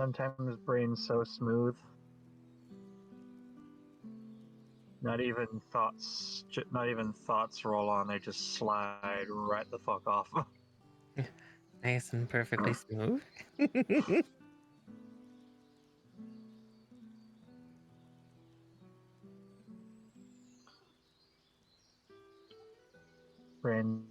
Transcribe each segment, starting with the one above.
sometimes brain's so smooth. Not even thoughts roll on. They just slide right the fuck off. Nice and perfectly smooth. Brain.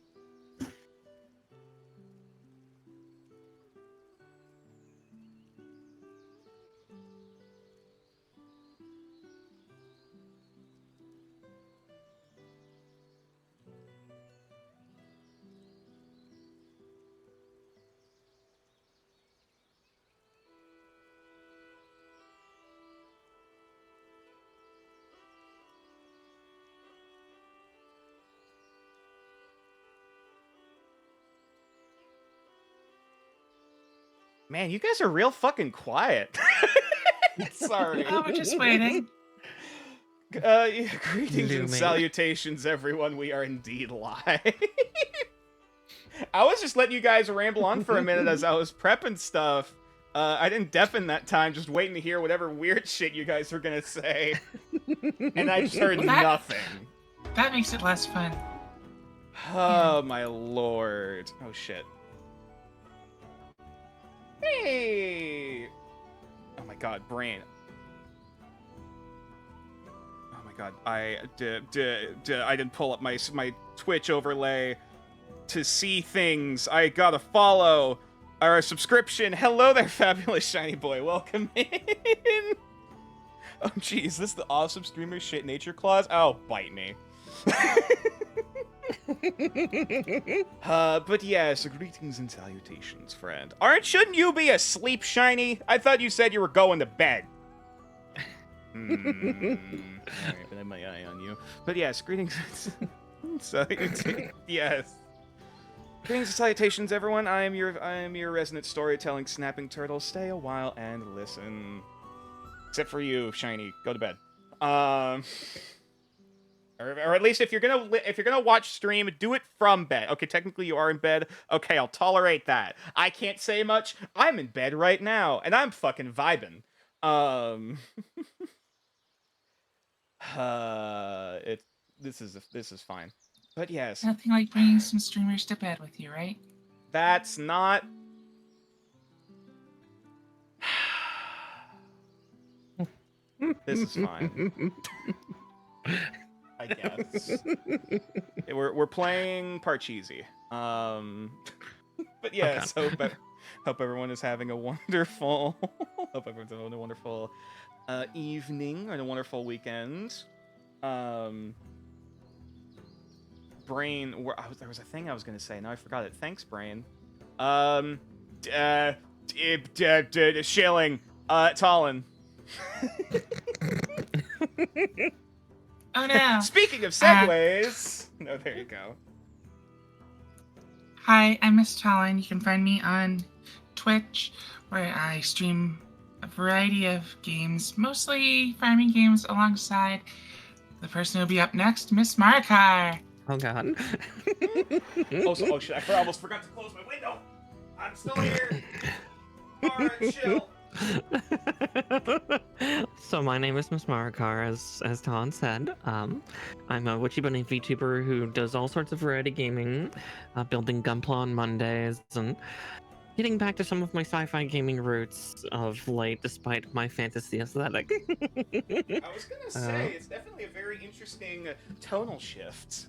Man, you guys are real fucking quiet. Sorry. Oh, we're just waiting. Greetings and salutations, everyone. We are indeed live. I was just letting you guys ramble on for a minute as I was prepping stuff. I didn't deafen that time, just waiting to hear whatever weird shit you guys were gonna say. And I just heard nothing. That makes it less fun. Oh, my lord. Oh, shit. Hey! Oh my god, brain. Oh my god, I didn't pull up my Twitch overlay to see things. I gotta follow our subscription. Hello there, fabulous shiny boy. Welcome in. Oh gee, is this the awesome streamer shit nature clause? Oh, bite me. But yes, greetings and salutations, friend. Shouldn't you be asleep, Shiny? I thought you said you were going to bed. Alright, but I have my eye on you. But yes, greetings and salutations. Yes. Greetings and salutations, everyone. I am your resident storytelling snapping turtle. Stay a while and listen. Except for you, Shiny. Go to bed. Or at least if you're gonna watch stream, do it from bed. Okay, technically you are in bed. Okay, I'll tolerate that. I can't say much. I'm in bed right now, and I'm fucking vibing. This is fine. But yes, Nothing like bringing some streamers to bed with you, right? that's not. This is fine. I guess. We're playing Parcheesi. But yes, hope everyone is having a wonderful evening and a wonderful weekend. Brain, there was a thing I was gonna say. Now I forgot it. Thanks, Brain. Shilling. Talon. Oh no. Speaking of segues. No, there you go. Hi, I'm Miss Talon. You can find me on Twitch, where I stream a variety of games, mostly farming games, alongside the person who'll be up next, Miss Marikar. Oh god. Oh shit, I almost forgot to close my window. I'm still here. Alright, chill. So my name is Miss Marikar, as Ton said. I'm a Witchy Bunny VTuber who does all sorts of variety gaming, building Gunpla on Mondays, and getting back to some of my sci-fi gaming roots of late, despite my fantasy aesthetic. I was gonna say, it's definitely a very interesting tonal shift.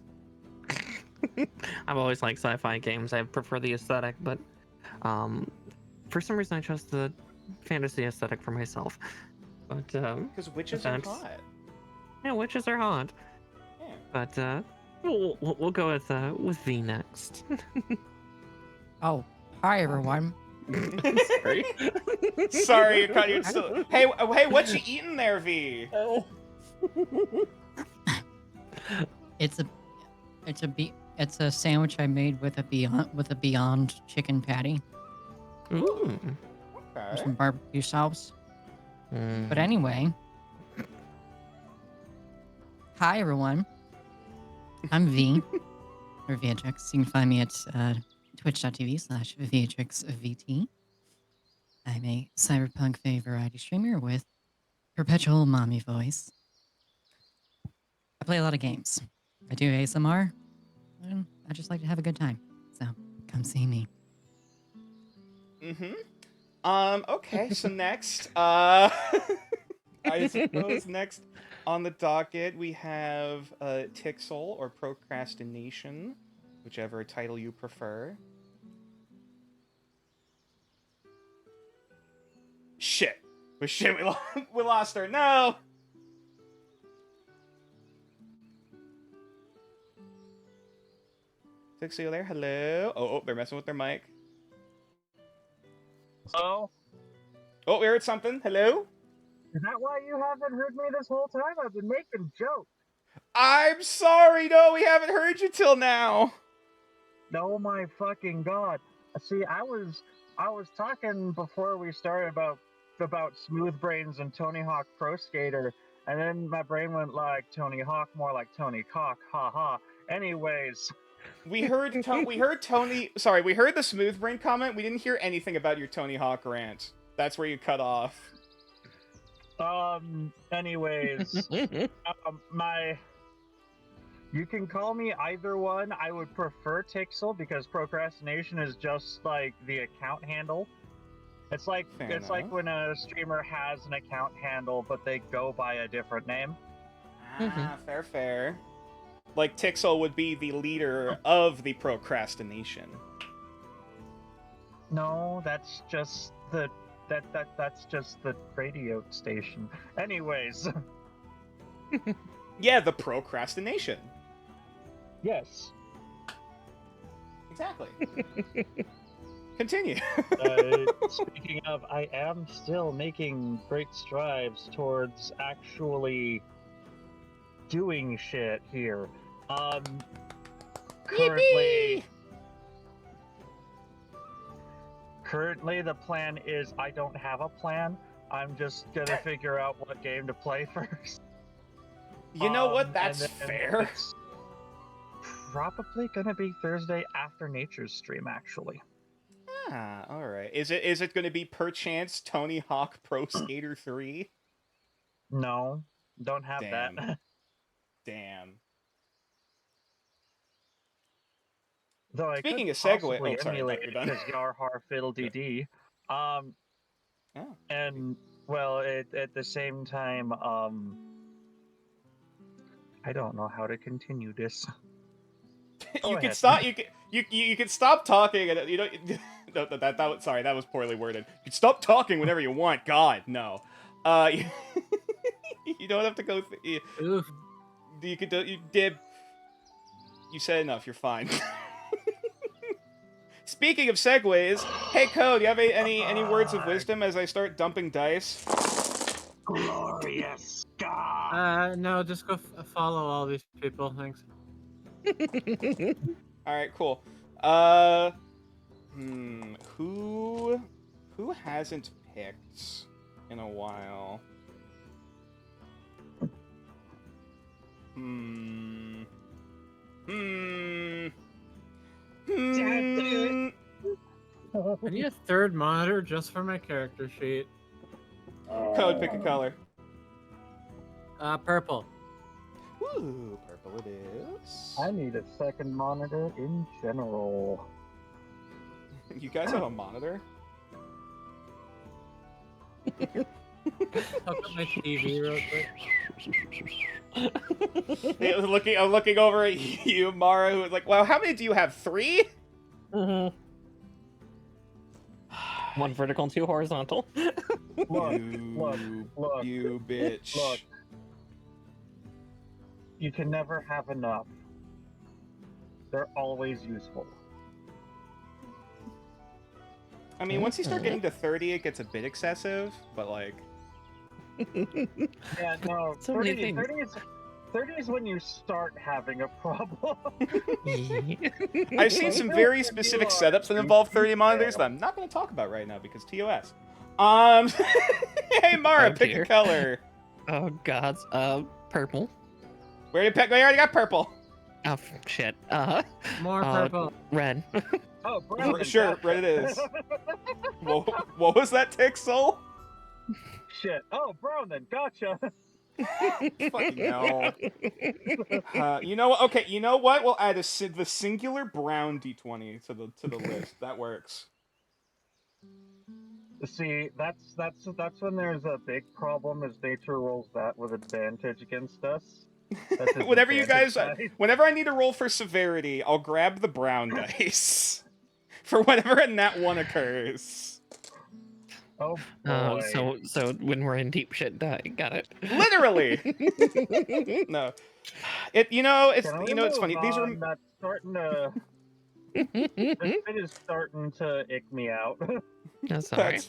I've always liked sci-fi games. I prefer the aesthetic, but for some reason I chose the fantasy aesthetic for myself. But because witches are hot. Yeah, witches are hot. Yeah. But we'll go with V next. Oh, hi everyone. Sorry. Sorry, you caught you still. Hey, what you eating there, V? Oh. It's a sandwich I made with a Beyond chicken patty. Ooh. Okay. Some barbecue sauce. But anyway, hi everyone. I'm V, or Viatrix. You can find me at twitch.tv/ViatrixVT. I'm a cyberpunk variety streamer with perpetual mommy voice. I play a lot of games. I do ASMR, and I just like to have a good time. So come see me. Okay, so next, I suppose next on the docket we have Tixel or Procrastination, whichever title you prefer. Shit, we lost her. No. Tixel, you there? Hello. Oh, they're messing with their mic. Oh, Oh, we heard something. Hello. is that why you haven't heard me this whole time? I've been making jokes. I'm sorry. No, we haven't heard you till now. Oh my fucking god! See, I was talking before we started about Smooth Brains and Tony Hawk Pro Skater, and then my brain went like Tony Hawk, more like Tony Cock, ha ha. Anyways, We heard Tony. Sorry, we heard the Smooth Brain comment. We didn't hear anything about your Tony Hawk rant. That's where you cut off. anyways, you can call me either one. I would prefer Tixel because procrastination is just like the account handle. It's like Fair like enough. when a streamer has an account handle, but they go by a different name. Ah, fair. Like Tixel would be the leader of the procrastination. No, that's just that's just the radio station. Anyways, Yeah, the procrastination. yes. Exactly. Continue. Speaking of, I am still making great strides towards actually doing shit here. Currently, the plan is I don't have a plan. I'm just gonna figure out what game to play first. You know what? And That's then fair. It's probably gonna be Thursday after Nature's stream, actually. Ah, all right. Is it going to be perchance Tony Hawk Pro Skater 3? No, don't have Damn. that. Damn. Though I Speaking could of Segue, possibly oh sorry, I emulate thought it you were done. because Yar Har Fiddle Dee Dee. Oh. And well, at the same time, I don't know how to continue this. You ahead. can stop. You can stop talking, and you know. Sorry, that was poorly worded. You can stop talking whenever you want. God, no. You don't have to go. Oof. You could. You did. You said enough. You're fine. Speaking of segues, hey Code, you have any words of wisdom as I start dumping dice? Glorious God. No, just go follow all these people. Thanks. All right, cool. Who hasn't picked in a while? I need a third monitor just for my character sheet. Code, pick a color. Purple. Ooh, purple it is. I need a second monitor in general. You guys have a monitor? Hook up my TV real quick. I'm looking over at you, Mara, who is like, "Well, how many do you have? 3?" Mhm. One vertical and 2 horizontal. Look, You bitch. Look. You can never have enough. They're always useful. I mean, once you start getting to 30, it gets a bit excessive, but like... Yeah, no, So many things. 30 is when you start having a problem. I've seen some very specific setups that involve 30 monitors that I'm not going to talk about right now because TOS. Hey Mara, Oh, pick dear. a color. Oh gods. Purple. We already got purple. Oh shit. More purple. Red. Oh, Brandon, Sure, gotcha. right it is. What was that, Tixel? Shit. Oh, Brandon, gotcha. Fucking hell. You know what? Okay, you know what? We'll add the singular brown d20 to the list. That works. See, that's when there's a big problem. Is nature rolls that with advantage against us. That's his Whenever you guys, advantage whenever I need to roll for severity, I'll grab the brown dice for whenever a nat 1 occurs. Oh boy. So when we're in deep shit, die. Got it. Literally. No, it's Can we it's move funny. These are on? That's starting to. This bit is starting to ick me out. That's alright.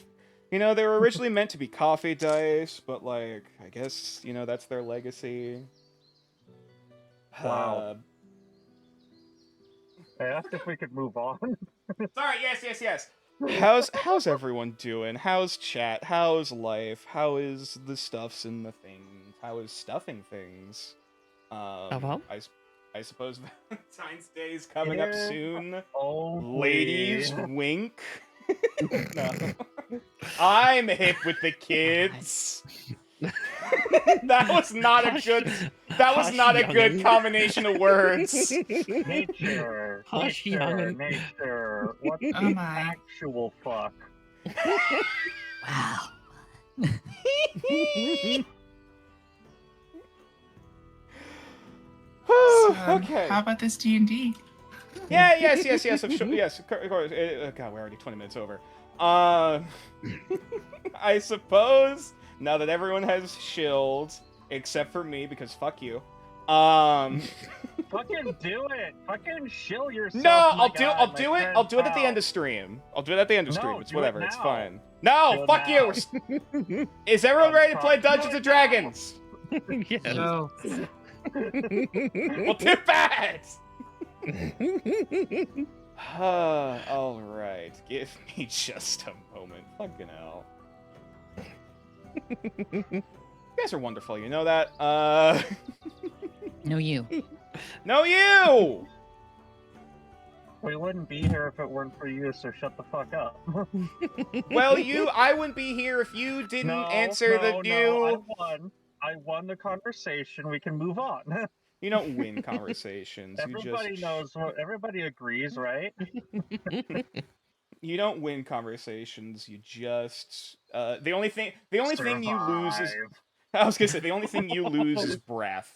they were originally meant to be coffee dice, but like I guess that's their legacy. Wow. I asked if we could move on. Sorry, yes. How's everyone doing? How's chat? How's life? How is the stuffs and the things? How is stuffing things? Well. I suppose Valentine's Day is coming up soon. Oh, Ladies, wink. No. I'm hip with the kids. That was not a good combination of words. Nature. Hush, Nature. youngin'. Nature. What the Oh my. actual fuck? Wow. Okay. How about this D&D? Yeah, yes, of course. God, we're already 20 minutes over. I suppose now that everyone has shilled, except for me, because fuck you. Fucking do it. Fucking shill yourself. No, I'll do it at the end of stream. I'll do it at the end of stream. No, It's do whatever. it It's now. fine. No, Do it fuck now. you. Is everyone ready to play Dungeons and Dragons? Yes. No. Well, too bad. All right. Give me just a moment. Fucking hell. You guys are wonderful. You know that. No, you. No, you. We wouldn't be here if it weren't for you, so shut the fuck up. Well, I wouldn't be here if you didn't answer the new. I won the conversation. We can move on. You don't win conversations. Everybody knows. Everybody agrees, right? You don't win conversations. You just. The only thing you lose is. Survive. I was gonna say the only thing you lose is breath.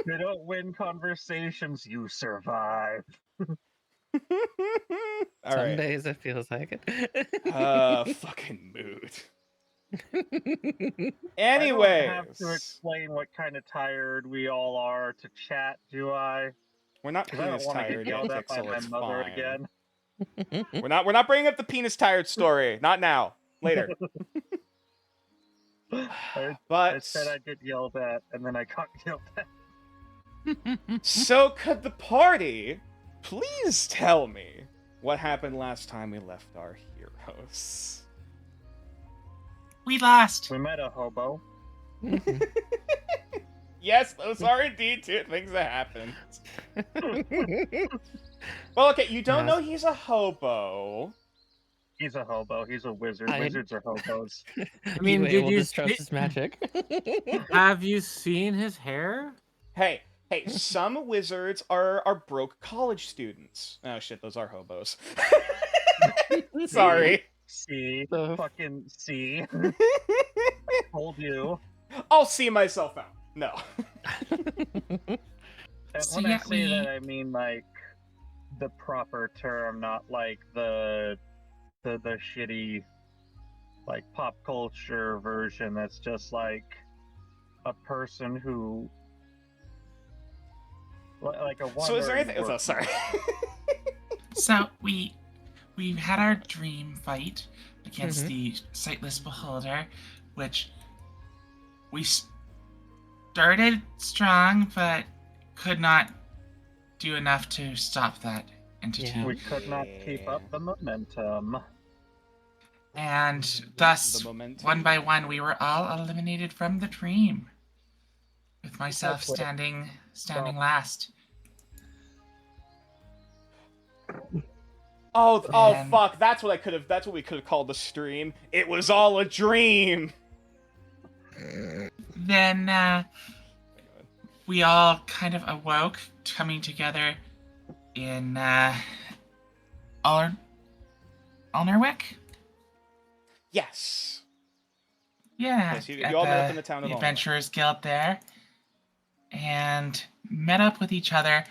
You don't win conversations. You survive. All Some right. days it feels like it. Fucking mood. I Anyways, don't have to explain what kind of tired we all are to chat, do I? we're not 'Cause I don't penis want to tired get yet, yelled at by Pixel. my It's mother fine. again. We're not bringing up the penis tired story. Not now. Later. I But said I'd get yelled at, and then I got yelled at. so could the party please tell me what happened last time we left our heroes? We lost. We met a hobo. Yes, those are indeed two things that happened. Well, okay, you don't know he's a hobo. He's a hobo. He's a wizard. Wizards are hobos. I mean, you did will you distrust his magic? have you seen his hair? Hey, some wizards are broke college students. Oh shit, those are hobos. Sorry. See? So- Fucking see? Told you. I'll see myself out. No. And So when I yeah, say that, I mean, like, the proper term, not like the shitty, like, pop culture version that's just like a person who, like a So is there anything? wandering Oh, sorry. So we had our dream fight against the sightless beholder, which we started strong, but could not do enough to stop that entity. Yeah. we could not keep up the momentum. And thus, The momentum. one by one, we were all eliminated from the dream. With myself That's what- standing last. Then- fuck! That's what we could have called the stream. It was all a dream. Then we all kind of awoke, coming together in Alnerwick. Yes. Yeah, Yes, you at all met up in the town of the Alnerwick. Adventurers Guild there, and met up with each other,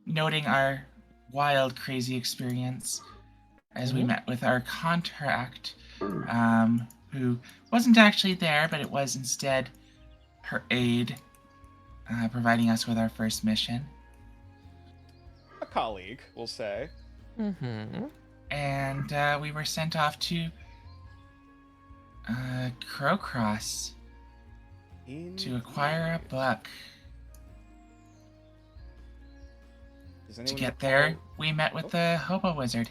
noting our wild, crazy experience as we met with our contract, who wasn't actually there, but it was instead her aide, providing us with our first mission. A colleague, we'll say. Mm-hmm. And we were sent off to Crowcross to acquire a book. To get there, we met with the hobo wizard.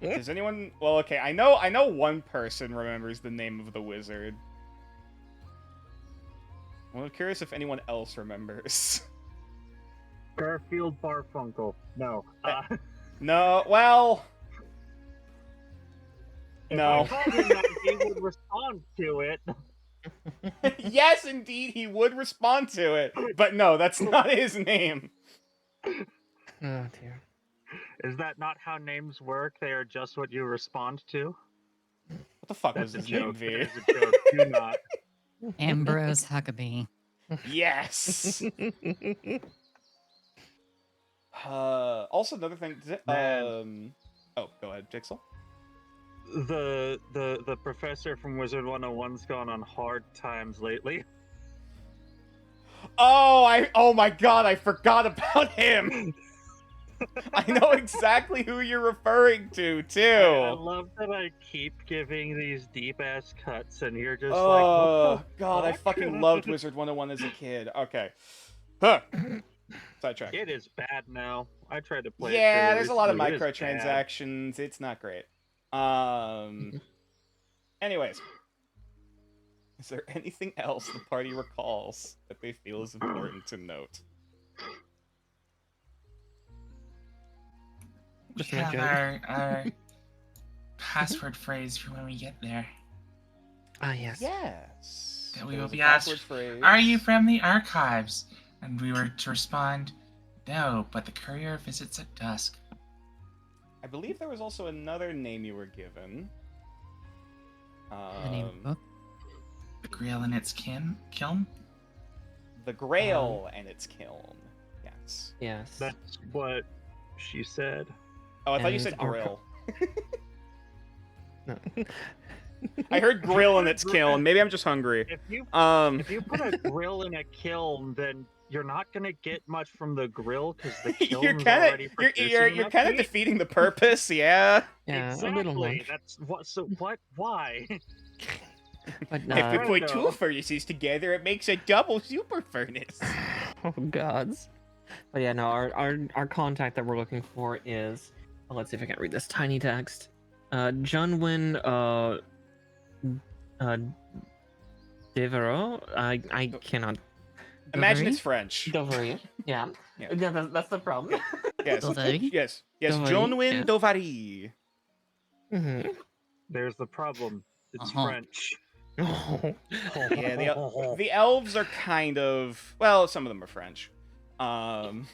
Does anyone? Well, okay. I know one person remembers the name of the wizard. I'm curious if anyone else remembers. Garfield Barfunkel. No. No. Well. If No. I told him that, he would respond to it. Yes, indeed, he would respond to it. But no, that's not his name. Oh dear. Is that not how names work? They are just what you respond to? What the fuck was That's a his name, joke. V? That is a joke. Do not. Ambrose Huckabee. Yes. Also, another thing. Oh, go ahead, Jigsaw. The professor from Wizard 101's gone on hard times lately. Oh my god, I forgot about him. I know exactly who you're referring to, I too. love that I keep giving these deep ass cuts, and you're just Oh like, what the god, I fuck? fucking loved Wizard 101 as a kid. Okay. Huh. Sidetrack. It is bad now. I tried to play it. Yeah, fairly there's a lot of recently. It is bad. microtransactions. It's not great. Anyways. Is there anything else the party recalls that they feel is important to note? We Just my have our password phrase for when we get there. Ah, yes. Yes. That we There will was a be asked, password phrase. "Are you from the archives?" And we were to respond, "No, but the courier visits at dusk." I believe there was also another name you were given. The name of the book. The Grail and its kiln? The Grail and its kiln. Yes. Yes. That's what she said. Oh, I thought you And said our grill. No. I heard grill and its kiln. Maybe I'm just hungry. If you Um, if you put a grill in a kiln, then you're not gonna get much from the grill because the kiln's you're kind already of producing you're enough kind of meat. defeating the purpose. Yeah. Yeah, Exactly. a little much. That's what. So what? Why? But If we Right, put though. two furnaces together, it makes a double super furnace. oh gods. But yeah, no, our contact that we're looking for is, well, let's see if I can read this tiny text. Junwin Devereaux. I cannot. Imagine Dovery? it's French. Dovery. Yeah. Yeah. Yeah, that's the problem. Yes. Dovery? Yes. Dovery, Jonwin yeah. Dovary. hmm There's the problem. It's Uh-huh. French. Yeah, the elves are kind of, well, some of them are French. Some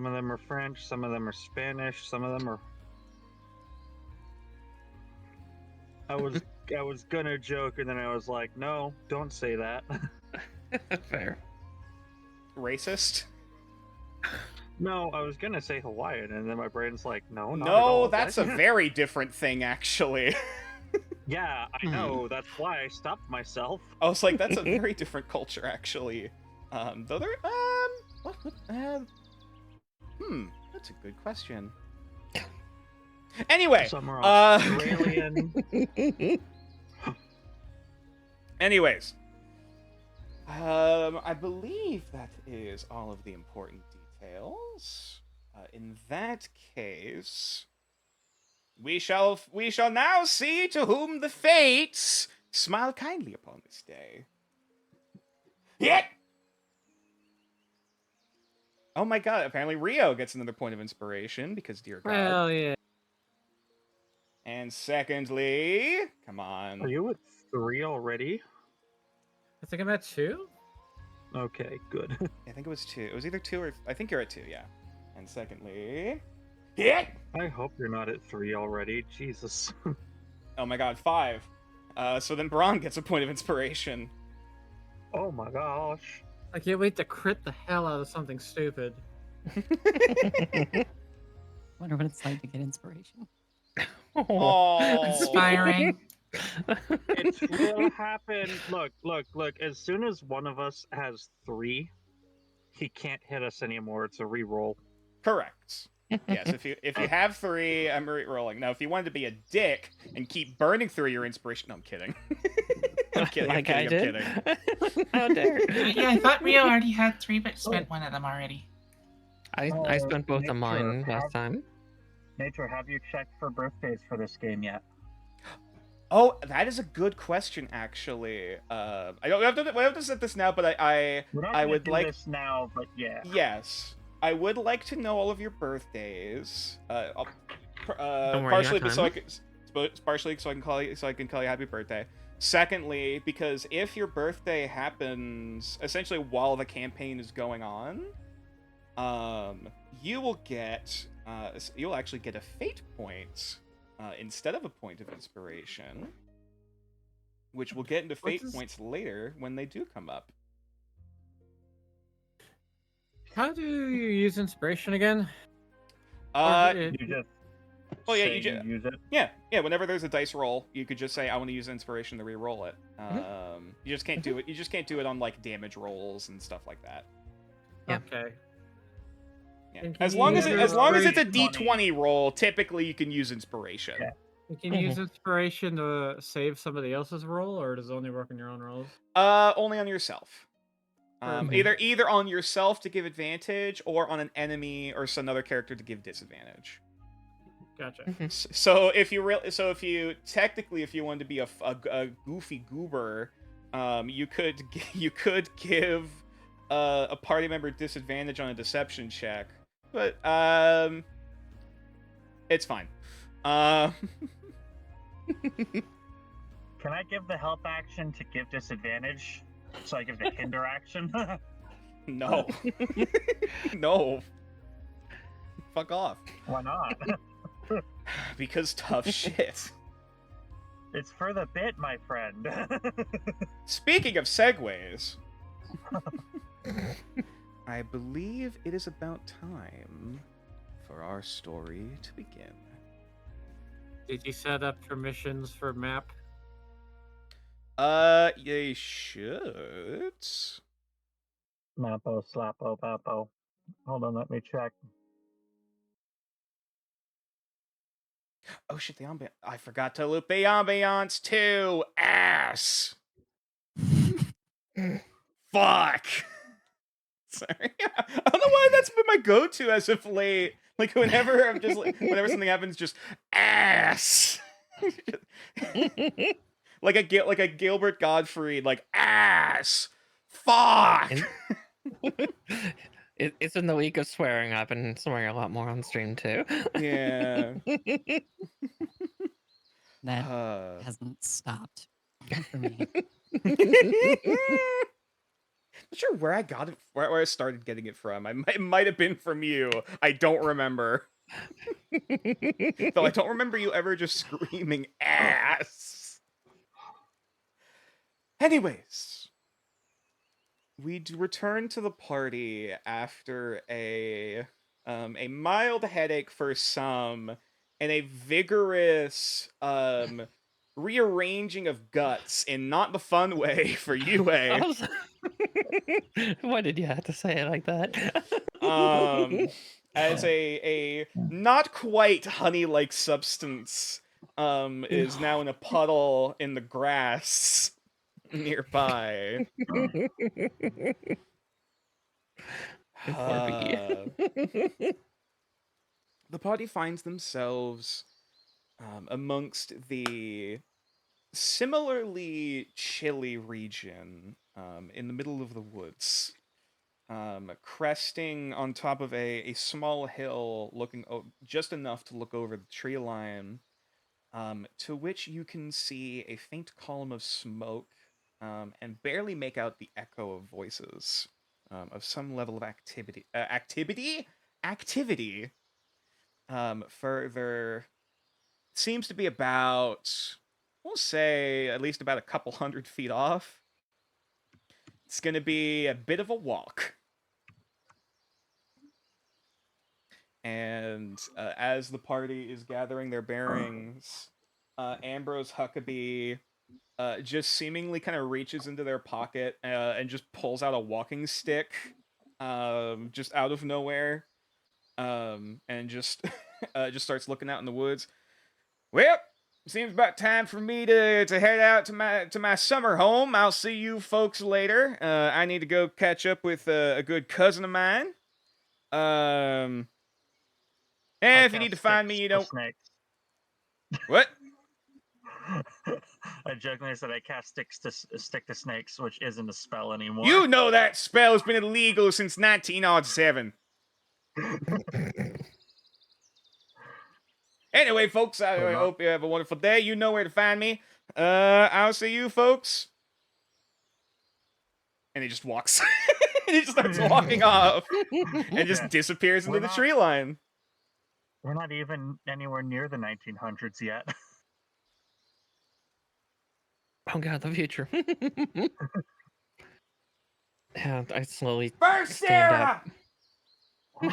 of them are French. Some of them are Spanish. Some of them are. I was gonna joke, and then I was like, no, don't say that. Fair. Racist? No, I was gonna say Hawaiian, and then my brain's like, no, not at No, all. that's a very different thing, actually. Yeah, I know. That's why I stopped myself. I was like, that's a very different culture, actually. Though there, that's a good question. Anyway, Some are Australian. anyways, I believe that is all of the important details. In that case, we shall now see to whom the fates smile kindly upon this day. Yet. Oh my god, apparently Rio gets another point of inspiration because dear god. Hell yeah. And secondly, come Are on. you at 3 already? I think I'm at 2? Okay, good. I think it was 2. It was either 2 or I think you're at 2, yeah. And secondly, hit. I hope you're not at 3 already. Jesus. Oh my god, 5. So then Braun gets a point of inspiration. Oh my gosh. I can't wait to crit the hell out of something stupid. Wonder what it's like to get inspiration. Oh, Inspiring. It will happen. Look. As soon as one of us has 3, he can't hit us anymore. It's a reroll. Correct. Yes, if you have 3, I'm re-rolling. Now, if you wanted to be a dick and keep burning through your inspiration, no, I'm kidding. I'm kidding. Like I'm kidding. I did. How dare! Yeah, I thought Rio already had 3, but spent one of them already. I spent both of Nature, mine last time. Nature, have you checked for birthdays for this game yet? Oh, that is a good question, actually. I don't have to set this now, but We're not I gonna would do like. this now, but yeah. Yes, I would like to know all of your birthdays. Don't worry, Partially, your so I time. can, partially so I can call you happy birthday. Secondly, because if your birthday happens essentially while the campaign is going on, you will get you'll actually get a fate point instead of a point of inspiration, which we'll get into fate points later when they do come up. How do you use inspiration again? You just. Oh yeah, say you just use it. yeah. Whenever there's a dice roll, you could just say I want to use inspiration to re-roll it. You just can't do it. You just can't do it on like damage rolls and stuff like that. Yeah. Okay. Yeah. And As can long you as use it's a inspiration? D20 roll, typically you can use inspiration. Yeah. You can use inspiration to save somebody else's roll, or does it only work on your own rolls? Only on yourself. Perfect. Either on yourself to give advantage, or on an enemy or some other character to give disadvantage. Gotcha. So if you wanted to be a goofy goober, you could give a party member disadvantage on a deception check, but it's fine. Can I give the help action to give disadvantage? So I give the hinder action? No. No. Fuck off. Why not? Because tough shit. It's for the bit, my friend. Speaking of segues, I believe it is about time for our story to begin. Did you set up permissions for map? You should. Mappo, slappo, papo. Hold on, let me check. Oh shit, the ambiance. I forgot to loop the ambiance too. Ass. Fuck. Sorry. I don't know why that's been my go-to as of late. Like whenever I'm just whenever something happens, just ass. like a Gilbert Gottfried, like ass. Fuck. It's in the week of swearing. I've been swearing a lot more on stream too. Yeah. That hasn't stopped for me. Not sure where I got it, where I started getting it from. It might have been from you. I don't remember. Though I don't remember you ever just screaming ass. Anyways, we return to the party after a mild headache for some and a vigorous rearranging of guts in not the fun way for UA. Why did you have to say it like that? As a not quite honey-like substance is now in a puddle in the grass nearby. The party finds themselves amongst the similarly chilly region in the middle of the woods. cresting on top of a small hill, looking just enough to look over the tree line, to which you can see a faint column of smoke, and barely make out the echo of voices of some level of activity. Activity. Further, seems to be about, we'll say, at least about a couple 100 feet off. It's going to be a bit of a walk. And as the party is gathering their bearings, Ambrose Huckabee just seemingly kind of reaches into their pocket and just pulls out a walking stick, just out of nowhere, and just just starts looking out in the woods. Well, seems about time for me to head out to my summer home. I'll see you folks later. I need to go catch up with a good cousin of mine. And if you need to find me, you know. Snakes. What? I jokingly said I cast stick to snakes, which isn't a spell anymore. You know that spell has been illegal since 1907. Anyway, folks, I hope you have a wonderful day. You know where to find me. I'll see you, folks. And he just walks. And he just starts walking off. And just disappears into the tree line. We're not even anywhere near the 1900s yet. Oh god, the future. Yeah, I slowly First stand Sarah! up.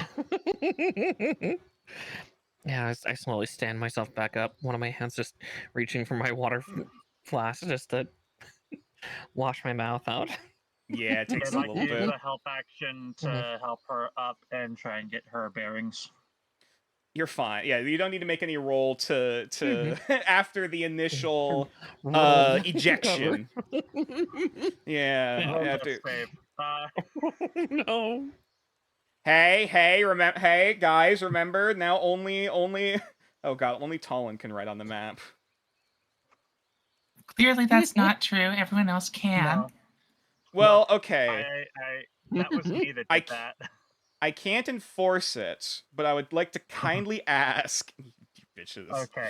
Yeah, I slowly stand myself back up. One of my hands just reaching for my water flask just to wash my mouth out. Yeah, it takes a little use bit. the help action to help her up and try and get her bearings. You're fine. Yeah, you don't need to make any roll to after the initial ejection. Yeah, after. No. Hey, guys, remember now only. Oh god, only Talon can write on the map. Clearly, that's not true. Everyone else can. No. Well, okay. That was me that did that. I can't enforce it, but I would like to kindly ask. You bitches. Okay.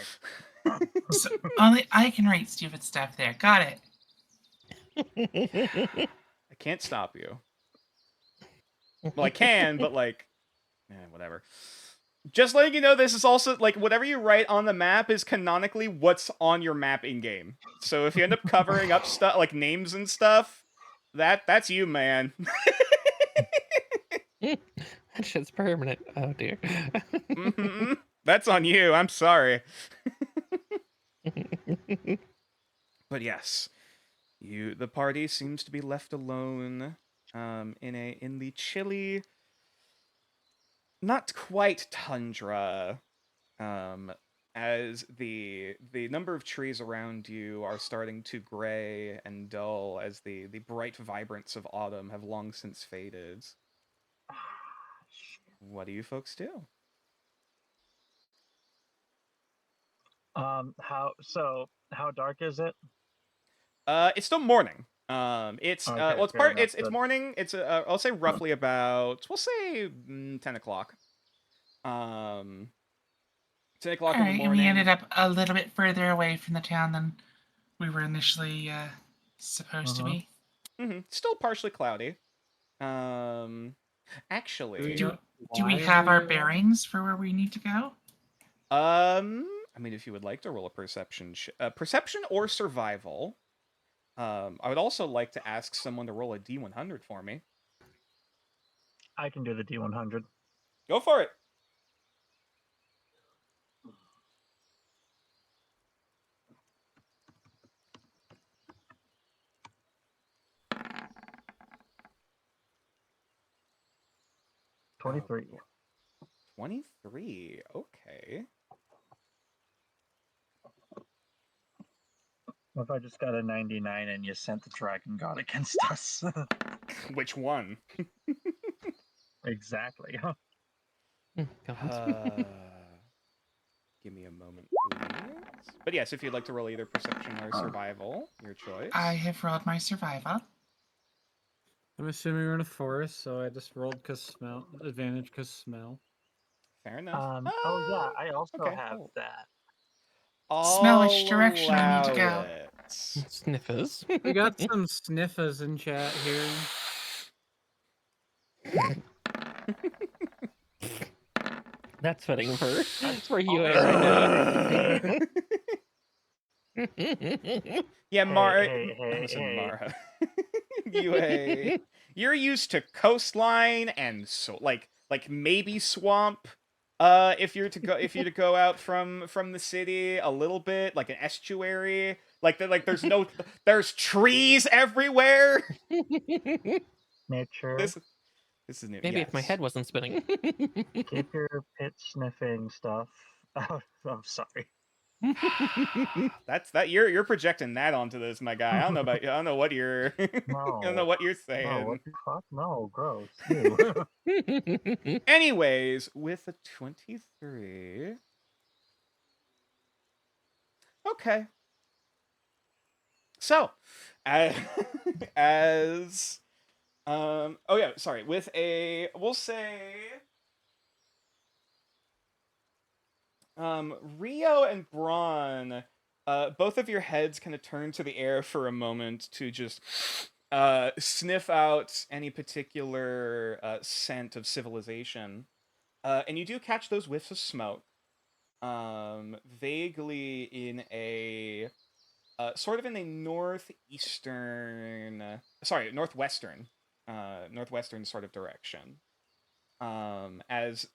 So, only I can write stupid stuff there. Got it. I can't stop you. Well, I can, but like, whatever. Just letting you know, this is also like whatever you write on the map is canonically what's on your map in game. So if you end up covering up stuff like names and stuff, that's you, man. That shit's permanent. Oh dear. That's on you. I'm sorry. But yes, the party seems to be left alone, in the chilly, not quite tundra, as the number of trees around you are starting to gray and dull as the bright vibrance of autumn have long since faded. What do you folks do? How dark is it? It's still morning. It's Okay, well, it's fair enough, it's morning. It's I'll say roughly about, we'll say 10 o'clock. 10 o'clock in the Alright, morning. and we ended up a little bit further away from the town than we were initially supposed to be. Still partially cloudy. Actually, Do we have our bearings for where we need to go? I mean, if you would like to roll a perception or survival, I would also like to ask someone to roll a D100 for me. I can do the D100. Go for it. $23. 23. Okay. What if I just got a 99 and you sent the dragon god against us? Which one? Exactly. Give me a moment, please. But yes, if you'd like to roll either perception or survival, your choice. I have rolled my survival. I'm assuming we're in a forest, so I just rolled cause smell advantage cause smell. Fair enough. Oh yeah, I also Okay. have that. Smell which I'll direction I need to allow go. it. Sniffers. We got some sniffers in chat here. That's fitting for you right now. Yeah, Hey, listen, hey. Mara. You're used to coastline and so like maybe swamp. If you're to go out from the city a little bit, like an estuary, there's trees everywhere. Nature. This is new. Maybe if my Yes. head wasn't spinning. Keep your pit sniffing stuff out. I'm sorry. That's that you're projecting that onto this, my guy. I don't know what you're I don't know No. what you're No, saying. what the fuck? No, gross. Ew. Anyways, with a 23. Okay. So, as, as oh yeah, sorry, with a we'll say Rio and Braun, both of your heads kind of turn to the air for a moment to just sniff out any particular scent of civilization. And you do catch those whiffs of smoke, vaguely in a sort of in a northwestern sort of direction. As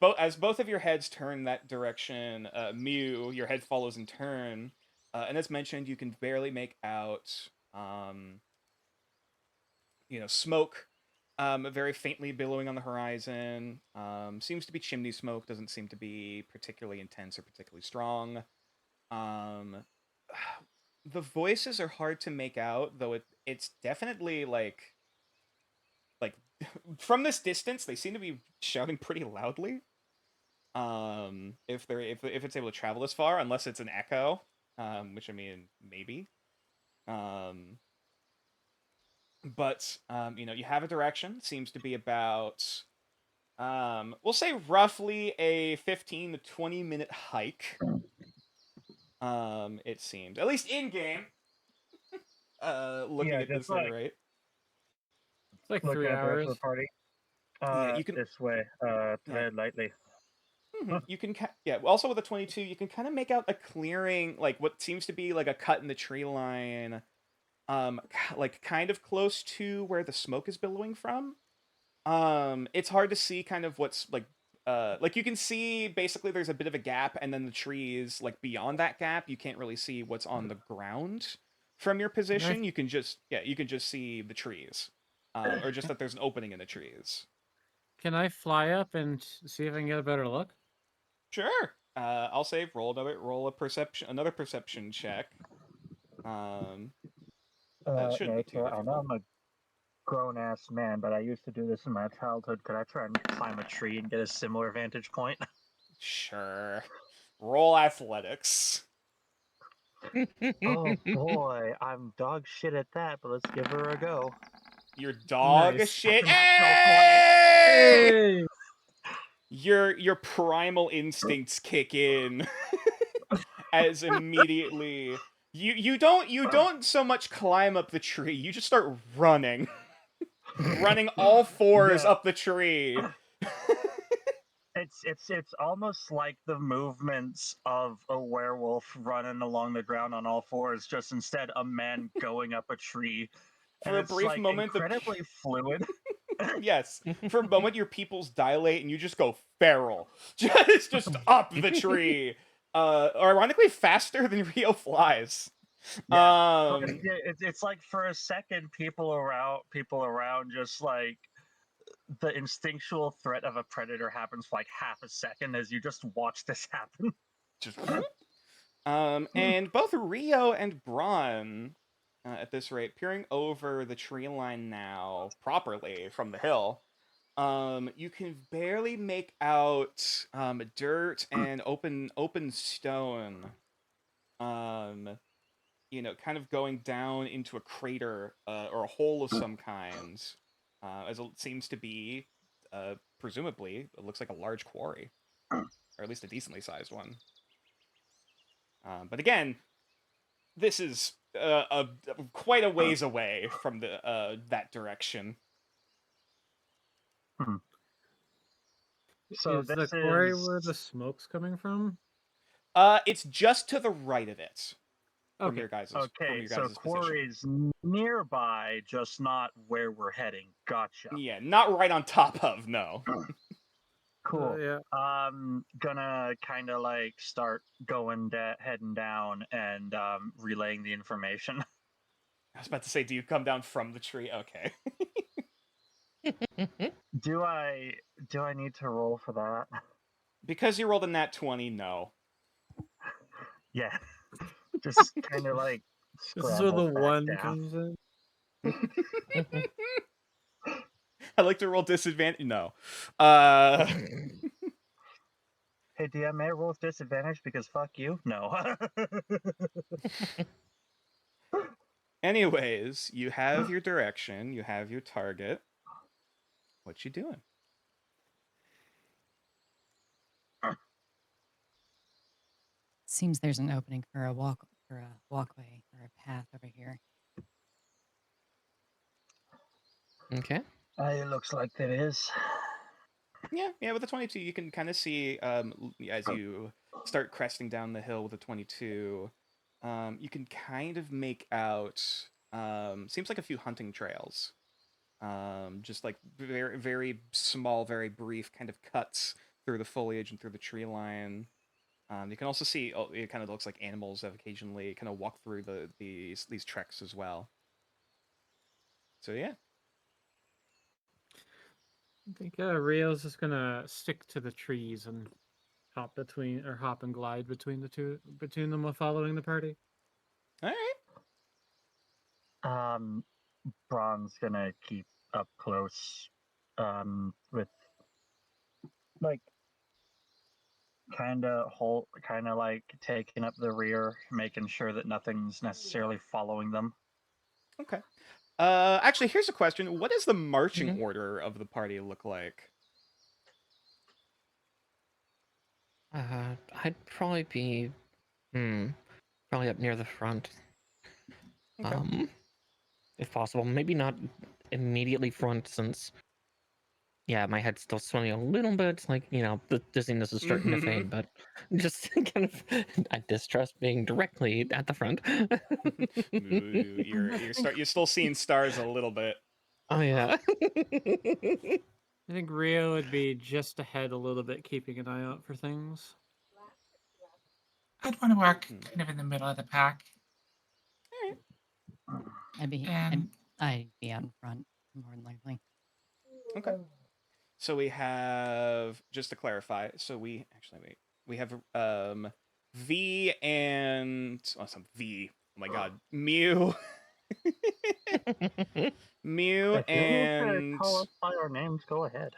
both of your heads turn that direction, Mew, your head follows in turn, and as mentioned, you can barely make out, smoke, very faintly billowing on the horizon. Seems to be chimney smoke. Doesn't seem to be particularly intense or particularly strong. The voices are hard to make out, though it's definitely like from this distance they seem to be shouting pretty loudly. If it's able to travel this far, unless it's an echo, which I mean maybe. But you have a direction. Seems to be about we'll say roughly a 15 to 20 minute hike. It seems, at least in game. Looking Yeah, at this just like right. It's like looking 3 at the rest of hours. the party. Yeah, you can. This way. Yeah. Tread lightly. You can, yeah. Also with a 22, you can kind of make out a clearing, like what seems to be like a cut in the tree line, like kind of close to where the smoke is billowing from. It's hard to see kind of what's like you can see basically there's a bit of a gap, and then the trees like beyond that gap, you can't really see what's on the ground from your position. You can just see the trees, or just that there's an opening in the trees. Can I fly up and see if I can get a better look? Sure. I'll say roll another perception check. That shouldn't be too Nature. I know difficult. I'm a grown ass man, but I used to do this in my childhood. Could I try and climb a tree and get a similar vantage point? Sure. Roll athletics. Oh boy, I'm dog shit at that, but let's give her a go. Your dog Nice. shit. Natural 20. Hey! Your primal instincts kick in as immediately you don't so much climb up the tree, you just start running. Running all fours Yeah. up the tree. It's almost like the movements of a werewolf running along the ground on all fours, just instead a man going up a tree. For And a it's brief like moment, incredibly fluid. yes, for a moment your pupils dilate and you just go feral, just up the tree. Ironically faster than Rio flies. Yeah. It's like for a second people around just like the instinctual threat of a predator happens for like half a second as you just watch this happen. Just and both Rio and Braun, at this rate, peering over the tree line now properly from the hill, you can barely make out dirt and open stone. kind of going down into a crater or a hole of some kind, as it seems to be, presumably, it looks like a large quarry, or at least a decently sized one. But again, this is quite a ways away from that direction. So is the this quarry is where the smoke's coming from? It's just to the right of it. From your guys' okay. So position. quarry's nearby, just not where we're heading. Gotcha. Yeah, not right on top of. No. Cool. Yeah. Gonna kind of like start heading down and relaying the information. I was about to say, do you come down from the tree? Okay. Do I need to roll for that? Because you rolled a nat 20, no. Yeah. Just kind of like This is where the scramble back one down. comes in. I like to roll disadvantage. No. Hey, DM, may I roll with disadvantage because fuck you? No. Anyways, you have your direction, you have your target. What you doing? Seems there's an opening for a walkway or a path over here. Okay. It looks like there is. Yeah, with the 22, you can kind of see, as you start cresting down the hill with the 22, you can kind of make out, seems like a few hunting trails. Just like very, very small, very brief kind of cuts through the foliage and through the tree line. You can also see, it kind of looks like animals have occasionally kind of walked through these treks as well. So yeah. I think Rio's just gonna stick to the trees and hop and glide between them while following the party. All right. Braun's gonna keep up close, with like kind of like taking up the rear, making sure that nothing's necessarily following them. Okay. Actually, here's a question. What does the marching order of the party look like? I'd probably be, probably up near the front. Okay. If possible, maybe not immediately front, since, yeah, my head's still swimming a little bit. Like, the dizziness is starting to fade, but just kind of, I distrust being directly at the front. You're still seeing stars a little bit. Oh yeah. I think Rio would be just ahead a little bit, keeping an eye out for things. I'd want to walk kind of in the middle of the pack. I'd be And out in front, more than likely. Okay. So we have, just to clarify, we have V and some V. Oh my god, Mew. Mew If you need to call us by our names, go ahead.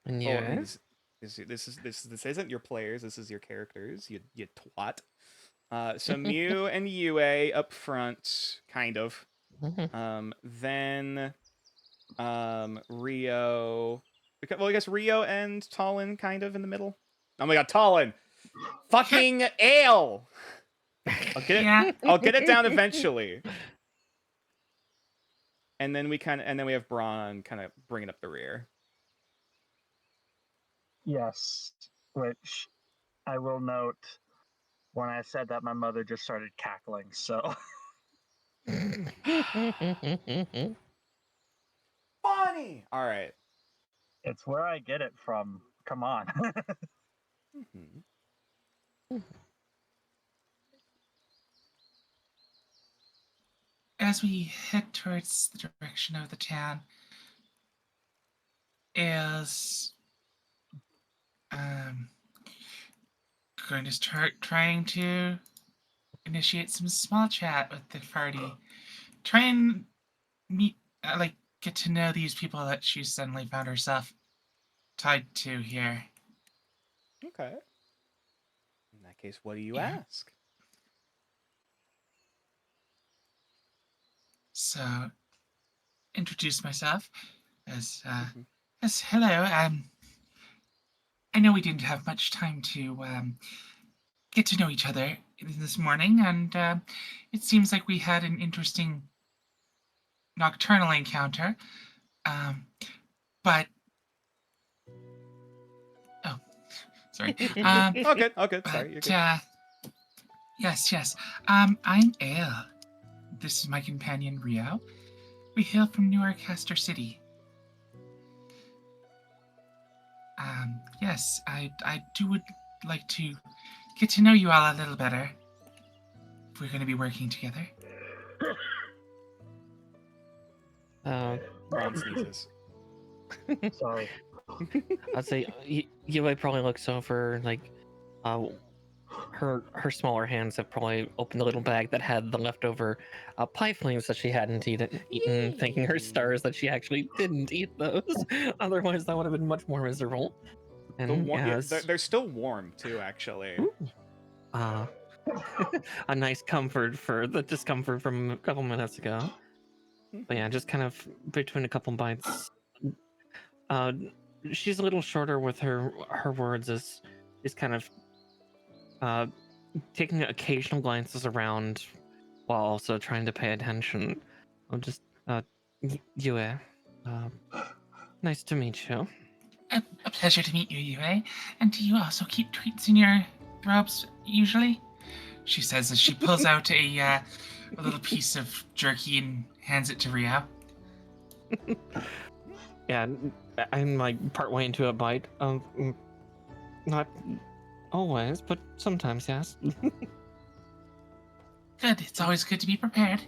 Yes. This isn't your players. This is your characters. You twat. So Mew and Yue up front, kind of. Then Rio. Well, I guess Rio and Talon kind of in the middle. Oh my god, Talon! Fucking ale! I'll get it down eventually. And then we have Braun kind of bringing up the rear. Yes, which I will note, when I said that, my mother just started cackling, so. Funny! Alright. It's where I get it from. Come on. as we head towards the direction of the town, is going to start trying to initiate some small chat with the party. Try and meet, get to know these people that she suddenly found herself tied to here. Okay. In that case, what do you ask? So, introduce myself as Mhm. as hello. I know we didn't have much time to get to know each other this morning, and it seems like we had an interesting nocturnal encounter. But oh, sorry. Oh, good. Oh, good. Sorry. You're But good. yes. I'm Ale. This is my companion Rio. We hail from Newarcaster City. Yes, I would like to get to know you all a little better. If we're going to be working together. Ron sneezes. Sorry. I'd say Yue probably looks over, like, her smaller hands have probably opened a little bag that had the leftover pie flames that she hadn't eaten, thanking her stars that she actually didn't eat those. Otherwise, that would have been much more miserable. And They're still warm too, actually. A nice comfort for the discomfort from a couple minutes ago. But yeah, just kind of between a couple bites. She's a little shorter with her words, is kind of taking occasional glances around while also trying to pay attention. I'm just Yue. Nice to meet you. A pleasure to meet you, Yue. And do you also keep treats in your robes usually? She says as she pulls out a little piece of jerky and hands it to Rio. Yeah, I'm like partway into a bite. Not always, but sometimes, yes. Good. It's always good to be prepared.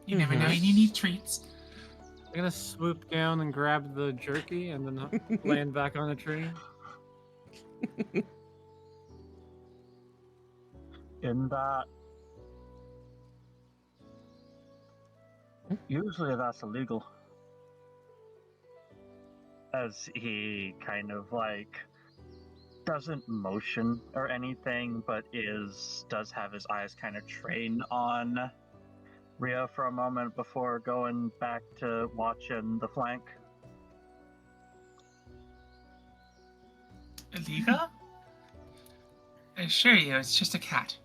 You never know when you need treats. I'm gonna swoop down and grab the jerky and then land back on a tree. In that, usually that's illegal. As he kind of like doesn't motion or anything, but does have his eyes kind of trained on Rio for a moment before going back to watching the flank. Illegal? I assure you, it's just a cat.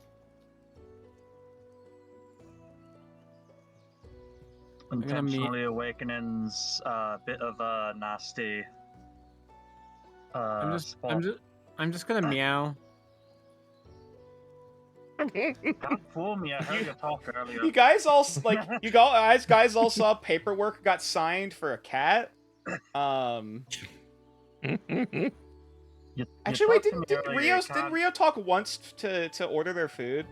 Intentionally Awakening's a bit of a nasty spot. I'm just gonna meow. Can't fool me, I heard you talk earlier. You guys all guys all saw paperwork got signed for a cat. Actually, wait, didn't Rio talk once to order their food?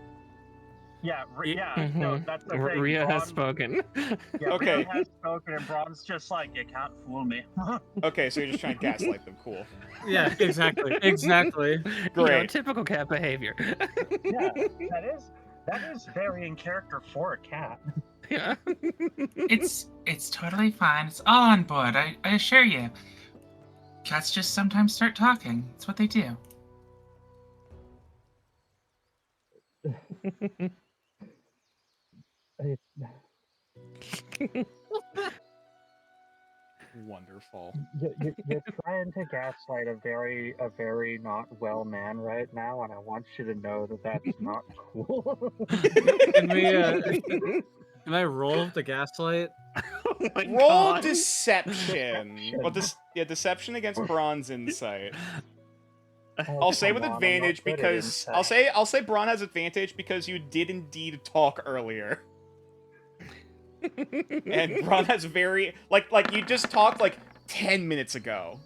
Yeah, no, that's the thing. Rio has spoken. Yeah, Okay. Rio has spoken, and Braun's just like, you can't fool me. Okay, so you're just trying to gaslight them. Cool. Yeah, exactly. Great. Great. You know, typical cat behavior. Yeah, that is very in character for a cat. Yeah. It's totally fine. It's all on board. I assure you. Cats just sometimes start talking. It's what they do. Wonderful. You're trying to gaslight a very not well man right now, and I want you to know that that's not cool. Can I roll the gaslight? Oh my Roll God. deception. Well, deception against Braun's insight. I'll say with advantage because I'll say Braun has advantage because you did indeed talk earlier. And Braun has very like you just talked like 10 minutes ago.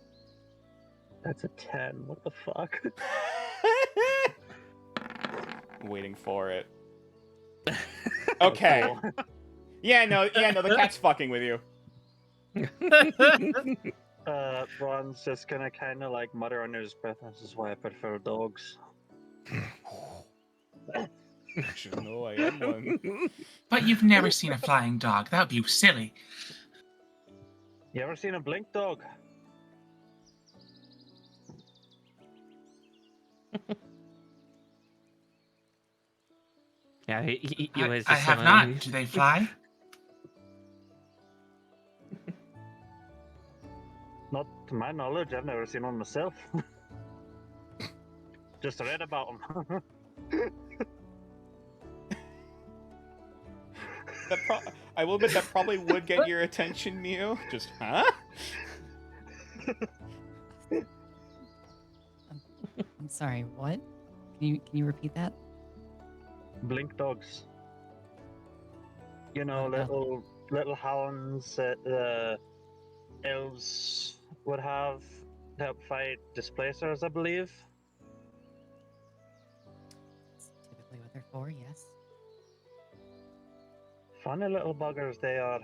That's a 10. What the fuck? Waiting for it. Okay. Yeah, no, the cat's fucking with you. Braun's just gonna kind of like mutter under his breath, this is why I prefer dogs. You should know I am one. But you've never seen a flying dog. That would be silly. You ever seen a blink dog? Yeah, he I was have not. Do they fly? To my knowledge, I've never seen one myself. Just read about them. I will admit that probably would get your attention, Mew. Just, huh? I'm sorry, what? Can you repeat that? Blink dogs. You know, Oh, God. little hounds that the elves would have to help fight displacers, I believe. That's typically what they're for, yes. Funny little buggers they are.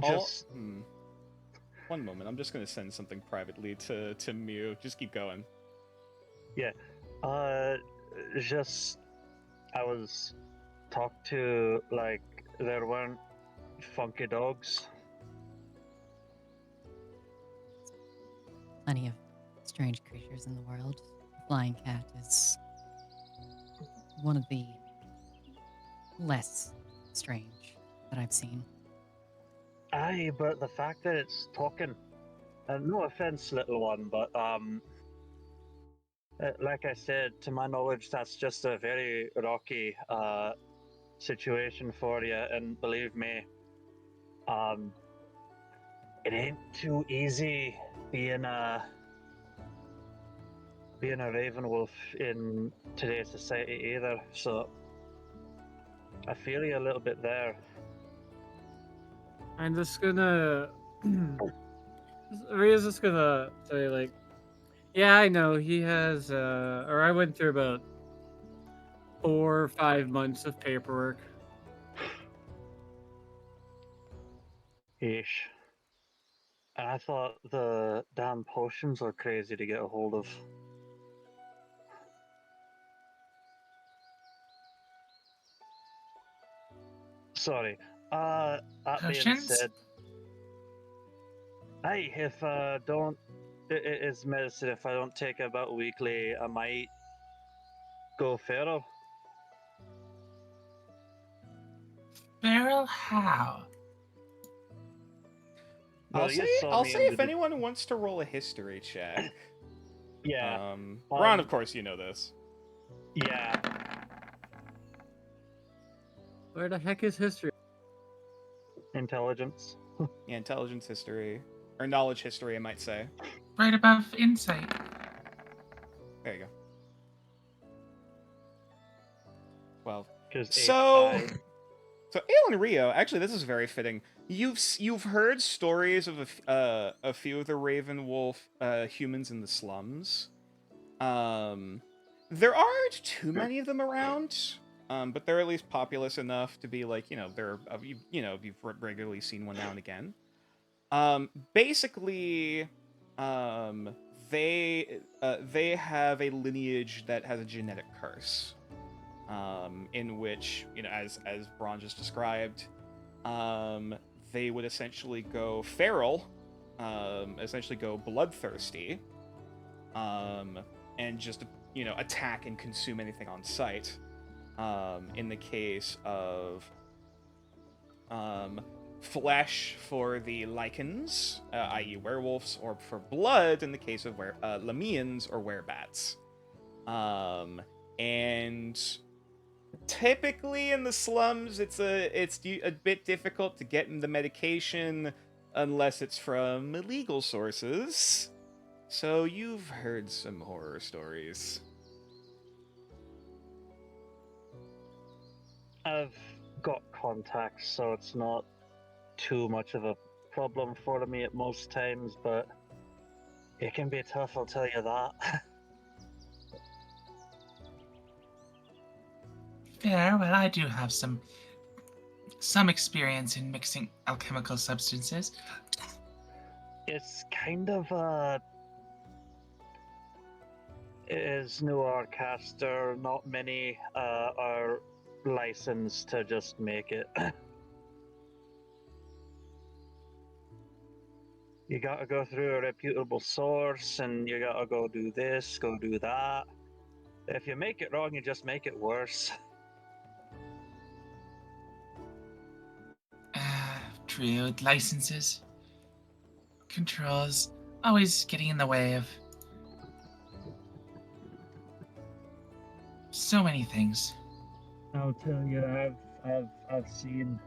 Just One moment. I'm just gonna send something privately to Mew. Just keep going. just I was talked to like there weren't funky dogs. Plenty of strange creatures in the world. The flying cat is one of the less strange that I've seen. Aye, but the fact that it's talking, and no offense, little one, but like I said, to my knowledge, that's just a very rocky situation for you, and believe me, it ain't too easy being a raven wolf in today's society either. So I feel you a little bit there. I'm just gonna. Rhea's just gonna say, like, yeah, I know he has, or I went through about 4 or 5 months of paperwork. Ish. And I thought the damn potions were crazy to get a hold of. Sorry. That being Potions? said, hey, if don't, it is medicine. If I don't take it about weekly, I might go feral. Feral how? Well, I'll you say saw me in if the- anyone wants to roll a history check. Yeah, Ron, of course, you know this. yeah. Where the heck is history? Intelligence. Yeah, intelligence history. Or knowledge history, I might say. Right above insight. There you go. 12. 'Cause So, AI Ale and Rio, actually, this is very fitting. You've heard stories of a few of the Raven Wolf humans in the slums. There aren't too many of them around, but they're at least populous enough to be like, you've regularly seen one now and again. Basically, they have a lineage that has a genetic curse. In which, as Braun just described, they would essentially go feral, essentially go bloodthirsty, and just, attack and consume anything on sight. In the case of flesh for the lichens, i.e. werewolves, or for blood in the case of Lamians or werebats. And typically in the slums, it's a bit difficult to get the medication unless it's from illegal sources. So you've heard some horror stories. I've got contacts, so it's not too much of a problem for me at most times, but it can be tough, I'll tell you that. Fair. Well, I do have some experience in mixing alchemical substances. It's kind of it is Noir caster. Not many are licensed to just make it. You gotta go through a reputable source, and you gotta go do this, go do that. If you make it wrong, you just make it worse. True licenses. controls always getting in the way of so many things. I'll tell you, I've seen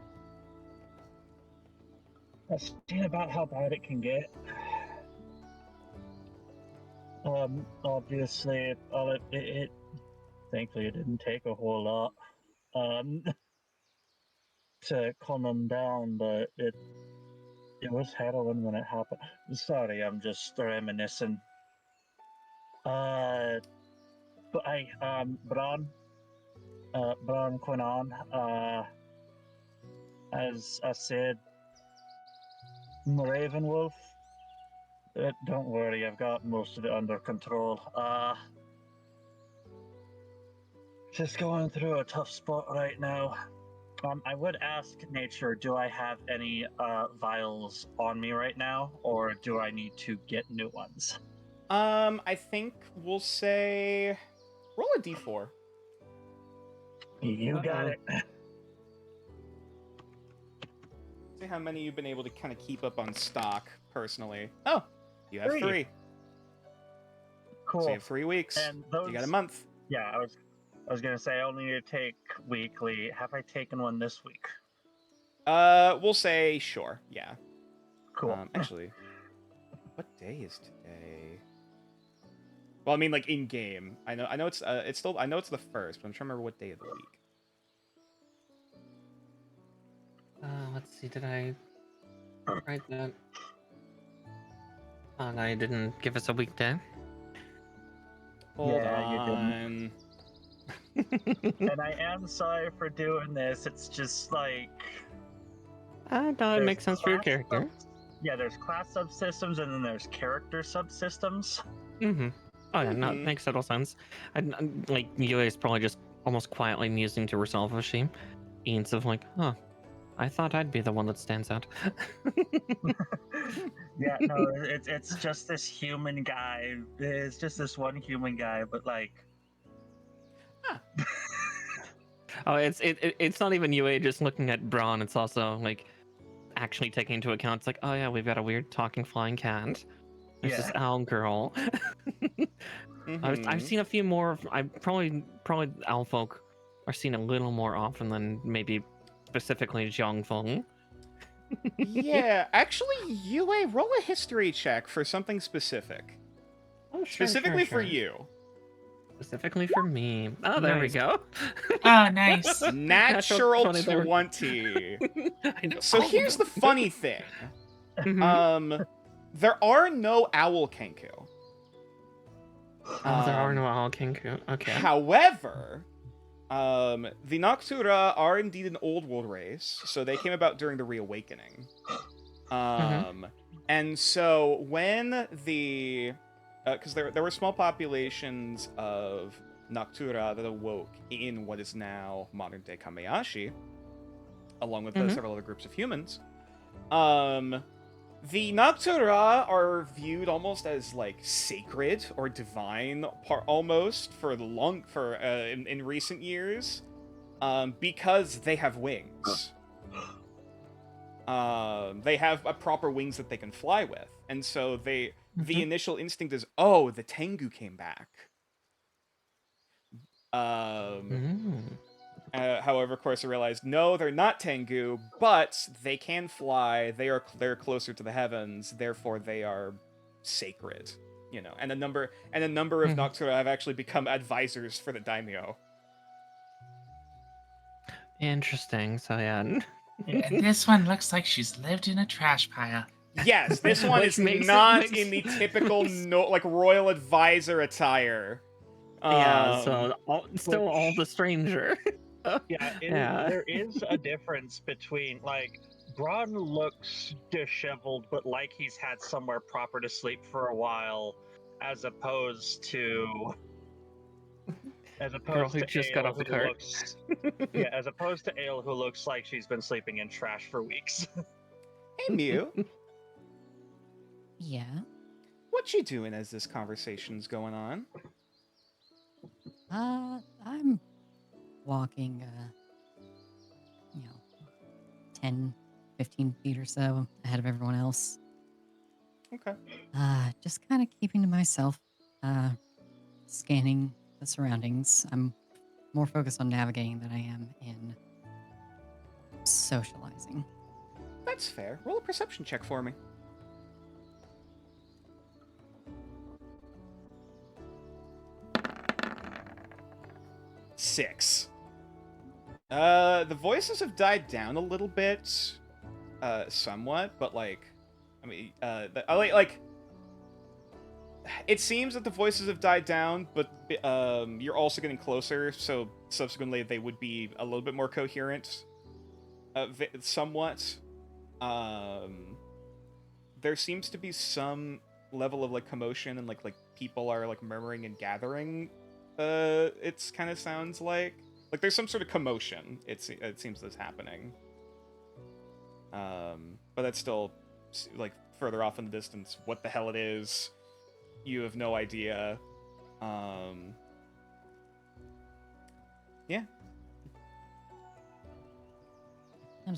about how bad it can get. Obviously, it thankfully it didn't take a whole lot to calm them down, but it was harrowing when it happened. Sorry, I'm just reminiscing. But Bran Quinnan, as I said, Ravenwolf. Don't worry, I've got most of it under control. Just going through a tough spot right now. I would ask Nature, do I have any vials on me right now, or do I need to get new ones? I think we'll say roll a d4. You got Uh-oh. it. See how many you've been able to kind of keep up on stock personally. Oh, you have 3. 3. Cool. So you have 3 weeks. And those, You got a month. Yeah, I was gonna say I only need to take weekly. Have I taken one this week? We'll say sure. Yeah. Cool. Actually, what day is today? Well, I mean, like in game. I know it's still. I know it's the 1st, but I'm trying to remember what day of the week. Let's see, did I write that? Oh, no, you didn't give us a weekday. Hold Yeah, you on. And I am sorry for doing this. It's just like No, it there's makes sense for your class character. yeah, there's class subsystems and then there's character subsystems. Mm-hmm. Oh yeah, no, it Mhm. makes total sense. Like, UA is probably just almost quietly musing to herself as she eats of like, huh, I thought I'd be the one that stands out. Yeah, no, it's just this human guy. It's just this one human guy, but like Oh, it's not even UA just looking at Braun. It's also like actually taking into account. It's like, oh yeah, we've got a weird talking flying cat. There's this owl girl. I've Mhm. seen a few more. I probably owl folk are seen a little more often than maybe specifically Jiangfeng. Yeah, actually, UA, roll a history check for something specific. Oh, sure, Specifically for sure. you. Specifically for me. Oh, there we Nice. go. Oh, nice. Natural 20 there. 20. I know. So here's the funny thing. Mhm. There are no owl kenku. Oh, there are no owl kenku. Okay. However, the Noctura are indeed an old world race, so they came about during the Reawakening. And so when the because there were small populations of Noctura that awoke in what is now modern day Kamayashi, along with several other groups of humans. The Noctura are viewed almost as like sacred or divine, almost for in recent years, because they have wings. They have proper wings that they can fly with, and so the initial instinct is, oh, the Tengu came back. However, of course, I realized, no, they're not Tengu, but they can fly. They're closer to the heavens, therefore they are sacred. You know, and a number of Noctura have actually become advisors for the daimyo. Interesting. So yeah. And this one looks like she's lived in a trash pile. Yes, this one Which is makes not it- in the typical royal advisor attire. Yeah. So still all the stranger. Yeah, there is a difference between like Braun looks disheveled, but like he's had somewhere proper to sleep for a while, as opposed to Girl who just got Ale, off the who cart. looks as opposed to Ale, who looks like she's been sleeping in trash for weeks. Hey, Mew, Yeah. what you doing as this conversation's going on? I'm walking, 10, 15 feet or so ahead of everyone else. Okay. Just kind of keeping to myself, scanning the surroundings. I'm more focused on navigating than I am in socializing. That's fair. Roll a perception check for me. Six. The voices have died down a little bit, somewhat, but I mean, it seems that the voices have died down, but you're also getting closer, so subsequently they would be a little bit more coherent, somewhat. There seems to be some level of commotion and like people are murmuring and gathering. It's kind of sounds like there's some sort of commotion. It seems that's happening. But that's still further off in the distance. What the hell it is, you have no idea. Yeah. I'll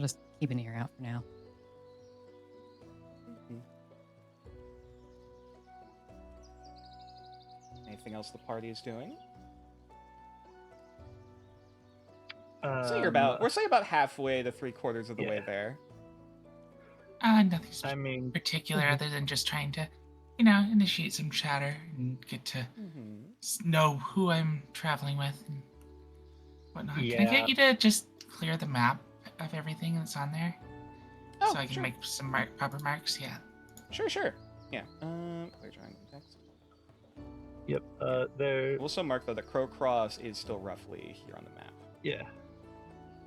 just keep an ear out for now. Anything else the party is doing? We're about halfway to 3/4 of the way there. Nothing particular other than just trying to, initiate some chatter and get to know who I'm traveling with and whatnot. Yeah. Can I get you to just clear the map of everything that's on there? Oh, so I can sure. make some proper marks? Yeah. Sure. Yeah. Clear triangle text. Yep. There. We'll also mark though that Crowcross is still roughly here on the map. Yeah.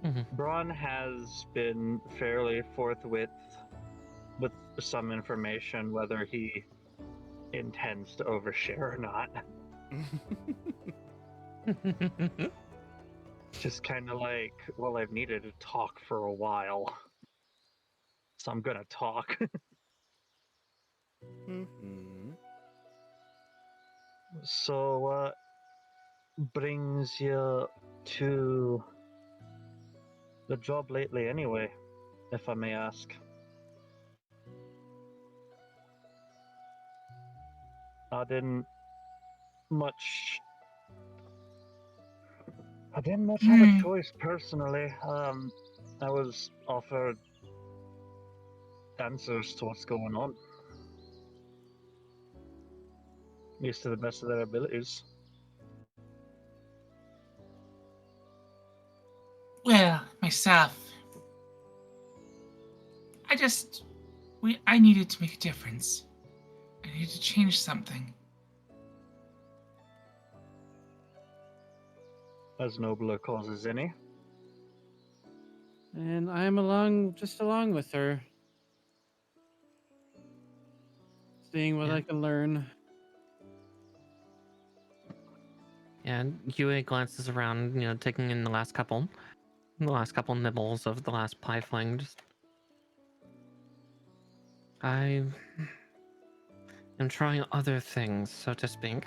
Mm-hmm. Braun has been fairly forthwith with some information, whether he intends to overshare or not. Just kind of well, I've needed to talk for a while, so I'm gonna talk. So, what brings you to the job lately, anyway, if I may ask? I didn't much have a choice personally. I was offered answers to what's going on, at least to the best of their abilities. Well, myself, I needed to make a difference. I needed to change something. As noble a cause as any. And I'm along with her, seeing what I can learn. And Yue glances around, taking in the last couple nibbles of the last pie fling. I am trying other things, so to speak.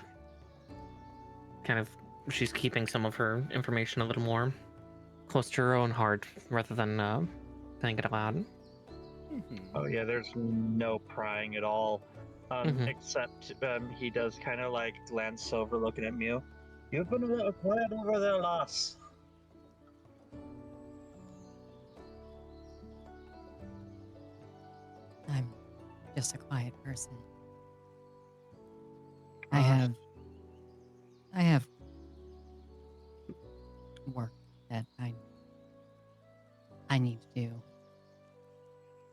She's keeping some of her information a little more close to her own heart rather than saying it aloud. Oh yeah, there's no prying at all. Except he does kind of glance over looking at Mew. You've been a little quiet over there, lass. I'm just a quiet person. I have work that I need to do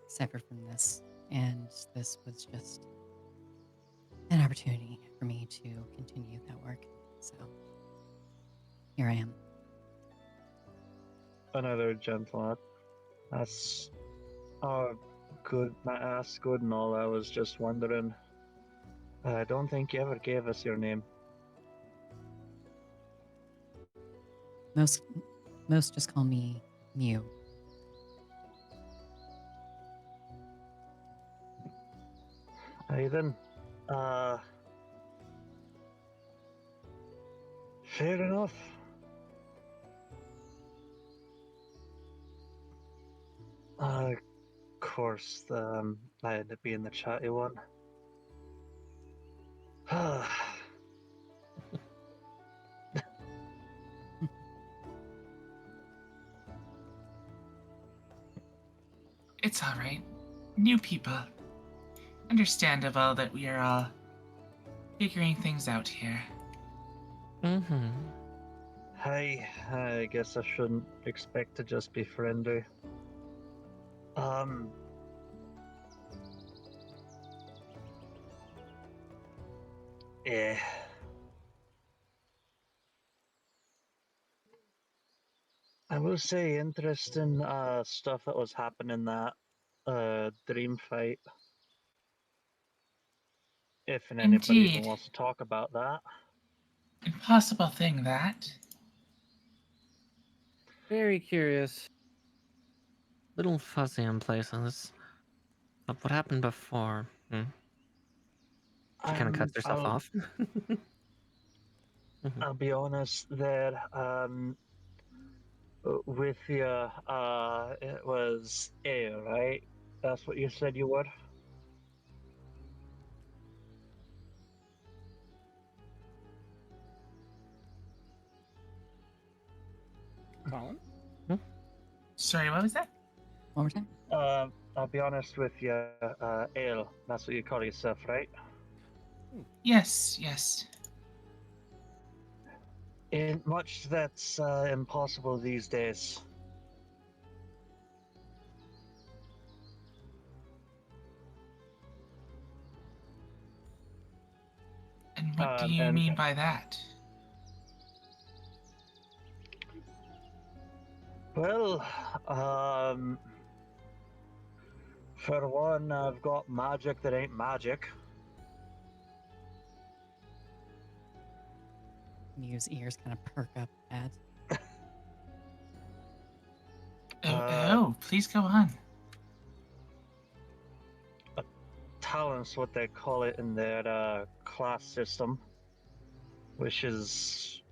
separate from this, and this was just an opportunity for me to continue that work. So here I am. Another gentleman. That's good. That's good and all. I was just wondering. I don't think you ever gave us your name. Most just call me Mew. Hey then. Fair enough. course, I had to be in the chatty one. It's all right. New people. Understandable that we are all figuring things out here. Mm-hmm. I guess I shouldn't expect to just be friendly. Yeah. I will say interesting stuff that was happening that dream fight. If anybody even Indeed. wants to talk about that. Impossible thing, that. Very curious. Little fuzzy in places. But what happened before? She kind of cuts herself off. I'll be honest there. With you, it was air, right? That's what you said you were? Colin? Sorry, what was that? One more time. I'll be honest with you, Ale, that's what you call yourself, right? Yes, yes. Ain't much that's impossible these days. And what do you mean by that? Well, for one, I've got magic that ain't magic. Mew's ears kind of perk up at. Please go on. Talent's what they call it in their class system, which is,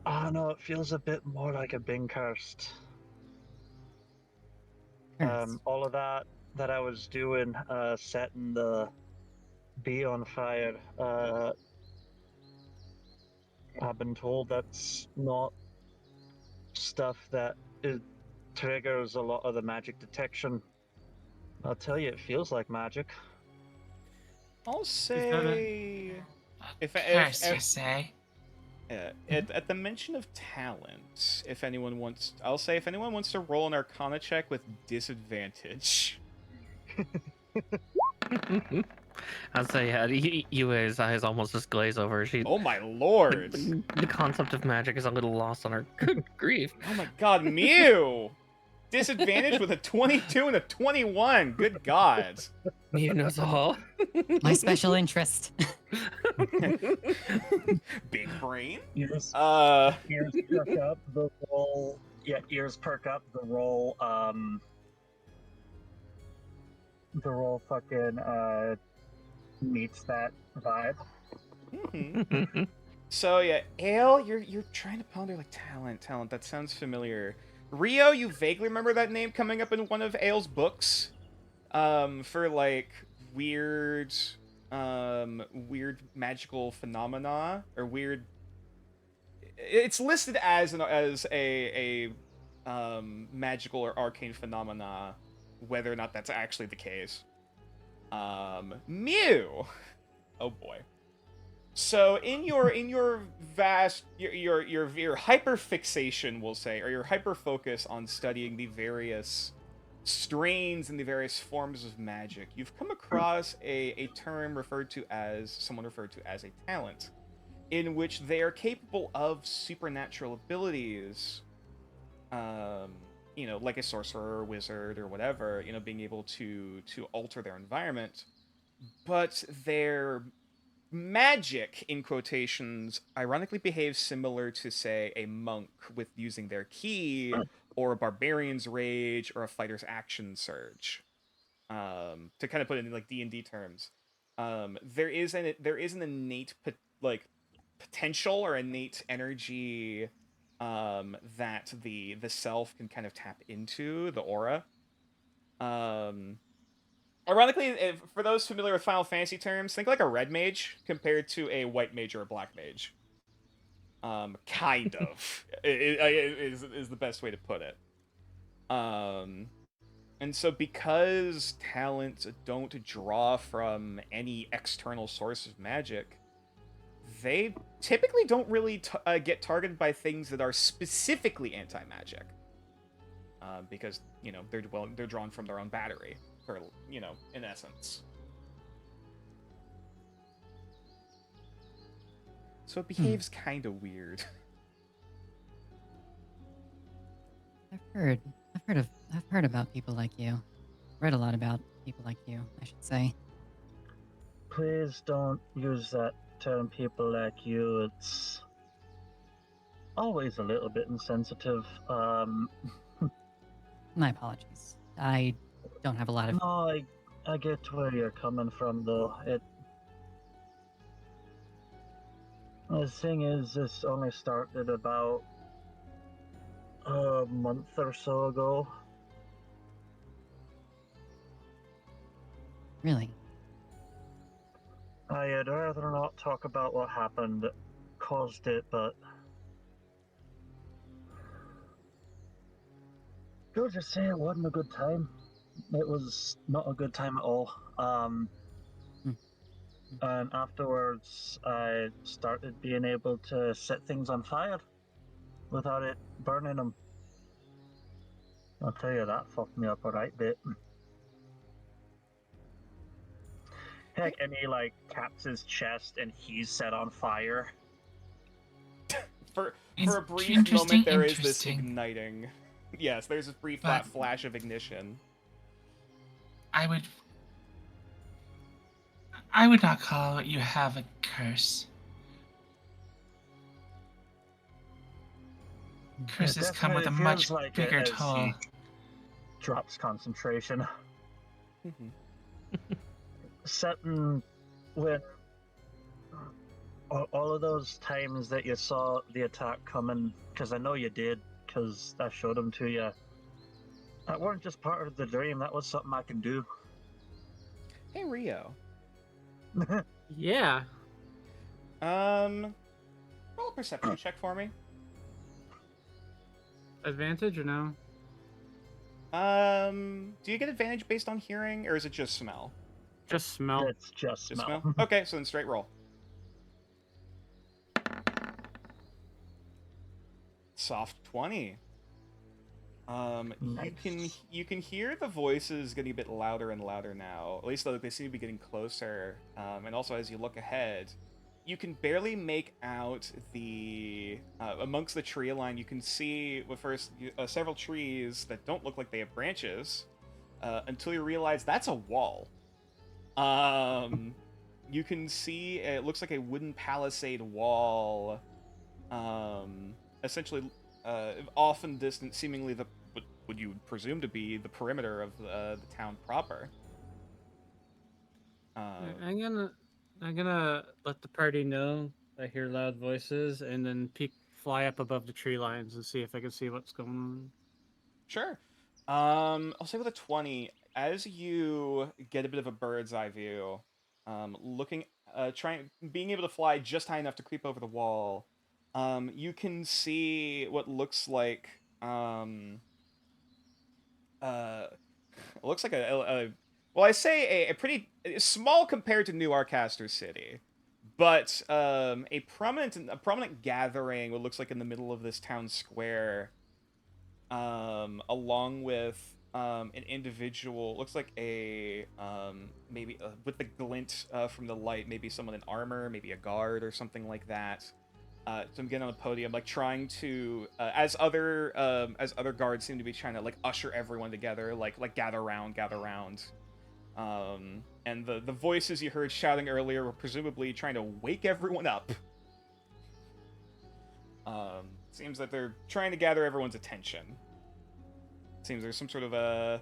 I don't know, it feels a bit more like a being cursed. All of that I was doing, setting the bee on fire, I've been told that's not stuff that it triggers a lot of the magic detection. I'll tell you, it feels like magic. I'll say... Curse, you say? At the mention of talent, if anyone wants... I'll say if anyone wants to roll an Arcana check with disadvantage. I'd say, yeah, Yue's eyes almost just glaze over. Oh my lord! The concept of magic is a little lost on her. Good grief. Oh my god, Mew! Disadvantage with a 22 and a 21. Good god. Mew knows all. My special interest. Big brain. Ears perk up the roll. Yeah, ears perk up the roll. The roll fucking meets that vibe. Mm-hmm. So yeah, Ale, you're trying to ponder like talent. That sounds familiar. Rio, you vaguely remember that name coming up in one of Ale's books, for like weird magical phenomena or weird. It's listed as a magical or arcane phenomena, whether or not that's actually the case. Mew. Oh boy. So in your vast your hyper fixation, we'll say, or your hyper focus on studying the various strains and the various forms of magic, you've come across a term someone referred to as a talent, in which they are capable of supernatural abilities, like a sorcerer or wizard or whatever, being able to alter their environment, but their magic, in quotations, ironically behaves similar to, say, a monk with using their ki, or a barbarian's rage, or a fighter's action surge. To kind of put it in like D&D terms, there is an innate potential or innate energy that the self can kind of tap into, the aura. Ironically, for those familiar with Final Fantasy terms, think like a red mage compared to a white mage or a black mage. Kind of is the best way to put it. And so because talents don't draw from any external source of magic, they typically don't really get targeted by things that are specifically anti-magic. Because, you know, they're drawn from their own battery, or, you know, in essence. So it behaves kind of weird. I've heard about people like you. Read a lot about people like you, I should say. Please don't use that term, people like you. It's always a little bit insensitive. My apologies. I don't have a lot of... No, I get where you're coming from, though. The thing is, this only started about a month or so ago. Really? I'd rather not talk about what happened that caused it, but go just say it wasn't a good time. It was not a good time at all. And afterwards, I started being able to set things on fire without it burning them. I'll tell you, that fucked me up a right bit. Heck, and he like taps his chest and he's set on fire. For a brief moment, there is this igniting. Yes, there's this brief flash of ignition. I would not call what you have a curse. Curses come with a much bigger toll. He drops concentration. Setting when all of those times that you saw the attack coming, because I know you did, because I showed them to you. That weren't just part of the dream. That was something I can do. Hey, Rio. Yeah. Roll a perception check for me. Advantage or no? Do you get advantage based on hearing, or is it just smell? Just smell. It's just smell. Okay, so then straight roll. Soft 20. Nice. You can hear the voices getting a bit louder and louder now. At least they seem to be getting closer. And also as you look ahead, you can barely make out the amongst the tree line. You can see several trees that don't look like they have branches until you realize that's a wall. You can see it looks like a wooden palisade wall, essentially off in the distance, seemingly what you would presume to be the perimeter of the town proper. I'm gonna let the party know I hear loud voices, and then fly up above the tree lines and see if I can see what's going on. Sure. I'll say with a 20, as you get a bit of a bird's eye view, being able to fly just high enough to creep over the wall, you can see what looks like, it looks like well, I say a pretty small compared to New Arcaster City, but a prominent gathering, what looks like in the middle of this town square, along with an individual, looks like a maybe with the glint from the light, maybe someone in armor, maybe a guard or something like that. So I'm getting on the podium, like trying to, as other guards seem to be trying to like usher everyone together, like gather around. And the voices you heard shouting earlier were presumably trying to wake everyone up. Seems that they're trying to gather everyone's attention. Seems there's some sort of a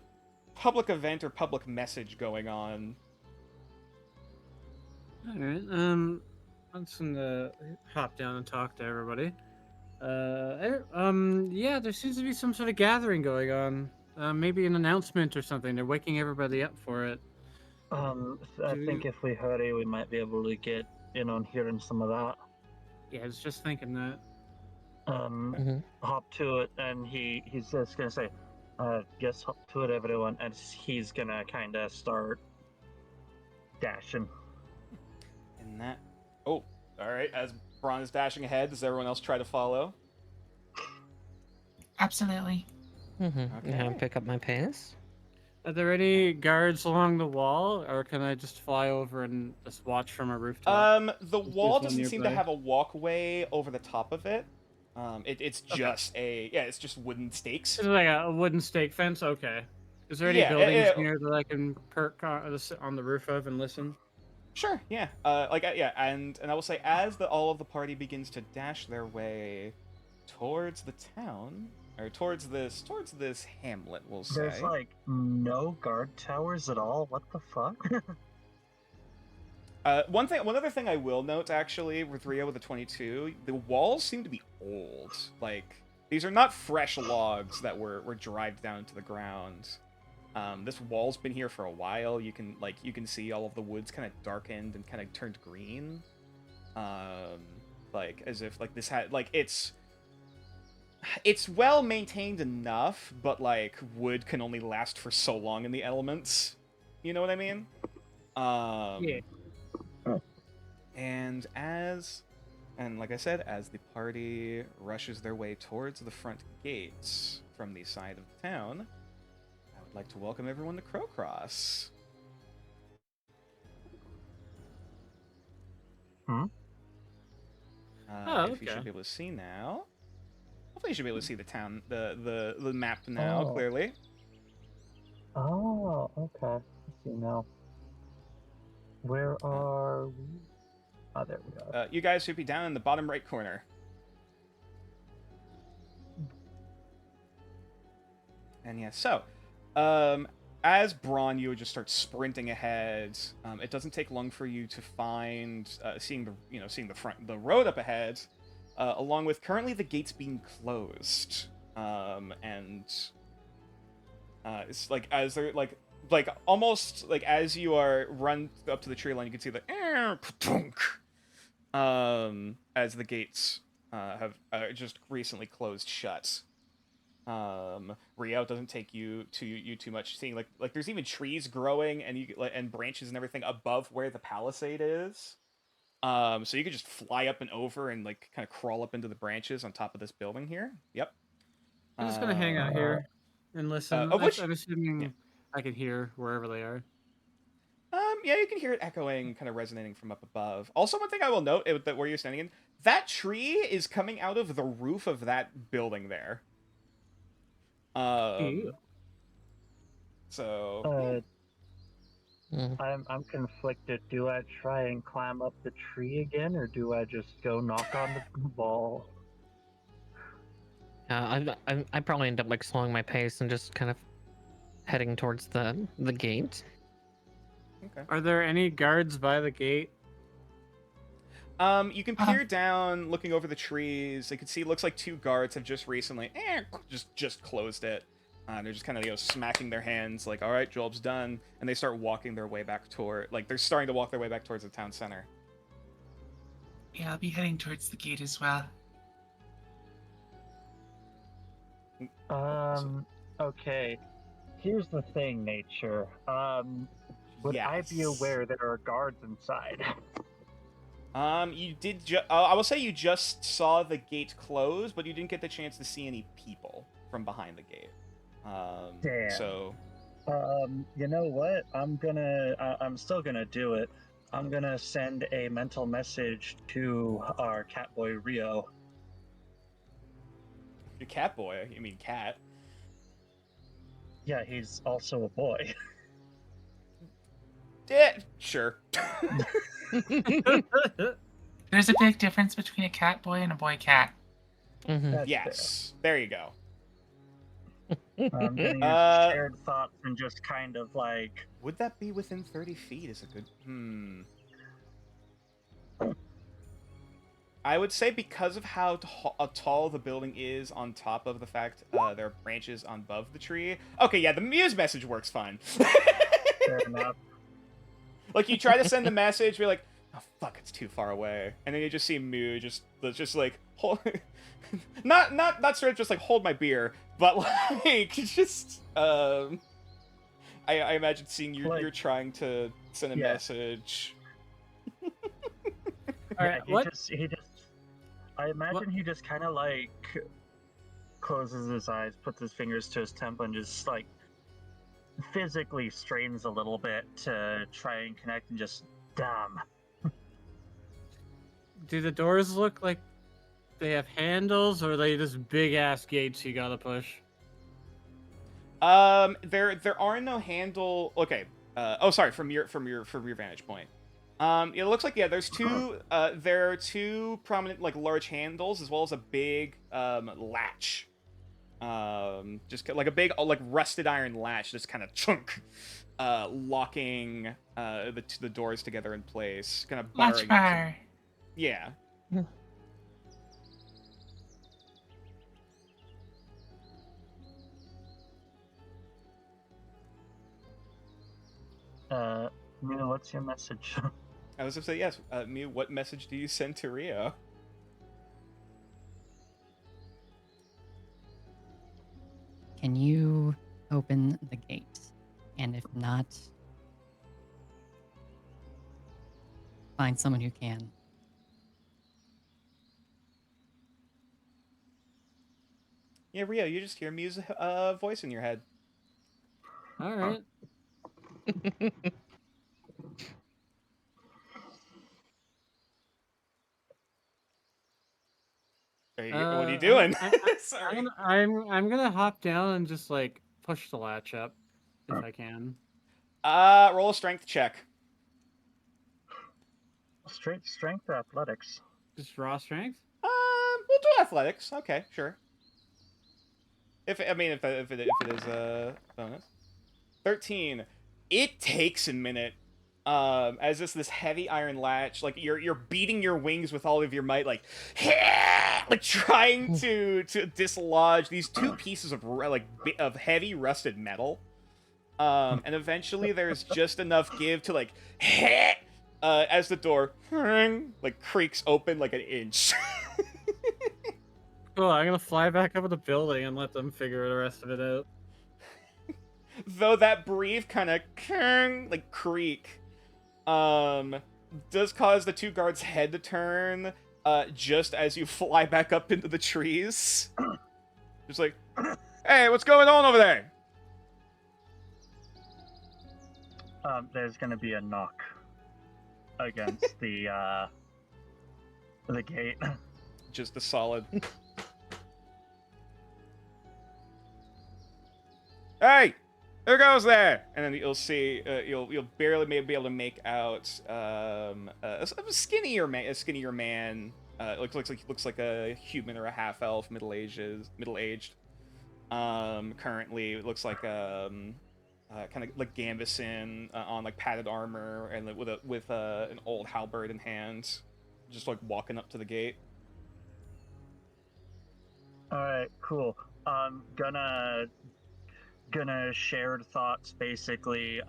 public event or public message going on. All right. I'm just gonna hop down and talk to everybody. Yeah, there seems to be some sort of gathering going on. Maybe an announcement or something. They're waking everybody up for it. I think Do- if we hurry, we might be able to get in on hearing some of that. Yeah, I was just thinking that. Mhm. Hop to it, and he's just gonna say, "Yes, hop to it, everyone," and he's gonna kind of start dashing. And that. Oh, all right. As Braun is dashing ahead, does everyone else try to follow? Absolutely. Yeah, pick up my pace. Are there any guards along the wall, or can I just fly over and just watch from a rooftop? The If there's wall one doesn't seem to nearby. have a walkway over the top of it. It's Okay. just it's just wooden stakes. It's like a wooden stake fence. Okay. Is there any Yeah, buildings near that I can perk on the roof of and listen? Sure, yeah. Yeah, and I will say, as all of the party begins to dash their way towards the town, or towards this hamlet, we'll say. There's like no guard towers at all. What the fuck? One other thing I will note, actually, with Rio with the 22, the walls seem to be old. Like, these are not fresh logs that were driven down to the ground. This wall's been here for a while. You can see all of the woods kind of darkened and kind of turned green. Like as if like this had like it's well maintained enough, but like wood can only last for so long in the elements. You know what I mean? Yeah. And like I said, as the party rushes their way towards the front gates from the side of the town, I would like to welcome everyone to Crowcross. If you should be able to see now. Hopefully you should be able to see the town, the map now, clearly. Oh, okay. Let's see now. Where are we? Oh, there we are. You guys should be down in the bottom right corner. And yeah, so, as Braun, you would just start sprinting ahead. It doesn't take long for you to find, seeing the road up ahead, along with currently the gates being closed. It's like as they're like almost like as you are run up to the tree line, you can see the as the gates have just recently closed shut. Rio doesn't take you too much. Seeing like there's even trees growing and branches and everything above where the palisade is. So you could just fly up and over and like kind of crawl up into the branches on top of this building here. Yep. I'm just gonna hang out here and listen. Of which, I'm assuming yeah. I can hear wherever they are. Yeah, you can hear it echoing, kind of resonating from up above. Also, one thing I will note that where you're standing in, that tree is coming out of the roof of that building there. So I'm conflicted. Do I try and climb up the tree again, or do I just go knock on the ball? I probably end up like slowing my pace and just kind of heading towards the gate. Okay. Are there any guards by the gate? You can peer down, looking over the trees. You can see, looks like 2 guards have just recently just closed it. They're just kind of smacking their hands, like, all right, job's done, and they start walking their way back toward, like, they're starting to walk their way back towards the town center. Yeah, I'll be heading towards the gate as well. Okay. Here's the thing, Nature. Would I be aware there are guards inside? You did. I will say you just saw the gate close, but you didn't get the chance to see any people from behind the gate. Damn. So. You know what? I'm still gonna do it. I'm gonna send a mental message to our catboy Rio. Your cat boy? You mean cat? Yeah, he's also a boy. Yeah, sure. There's a big difference between a cat boy and a boy cat. Yes. There you go. I'm gonna use shared thoughts and just kind of like. Would that be within 30 feet? Is a good. I would say because of how tall the building is on top of the fact there are branches on above the tree. Okay, yeah, the Muse message works fine. Fair enough. Like, you try to send the message, you're like, oh, fuck, it's too far away. And then you just see Mew just like, hold... not sort of just, like, hold my beer, but, like, just, I imagine seeing you're trying to send a message. Alright, he just I imagine he just kind of like closes his eyes, puts his fingers to his temple, and just like physically strains a little bit to try and connect, and just damn. Do the doors look like they have handles, or are they just big ass gates you gotta push? There are no handle. Okay. Oh, sorry. From your vantage point. It looks like, yeah, there's two. There are two prominent, like, large handles, as well as a big latch. Just like a big, like, rusted iron latch, just kind of chunk, locking the doors together in place, kind of Latch bar. Yeah. Mina, what's your message? I was gonna say yes. Mew, what message do you send to Rio? Can you open the gate? And if not, find someone who can. Yeah, Rio, you just hear Mew's voice in your head. Alright. What are you doing? Sorry. I'm gonna hop down and just like push the latch up if I can. Roll a strength check. Strength or athletics? Just raw strength. We'll do athletics. Okay, sure. If it is a bonus. 13. It takes a minute. As this heavy iron latch, like you're beating your wings with all of your might, like trying to dislodge these two pieces of of heavy rusted metal. And eventually there's just enough give to like as the door like creaks open like an inch. Cool, I'm gonna fly back over the building and let them figure the rest of it out. Though that brief kind of like creak does cause the two guards' head to turn just as you fly back up into the trees. Just like, hey, what's going on over there? There's gonna be a knock against the gate. Just the solid. Hey, who goes there? And then you'll see, you'll barely maybe be able to make out a skinnier man. Looks like a human or a half elf, middle aged. Currently, it looks like kind of like Gambison on like padded armor and with an old halberd in hand, just like walking up to the gate. All right, cool. Gonna shared thoughts basically.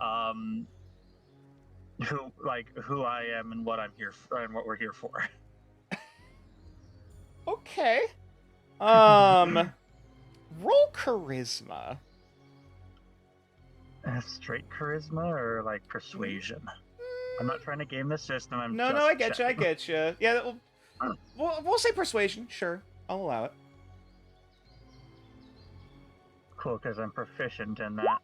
Who I am and what I'm here for, and what we're here for. Okay. Roll charisma. Straight charisma or like persuasion? I'm not trying to game the system. I get you. Yeah, we'll say persuasion. Sure, I'll allow it. Cool, because I'm proficient in that.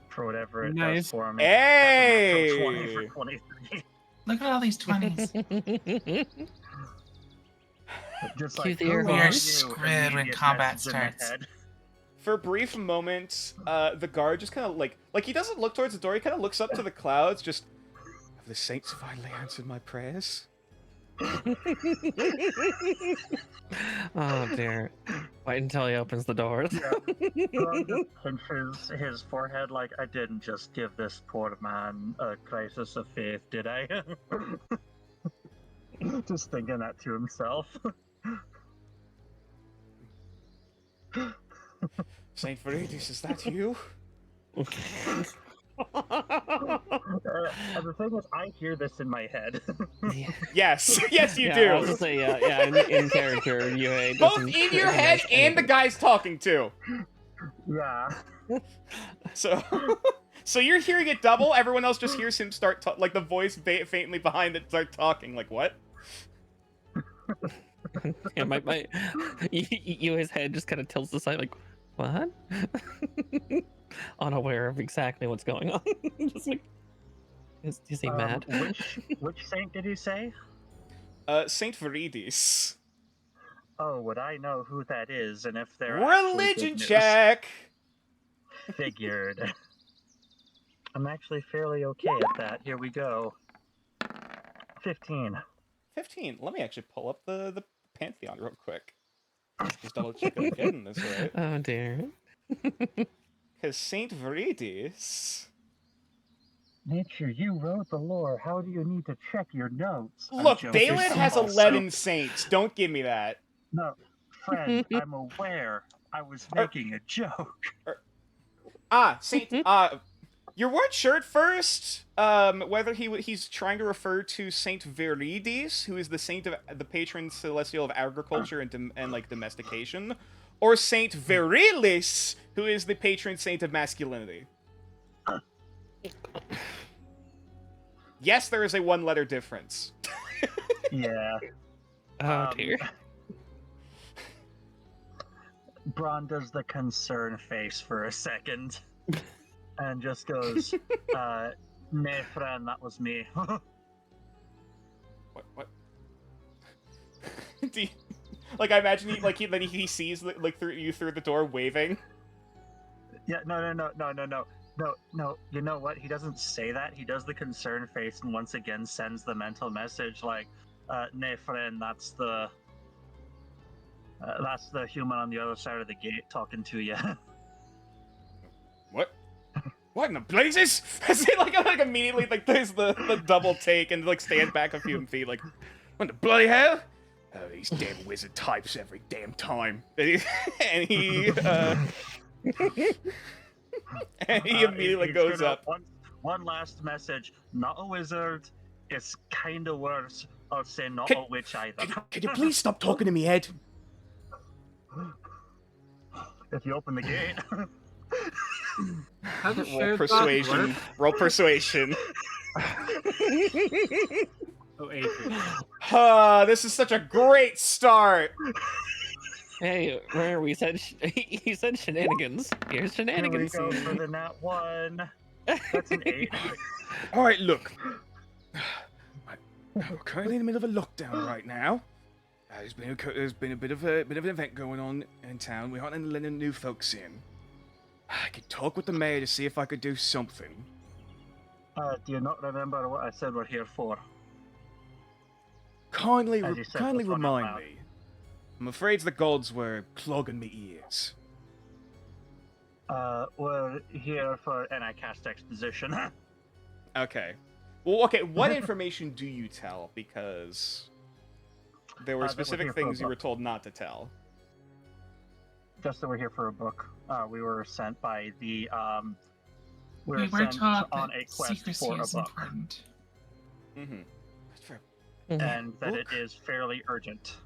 For whatever it does for me. Hey! 20 for 23. Look at all these 20s. Just like, We are screwed when combat starts. For a brief moment, the guard just kind of like he doesn't look towards the door. He kind of looks up to the clouds. Just, have the saints finally answered my prayers? Oh dear. Wait until he opens the doors. Pinches his forehead like, I didn't just give this poor man a crisis of faith, did I? Just thinking that to himself. Saint Veritas, is that you? And the thing is, I hear this in my head. Yes, yes, you yeah, do. I was gonna say, yeah, in character, you Both in your head and the guy's talking to. Yeah. So, so you're hearing it double. Everyone else just hears him start like the voice faintly behind it start talking. Like what? Yeah, my his head just kind of tilts aside, like, what? Unaware of exactly what's going on. Just like, is he mad? Which saint did he say? Saint Veritas. Oh, would I know who that is, and if they're Religion check. Figured. I'm actually fairly okay at that. Here we go. 15. 15. Let me actually pull up the Pantheon real quick. Just double check I'm getting this right. Oh dear. Because Saint Veritas. Nature, you wrote the lore. How do you need to check your notes? Look, I'm Balin joking. has Also- 11 saints. Don't give me that. No, friend, I'm aware. I was making a joke. Saint. You weren't sure at first whether he's trying to refer to Saint Veritas, who is the saint of the patron celestial of agriculture and like domestication, or Saint Virilis, who is the patron saint of masculinity. Yes, there is a one-letter difference. Yeah. Oh dear. Braun does the concern face for a second and just goes, "Nay, friend, that was me." What? Do you, like, I imagine he sees like through the door waving. Yeah, no. You know what? He doesn't say that. He does the concern face and once again sends the mental message like, "Nay, friend, that's the human on the other side of the gate talking to you." What? What in the blazes? Is it like immediately like there's the double take and like stand back a few feet like, what the bloody hell? Oh, these damn wizard types every damn time. And he immediately goes up. One last message. Not a wizard. It's kind of worse. I'll say not a witch either. Can you please stop talking to me, Ed? If you open the gate. How does Roll shared thoughts persuasion. work? Roll persuasion. Oh, Adrian. This is such a great start. Hey, remember we said he said shenanigans. Here's shenanigans. Here we go for the nat 1. That's an 8. All right, look. We're currently in the middle of a lockdown right now. There's been a bit of an event going on in town. We aren't letting new folks in. I could talk with the mayor to see if I could do something. Do you not remember what I said we're here for? Kindly As you said, remind this one out loud. me. I'm afraid the gods were clogging me ears. We're here for... And I cast exposition. Okay. Well, okay, what information do you tell? Because there were That we're specific here for a things you were book. told not to tell. Just that we're here for a book. We were sent by the... we We were were sent told on that a quest secrecy for a is book. important. Mm-hmm. And that Book? it is fairly urgent.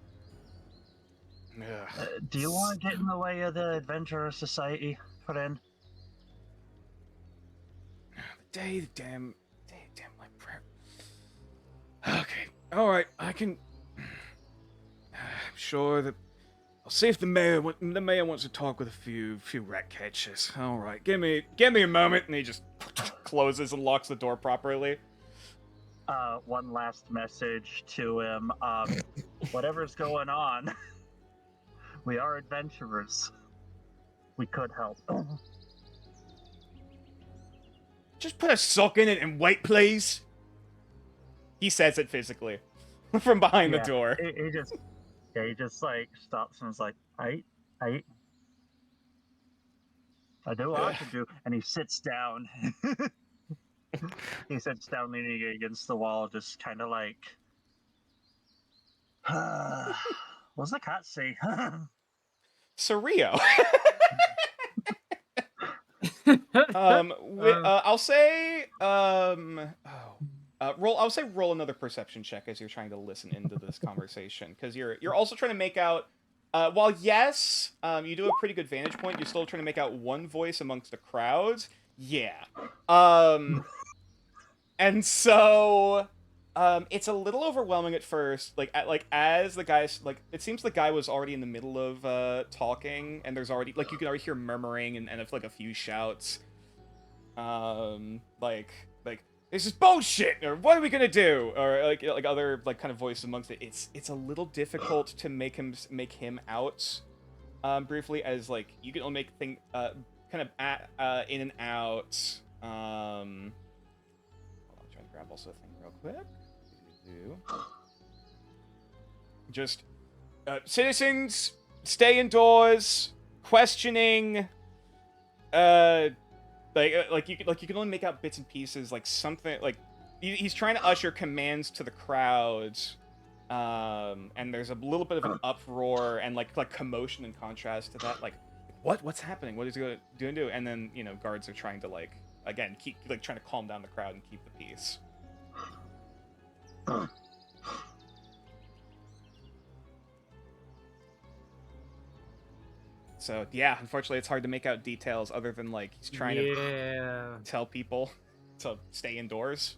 Ugh. Do you want to get in the way of the Adventurer Society, friend? Damn my prayer. Okay, alright, I can... I'm sure that... I'll see if the mayor wants to talk with a few rat catchers. Alright, give me a moment, and he just closes and locks the door properly. One last message to him. Whatever's going on, we are adventurers. We could help. Just put a sock in it and wait, please. He says it physically from behind the door. He just like stops and is like, I do what I can do, and he sits down. He sits down leaning against the wall, just kind of like What's the cat say? Surreal. Um, I'll say I'll say roll another perception check as you're trying to listen into this conversation, because you're also trying to make out while yes, you do a pretty good vantage point, you're still trying to make out one voice amongst the crowds. Yeah. And so it's a little overwhelming at first, like as the guys, like it seems the guy was already in the middle of talking, and there's already, like, you can already hear murmuring and like a few shouts, like this is bullshit, or what are we gonna do, or like other like kind of voices amongst it. It's a little difficult to make him out briefly, as like you can only make thing kind of in and out. Hold on, trying to grab also a thing real quick. Just citizens, stay indoors. Questioning. Like you can only make out bits and pieces, like something like he's trying to usher commands to the crowds, and there's a little bit of an uproar and like commotion in contrast to that. Like, what's happening? What is he going to do? And then guards are trying to like again keep like trying to calm down the crowd and keep the peace. So yeah, unfortunately, it's hard to make out details other than like he's trying to tell people to stay indoors.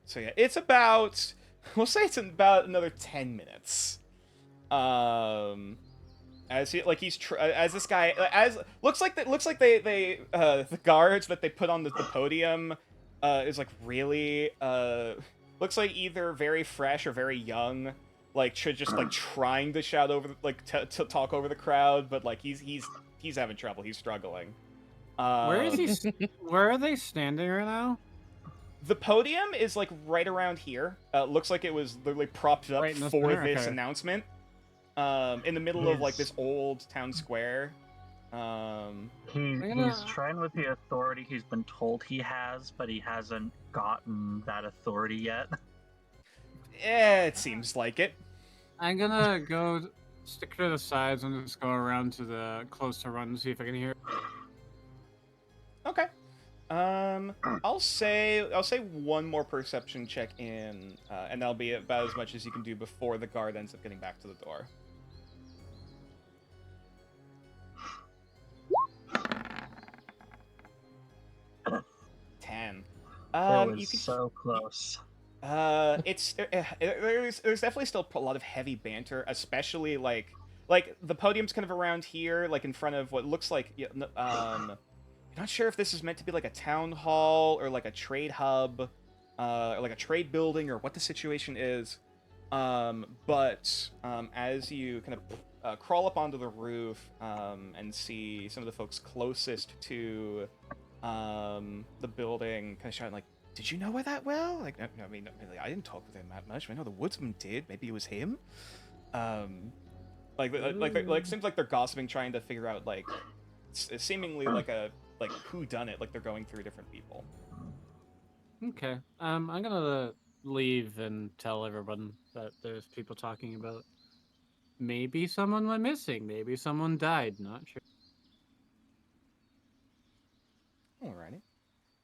So yeah, it's about, we'll say it's about another 10 minutes. As he like he's as this guy as looks like they the guards that they put on the podium is like really looks like either very fresh or very young, like just like trying to shout over like to talk over the crowd, but like he's having trouble, he's struggling. Where is he? Where are they standing right now? The podium is like right around here. Looks like it was literally propped up Right in the for center? this Okay. announcement. In the middle of like this old town square. He's trying with the authority he's been told he has, but he hasn't gotten that authority yet. It seems like it. I'm gonna go stick to the sides and just go around to the closer run and see if I can hear. Okay. I'll say one more perception check in, and that'll be about as much as you can do before the guard ends up getting back to the door. Ten. That was You can, so close. there's definitely still a lot of heavy banter, especially like the podium's kind of around here, like in front of what looks like I'm not sure if this is meant to be like a town hall or like a trade hub, or like a trade building, or what the situation is. But as you kind of crawl up onto the roof and see some of the folks closest to the building kind of shouting like, "Did you know her that well?" Like, I mean, I didn't talk with him that much. I know the woodsman did. Maybe it was him. Like seems like they're gossiping, trying to figure out like seemingly like a who done it. Like they're going through different people. Okay. I'm gonna leave and tell everyone that there's people talking about maybe someone went missing, maybe someone died. Not sure. Alrighty.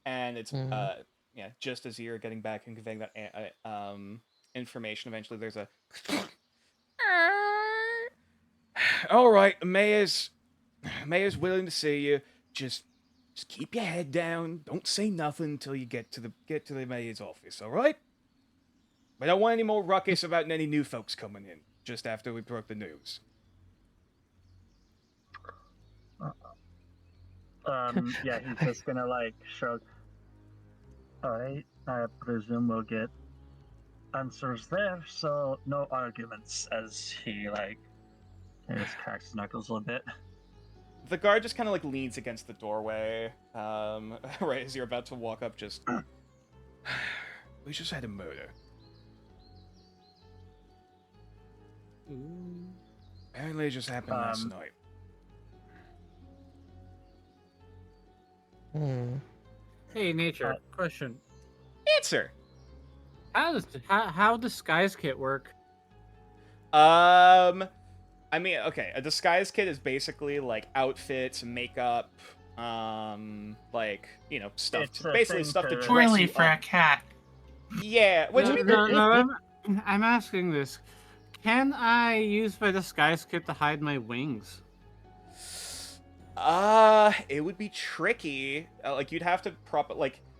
And it's yeah, just as you're getting back and conveying that information, eventually there's a all right, mayor's willing to see you. Just keep your head down. Don't say nothing until you get to the mayor's office, all right? We don't want any more ruckus about any new folks coming in just after we broke the news. Yeah, he's just gonna like shrug. Alright, I presume we'll get answers there, so no arguments, as he just cracks his knuckles a little bit. The guard just kind of like leans against the doorway, right as you're about to walk up. Just, we just had a murder. Apparently, it just happened last night. Hmm. Hey, nature. Question. Answer. How does disguise kit work? I mean, okay, a disguise kit is basically like outfits, makeup, like, you know, stuff It's to a basically thing stuff to to- dress Poorly you for up. a cat. Yeah, which I mean, I'm asking this. Can I use my disguise kit to hide my wings? it would be tricky. Like you'd have to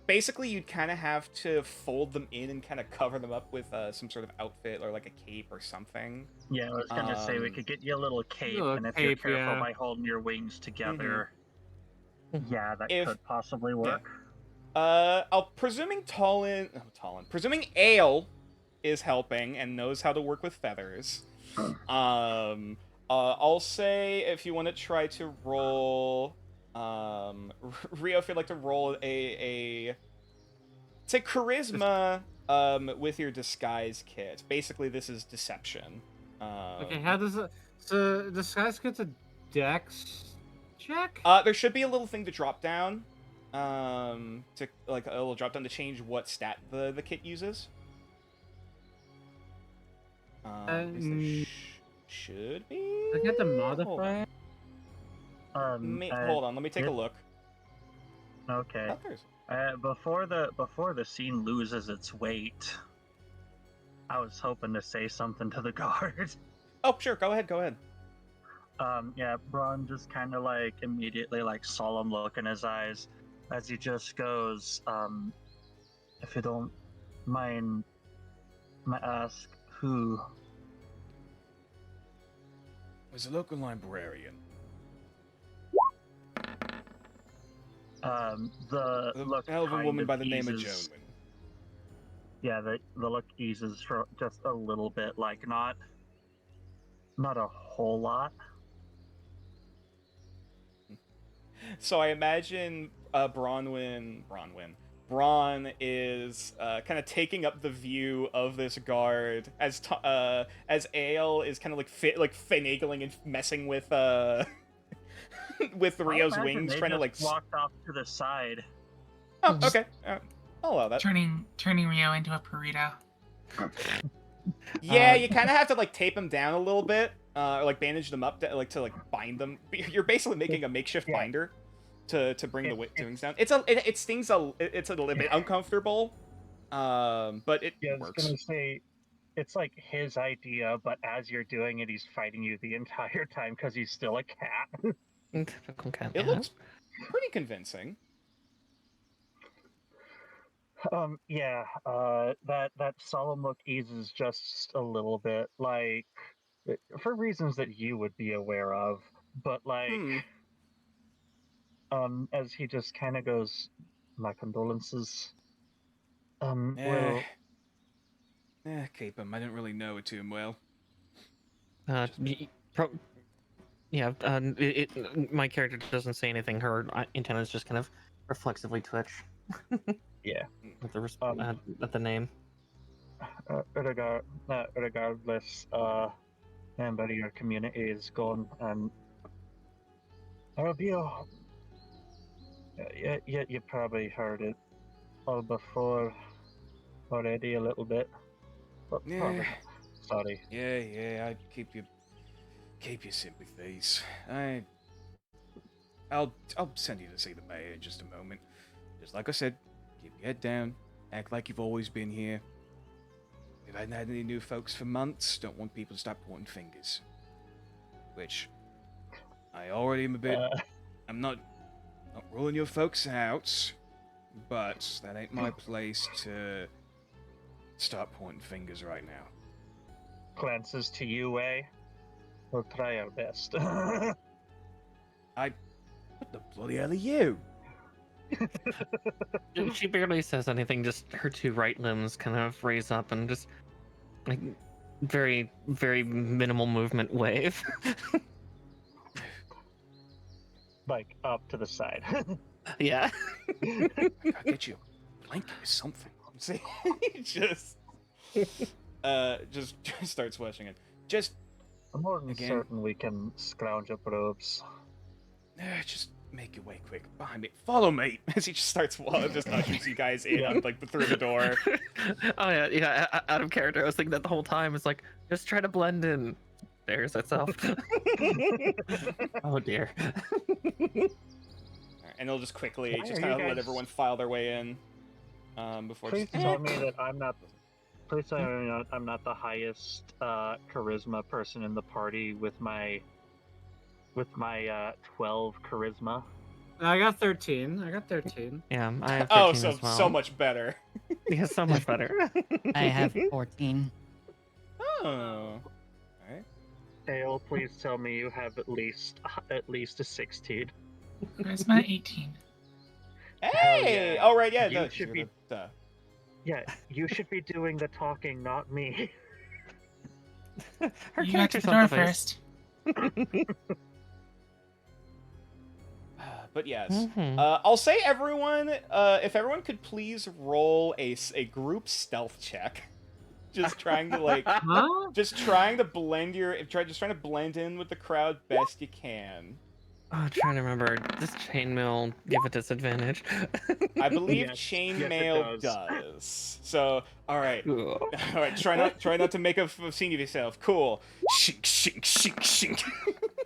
basically you'd kind of have to fold them in and kind of cover them up with some sort of outfit or like a cape or something. Yeah, I was gonna say we could get you a little cape, little and if cape, you're careful yeah. by holding your wings together, yeah, that If- could possibly work. Presuming presuming Ale is helping and knows how to work with feathers. I'll say if you want to try to roll, Rio, if you'd like to roll say charisma, with your disguise kit. Basically, this is deception. Okay, how does it? So disguise kit's a dex check? There should be a little thing to drop down, to like a little drop down to change what stat the kit uses. At least there should be. I get the Hold modifier. Hold on, let me take a look. Okay. Oh, there's- Before the scene loses its weight, I was hoping to say something to the guard. Oh, sure, go ahead. Yeah, Braun just kind of like immediately like solemn look in his eyes as he just goes, if you don't mind, may I ask who? Was a local librarian. The look elven kind woman of by the name of eases- Joan. Yeah, the look eases for just a little bit, like not a whole lot. So I imagine Braun is kind of taking up the view of this guard as Ale is kind of like finagling and messing with with Rio's I imagine wings, they trying to just like. walked off to the side. Oh, okay. I'll allow that. Turning Rio into a burrito. Yeah, you kind of have to like tape them down a little bit, or like bandage them up to bind them. You're basically making a makeshift binder to bring the wings down. It stings it's a little bit uncomfortable, but it Yeah, I was works. gonna say it's like his idea, but as you're doing it, he's fighting you the entire time because he's still a cat. Typical cat. It Yeah. looks pretty convincing. That solemn look eases just a little bit, like for reasons that you would be aware of, but like as he just kind of goes, my condolences. Well, Keep him. I didn't really know it too well. Yeah. My character doesn't say anything. Her antennas just kind of reflexively twitch. Yeah. At the name. Regardless, member of your community is gone, and there'll be a. You probably heard it all before already a little bit. But probably not. Sorry. Yeah. I keep your sympathies. I'll send you to see the mayor in just a moment. Just like I said, keep your head down. Act like you've always been here. We haven't had any new folks for months. Don't want people to start pointing fingers. Which I already am a bit. I'm not ruling your folks out, but that ain't my place to start pointing fingers right now. Glances to you, We'll try our best. What the bloody hell are you? She barely says anything. Just her two right limbs kind of raise up and just like very, very minimal movement wave. Like up to the side. Yeah. I gotta get you a blanket or something. See, just starts washing it. Just I'm more than Again. certain we can scrounge up robes. make your way quick. Behind me. Follow me. As he just starts, just ushers you guys in, on, like, through the door. Oh yeah. Out of character, I was thinking that the whole time. It's like, just try to blend in. There's itself. Oh dear. And they'll just quickly, Why just are kind you of let guys- everyone file their way in. Before Please just... tell me that I'm not. Please tell me I'm not the highest charisma person in the party with my 12 charisma. I got 13. Yeah, I have 13 Oh, as well. so much better. Yeah, so much better. I have 14. Oh. Alright. Ale, please tell me you have at least a 16. Charisma 18. Hey! yeah. Oh, right, yeah. You No, should be- duh. Yeah, you should be doing the talking, not me. Her You got to character's the not door the face. first. But yes. Mhm. I'll say everyone, if everyone could please roll a group stealth check. Just trying to, like, Huh? just trying to blend in with the crowd best you can. Oh, I'm trying to remember. Does chainmail give a disadvantage? I believe Yes, chainmail it does. So, all right. Ugh. All right, try not to make a scene of yourself. Cool. Shink, shink, shink,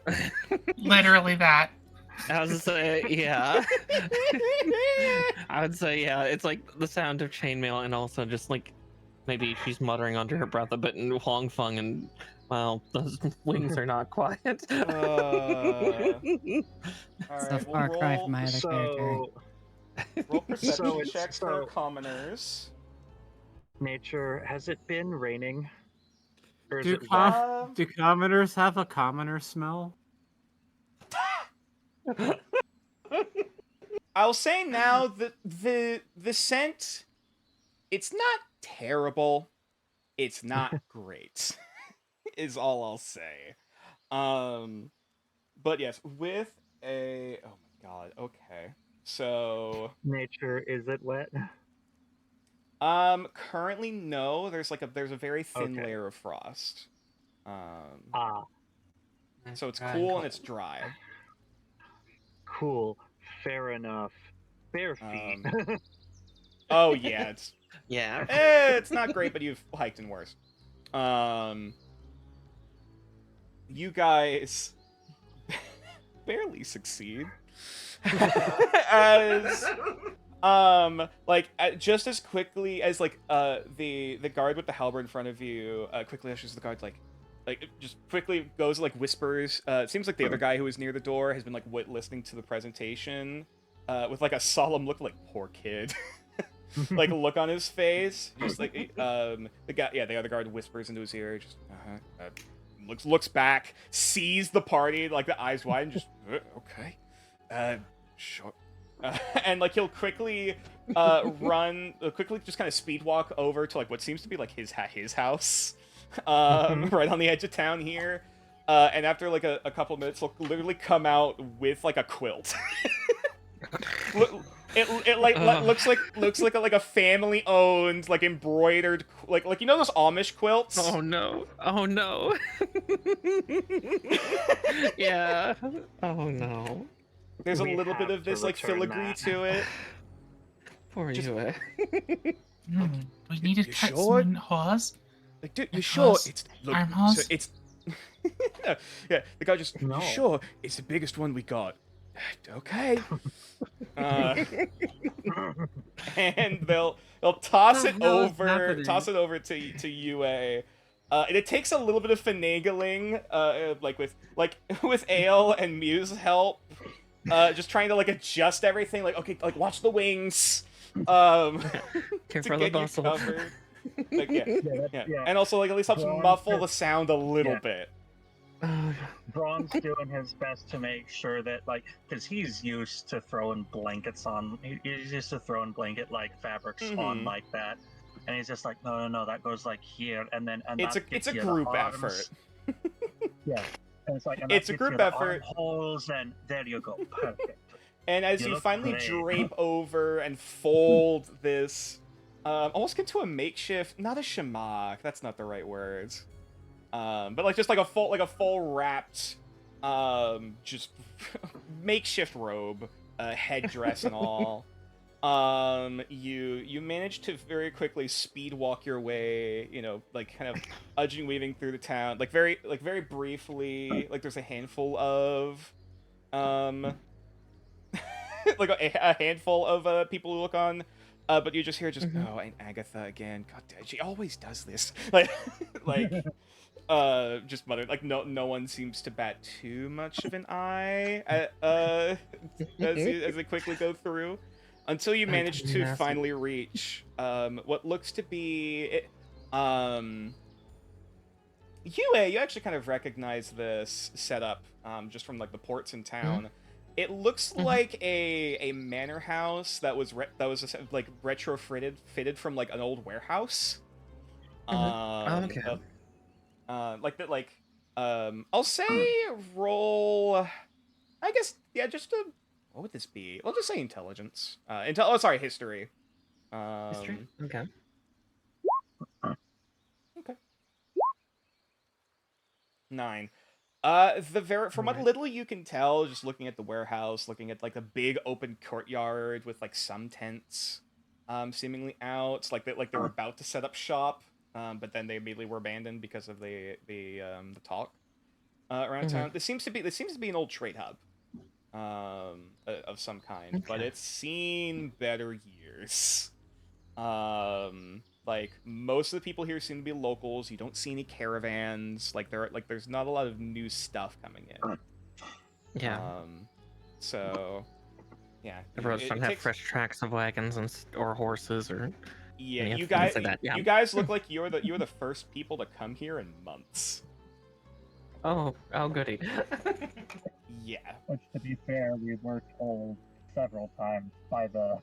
shink. Literally that. I was gonna say, yeah. I would say, yeah. It's like the sound of chainmail, and also just like maybe she's muttering under her breath a bit in Huang Feng, and well, those wings are not quiet. All It's a right, far we'll cry from my other character. So, roll perception So it's- checks so- for commoners. nature, has it been raining? Or is Do, it wet? do commoners have a commoner smell? I'll say now that the scent, it's not terrible. It's not great. Is all I'll say. But yes, with a oh my god, okay. So Nature, is it wet? currently no. There's a very thin Okay. layer of frost. Ah, So it's cool and it's dry. cool. Fair enough. Bare feet. Oh yeah, Yeah. it's not great, but you've hiked in worse. You guys barely succeed. As just as quickly as the guard with the halberd in front of you quickly ushers the guard just quickly goes whispers. It seems like the other guy who was near the door has been listening to the presentation with a solemn look, poor kid. Look on his face. Just the other guard whispers into his ear, just looks back, sees the party, the eyes wide, and just okay, sure. And he'll quickly quickly just kind of speed walk over to what seems to be his house, right on the edge of town here. And after a couple minutes, he'll literally come out with a quilt. Looks like a family owned embroidered you know those Amish quilts. Oh no. Oh no. Yeah. Oh no. There's a We little bit have of to this return filigree that. to it. Poor Just- Yue. We need to You cut sure? some holes. Dude, you Like sure holes? it's Armholes? so it's yeah, the guy just No. you sure it's the biggest one we got. Okay. And they'll toss What it the hell is over happening? to UA. And it takes a little bit of finagling, with Ale and Muse help, just trying to adjust everything. Okay, watch the wings, to Careful get the you bustle. covered. Yeah. And also at least helps Braun muffle could- the sound a little Yeah. bit. Braun's doing his best to make sure that, because he's used to throwing blankets on, he's used to throwing blanket fabrics on Mhm. like that, and he's just no, that goes here, and then It's that a gets you the group arms. effort. Yeah, and it's and It's that a gets group you the effort. armholes, and there you go, perfect. And as You you look finally great. drape over and fold this, almost into a makeshift, not a shamak, that's not the right words, but just a full wrapped just makeshift robe, headdress and all. You manage to very quickly speed walk your way, you know, like kind of udging, weaving through the town, like very briefly. Like there's a handful of, like a handful of people who look on, but you just hear oh, and Agatha again. God damn, she always does this. Like, like, just muttered. Like no one seems to bat too much of an eye as they quickly go through. Until you manage to finally reach what looks to be you actually kind of recognize this setup just from like the ports in town. It looks like a manor house that was like fitted from like an old warehouse. Okay. Like that, like I'll say roll, I guess, yeah, just a, what would this be? We'll just say intelligence. History. History? Okay. Okay. 9. From what little you can tell, just looking at the warehouse, looking at like the big open courtyard with like some tents, seemingly out, like they were about to set up shop, but then they immediately were abandoned because of the talk around town. This seems to be an old trade hub. Of some kind, but it's seen better years. Like most of the people here seem to be locals. You don't see any caravans. There's not a lot of new stuff coming in. Yeah. So yeah, The roads don't have fresh tracks of wagons or horses or. Yeah, you guys. guys. Like that. Yeah. You guys look like you're the first people to come here in months. Oh, goody. Yeah. Which, to be fair, we were told several times by the.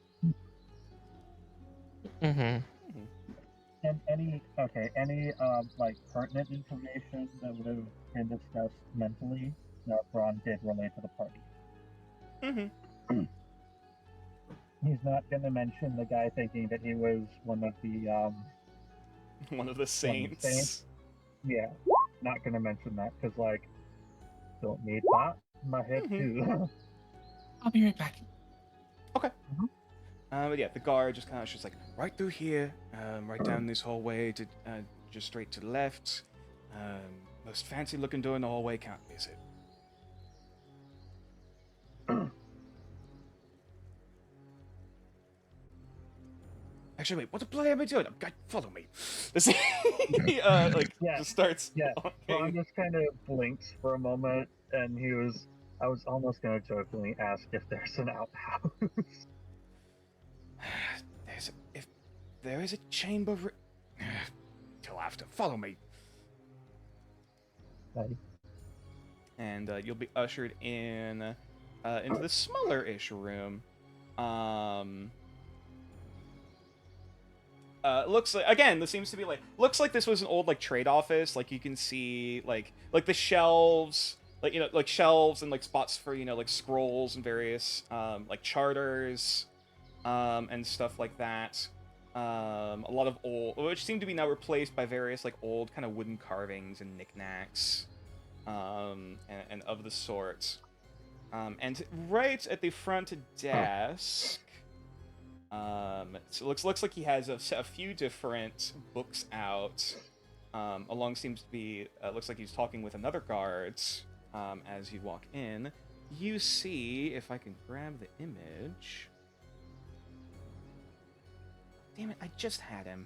Mm-hmm. And any like pertinent information that would have been discussed mentally that Braun did relate to the party. Mm-hmm. He's not going to mention the guy thinking that he was one of the saints. Yeah, not going to mention that because like, don't need that in my head too. I'll be right back. Okay. But yeah, the guard just kind of like right through here, right down this hallway to just straight to the left. Most fancy looking door in the hallway, can't miss it. Actually, wait, what the bloody am I doing? God, follow me. Just starts. Yeah, Ron just kind of blinks for a moment, and I was almost going to jokingly ask if there's an outhouse. If there is a chamber. Till after, follow me. Right. And you'll be ushered in into the smaller-ish room. Looks like, again, this seems to be looks like this was an old trade office. Like you can see like the shelves, like shelves and like spots for like scrolls and various like charters and stuff like that. A lot of old, which seem to be now replaced by various old kind of wooden carvings and knickknacks and of the sort. And right at the front desk, so it looks like he has a few different books out. Looks like he's talking with another guard. As you walk in, you see, if I can grab the image. Damn it! I just had him.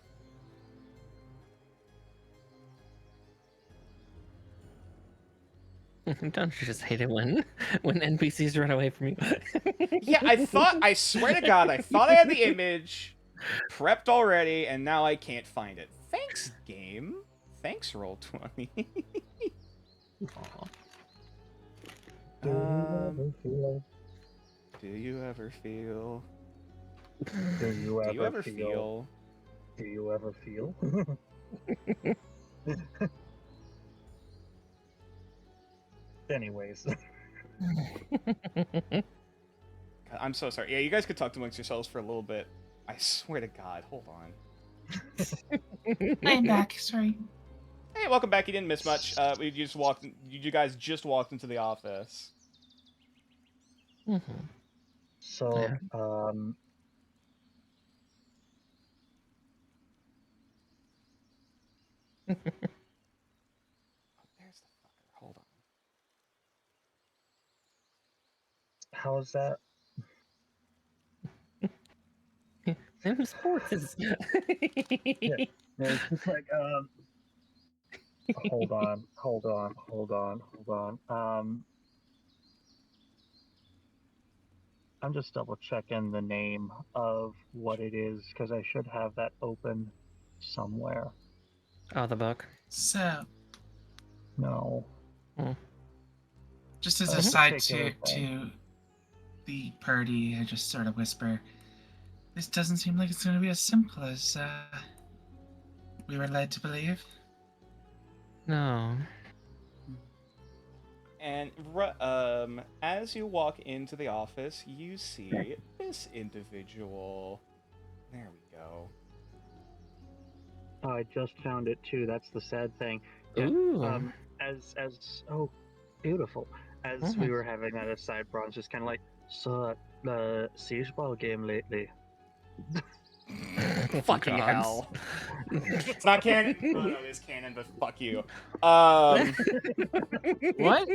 Don't you just hate it when NPCs run away from you? Yeah, I swear to God, I thought I had the image prepped already, and now I can't find it. Thanks, game. Thanks, Roll20. Do you ever feel? Do you ever feel? Do you ever feel? Anyways. I'm so sorry. Yeah, you guys could talk amongst yourselves for a little bit. I swear to God. Hold on. I'm back. Sorry. Hey, welcome back. You didn't miss much. We just walked. You guys just walked into the office. Mm-hmm. So, Yeah. There's the fucker. Hold on. how's that? Them sports is. Yeah, it's just like, hold on. I'm just double checking the name of what it is because I should have that open somewhere. Oh, the book. So, No. just as A a side particular to thing. the party, I just sort of whisper, this doesn't seem like it's going to be as simple as we were led to believe. No. And as you walk into the office, you see this individual. There we go. Oh, I just found it too. That's the sad thing. Yeah. Ooh. As oh, beautiful. As we were having that aside, Bron's just kind of like, so the siege ball game lately. Fucking Gods. hell. It's not canon. Oh no, it is canon, but fuck you. What?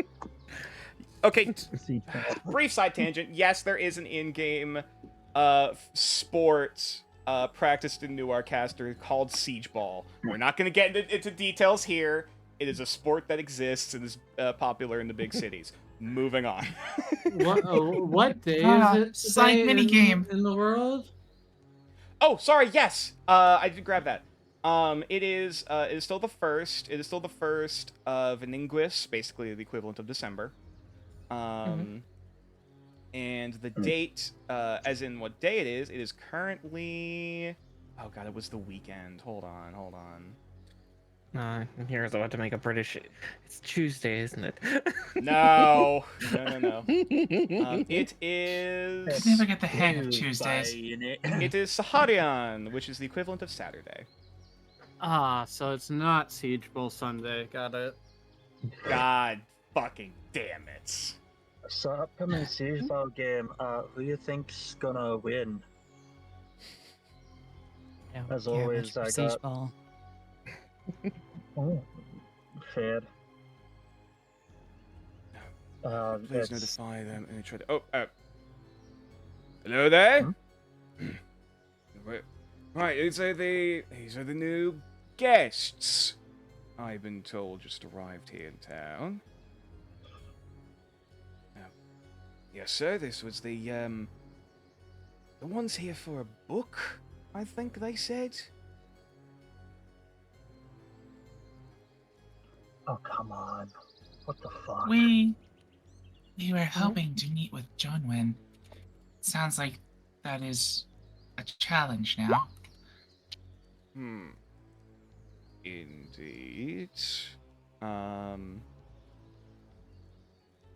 Okay, Siege ball. brief side tangent. Yes, there is an in-game sport practiced in New Arcaster called Siege Ball. We're not going to get into details here. It is a sport that exists and is popular in the big cities. Moving on. What day is it Side today minigame. in the world? Oh, sorry. Yes, I did grab that. It is still the first. It is still the first of Veninguis, basically the equivalent of December. And the date, as in what day it is currently. Oh god, it was the weekend. Hold on. Here's about to make a British. It's Tuesday, isn't it? No. It I is. never get the hang of Tuesdays. It is Saharian, which is the equivalent of Saturday. Ah, so it's not Siege Bowl Sunday. Got it. God fucking damn it. So upcoming siege ball game. Who you think's gonna win? I don't As care always, much for I siege got- ball. Oh, fair. Please it's- notify them and try to. Oh, hello there. Wait, right, these are the new guests. I've been told just arrived here in town. Yes, sir. This was the ones here for a book. I think they said. Oh, come on. What the fuck? We were hoping to meet with John Wynn. Sounds like that is a challenge now. Indeed.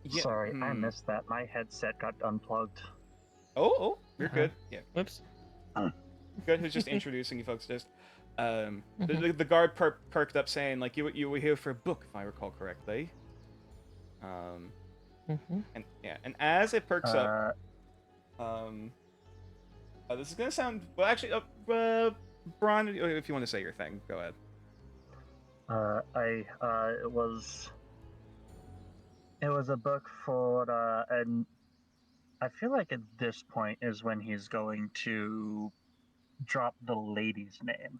Yeah, Sorry, I missed that. My headset got unplugged. Oh, you're Uh-huh. good. Yeah, Whoops. good. Who's just introducing you folks? Just the guard perked up, saying like you were here for a book, if I recall correctly. And as it perks up, this is gonna sound well. Actually, Bron, if you want to say your thing, go ahead. It was a book for, and I feel like at this point is when he's going to drop the lady's name.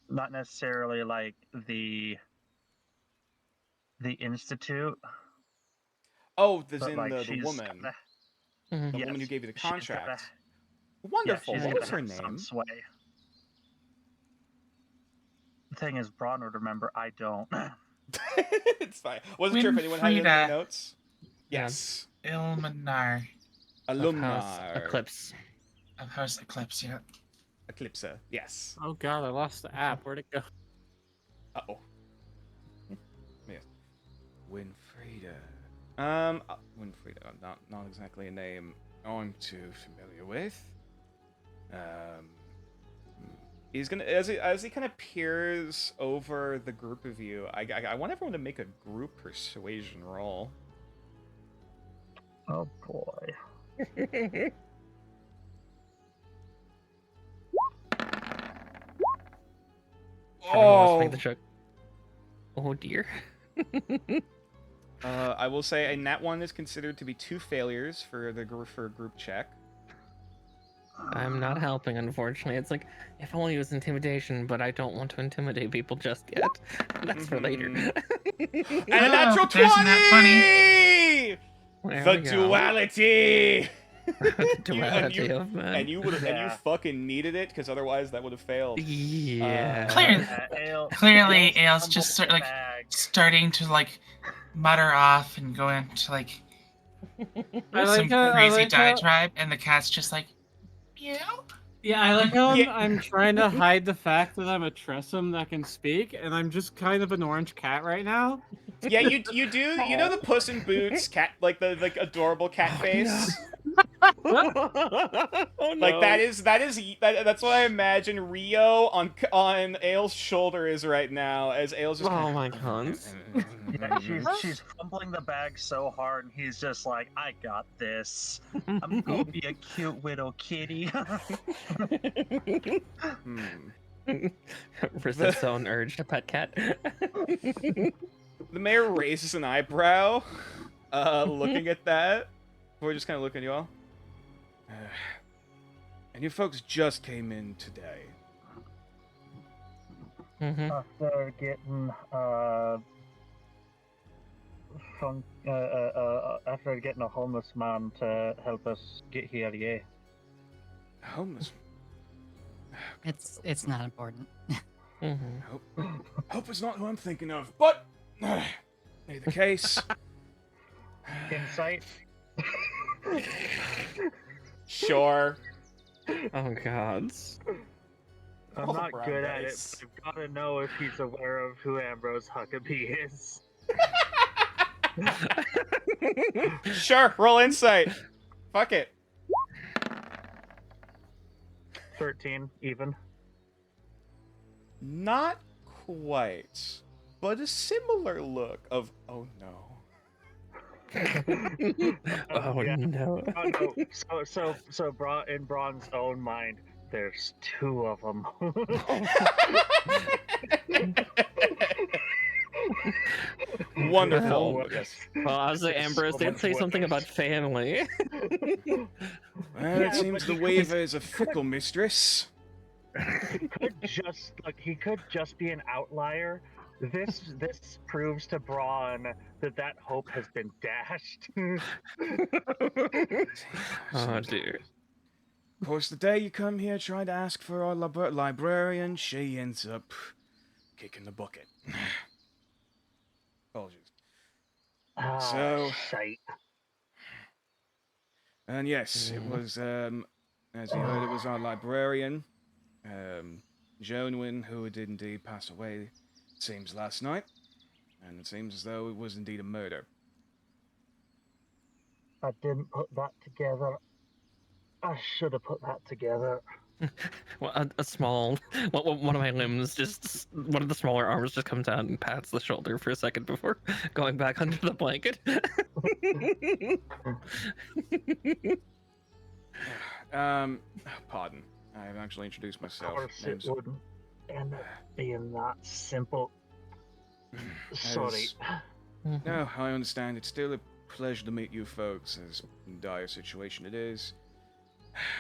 Not necessarily like the institute. Oh, there's but in like the she's woman. gotta- The yes, woman who gave you the she's gotta- contract. yeah, Wonderful. she's What gotta was her have some name? sway. The thing is, Braun would remember. I don't. It's fine. Wasn't sure if anyone had any Winfrieda. notes. Yes. Ilmanar Alumni. Eclipse. of House Eclipse, yeah. Eclipsa. Yes. Oh god, I lost the app. Where'd it go? Uh-oh. Yes. Winfrieda. Winfrieda. Not exactly a name I'm too familiar with. He's gonna as he kind of peers over the group of you. I want everyone to make a group persuasion roll. Oh boy. Oh, the joke. Oh dear. I will say a nat 1 is considered to be 2 failures for the group check. I'm not helping, unfortunately. It's like, if only it was intimidation, but I don't want to intimidate people just yet. That's for later. And a natural 20! There's that 20. The duality! The duality of man. And you fucking needed it, because otherwise that would have failed. Yeah. Clearly, Ale's just starting to like mutter off and go into like some crazy diatribe, and the cat's just like, meow. Yeah, I like how I'm trying to hide the fact that I'm a Tressum that can speak, and I'm just kind of an orange cat right now. Yeah, you do. You know the Puss in Boots cat, like the adorable cat face. Oh, no. Like that's what I imagine Rio on Ale's shoulder is right now, as Ale's just. Oh my god. Yeah, she's fumbling the bag so hard, and he's just like, "I got this. I'm gonna be a cute little kitty." Resists his own urge to pet cat. The mayor raises an eyebrow, looking at that. We're just kind of looking at you all. And you folks just came in today. After getting after getting a homeless man to help us get here, yeah. Homeless. It's not important. Hope it's not who I'm thinking of, but may the case. Insight. Sure. Oh god. I'm not good at it, but I've got to know if he's aware of who Ambrose Huckabee is. Sure, roll insight. Fuck it. 13, even. Not quite, but a similar look of, oh no. Oh yeah. no. Oh, no. So in Braun's own mind, there's 2 of them. Wonderful. Well, Yes. Well, I was like, Ambrose did say something about family. Well, it seems the Weaver is a fickle mistress. He could just be an outlier. This proves to Braun that hope has been dashed. Oh dear. Of course, the day you come here trying to ask for our librarian, she ends up kicking the bucket. Apologies. Shite. And yes, it was, as you heard, it was our librarian, Jonwin, who did indeed pass away, it seems, last night. And it seems as though it was indeed a murder. I didn't put that together. I should have put that together. Well, a small, one of my limbs, just one of the smaller arms, just comes out and pats the shoulder for a second before going back under the blanket. Pardon. I've actually introduced myself. Of course, it wouldn't end up being that simple. Sorry. No, I understand. It's still a pleasure to meet you folks, as dire situation it is.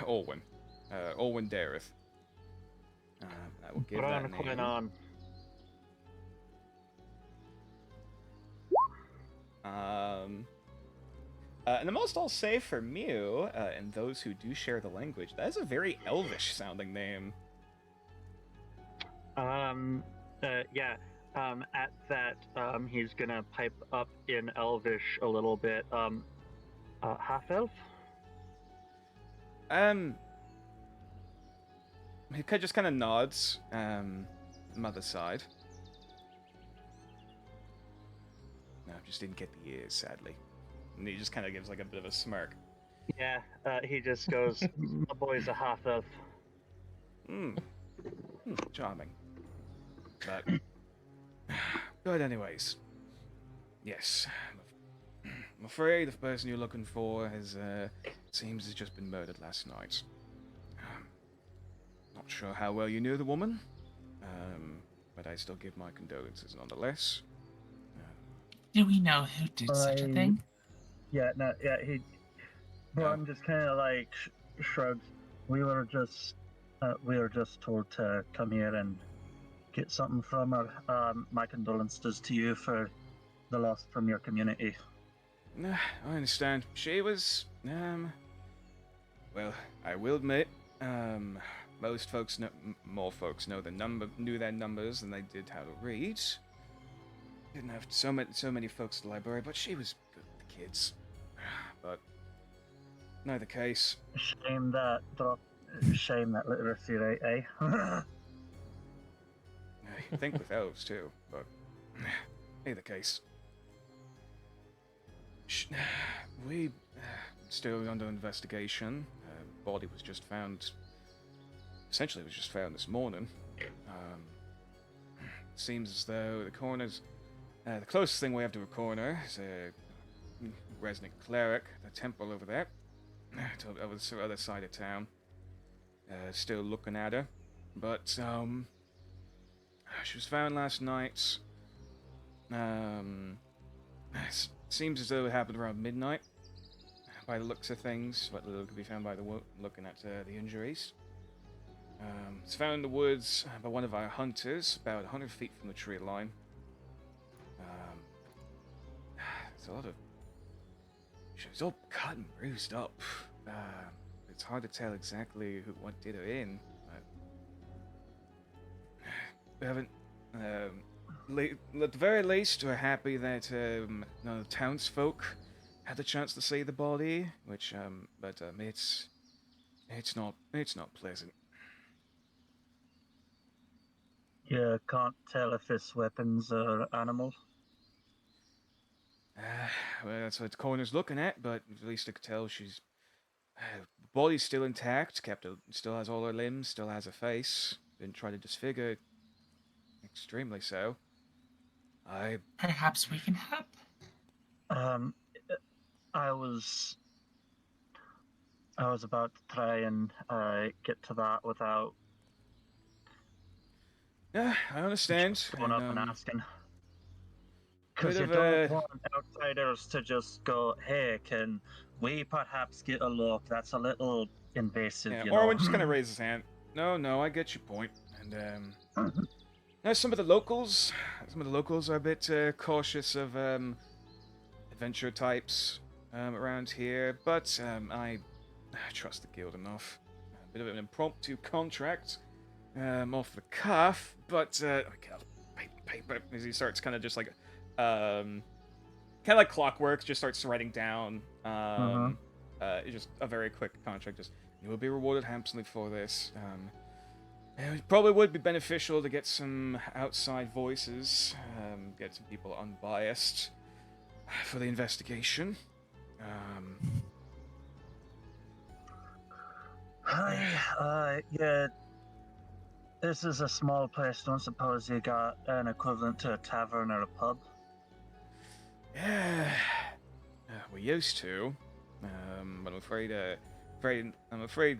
Olwen. Olwen Dareth. I will give that name. On. And the most I'll say for Mew, and those who do share the language, that is a very elvish sounding name. Yeah. At that, he's gonna pipe up in Elvish a little bit. Half elf? He just kind of nods, mother's side. No, just didn't get the ears, sadly. And he just kind of gives like a bit of a smirk. Yeah, he just goes, my boy's a half elf. Charming. But anyways, yes. I'm afraid the person you're looking for seems has just been murdered last night. Not sure how well you knew the woman, but I still give my condolences nonetheless. Do we know who did such a thing? Yeah, no, yeah, Braun just kind of like shrugs. We were just told to come here and get something from her. My condolences to you for the loss from your community. I understand. She was, well, I will admit, most folks more folks knew their numbers than they did how to read. Didn't have so many folks at the library, but she was good with the kids. But neither case. Shame that literacy rate, eh? You'd think with elves too, but either case. We still under investigation. Body was just found. Essentially, it was just found this morning. Seems as though the coroner's. The closest thing we have to a coroner is a resident cleric, the temple over there, over the other side of town. Still looking at her, but she was found last night. Seems as though it happened around midnight. By the looks of things, what little could be found by looking at the injuries. It's found in the woods by one of our hunters, about 100 feet from the tree line. There's a lot of. She was all cut and bruised up. It's hard to tell exactly what did her in. We haven't. At the very least, we're happy that none of the townsfolk had the chance to see the body, which, but it's not pleasant. You can't tell if it's weapons or animals. Well, that's what the coroner's looking at, but at least I could tell she's. Body's still intact, still has all her limbs, still has a face. Didn't try to disfigure. Extremely so. Perhaps we can help. I was about to try and get to that without. Yeah, I understand. Just going up and asking. Because Bit you of don't want outsiders to just go, hey, can we perhaps get a look? That's a little invasive, Yeah, you or know. when just kind of raise his hand. No, I get your point. And some of the locals are a bit cautious of adventure types around here, but I trust the guild enough. A bit of an impromptu contract off the cuff, but paper as he starts kind of just like kind of like clockwork, just starts writing down just a very quick contract. Just you will be rewarded handsomely for this. It probably would be beneficial to get some outside voices, get some people unbiased for the investigation. Yeah. This is a small place. Don't suppose you got an equivalent to a tavern or a pub? Yeah, we used to. But I'm afraid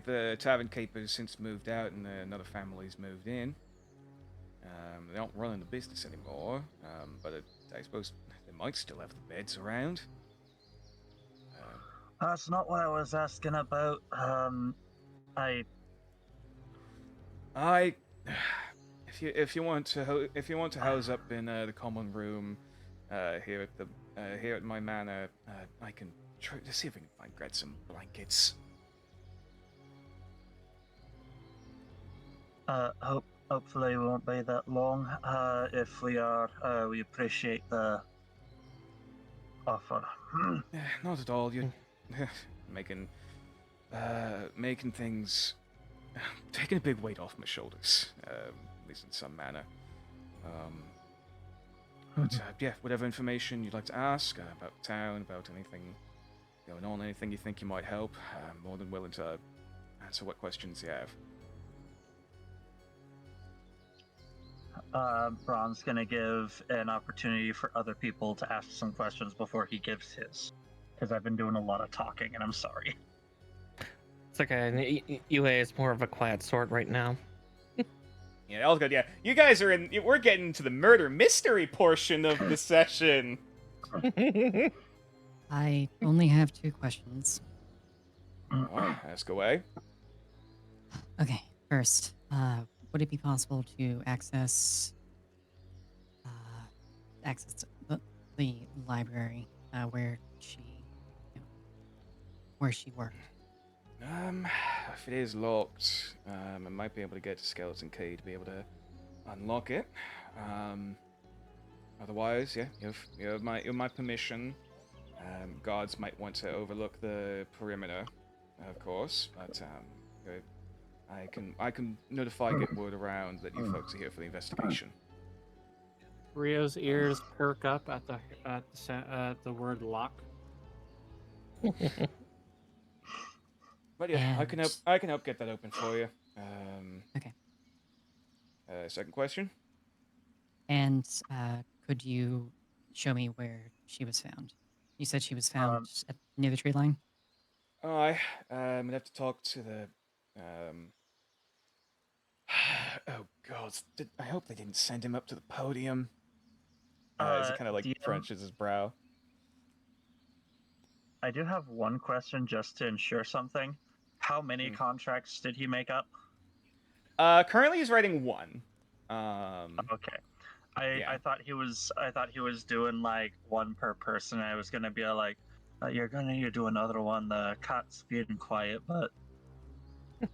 the tavern keeper has since moved out and another family's moved in. They aren't running the business anymore. But I suppose they might still have the beds around. That's not what I was asking about. If you want to house up in the common room here at my manor, I can try to see if I can grab some blankets. Hopefully it won't be that long. If we are, we appreciate the offer. Not at all. You're making things, taking a big weight off my shoulders, at least in some manner. But yeah, whatever information you'd like to ask about town, about anything going on, anything you think you might help, I'm more than willing to answer what questions you have. Ron's gonna give an opportunity for other people to ask some questions before he gives his, because I've been doing a lot of talking, and I'm sorry. It's okay. UA is more of a quiet sort right now. Yeah, all's good. Yeah, you guys are in. We're getting to the murder mystery portion of the session. I only have 2 questions. Oh, ask away. Okay, first, would it be possible to access the library where she worked? If it is locked, I might be able to get to skeleton key to be able to unlock it. Otherwise, yeah, you have my permission. Guards might want to overlook the perimeter, of course, but I can notify, get word around that you folks are here for the investigation. Rio's ears perk up at the word lock. But yeah, And- I can help get that open for you. Okay. Second question. And could you show me where she was found? You said she was found near the tree line? I'd have to talk to the oh god, I hope they didn't send him up to the podium. As it kind of like crunches his brow. I do have one question just to ensure something. How many contracts did he make up? Currently he's writing 1. Okay. I thought he was doing like 1 per person. I was gonna be like, you're gonna need to do another one. The cat's being quiet, but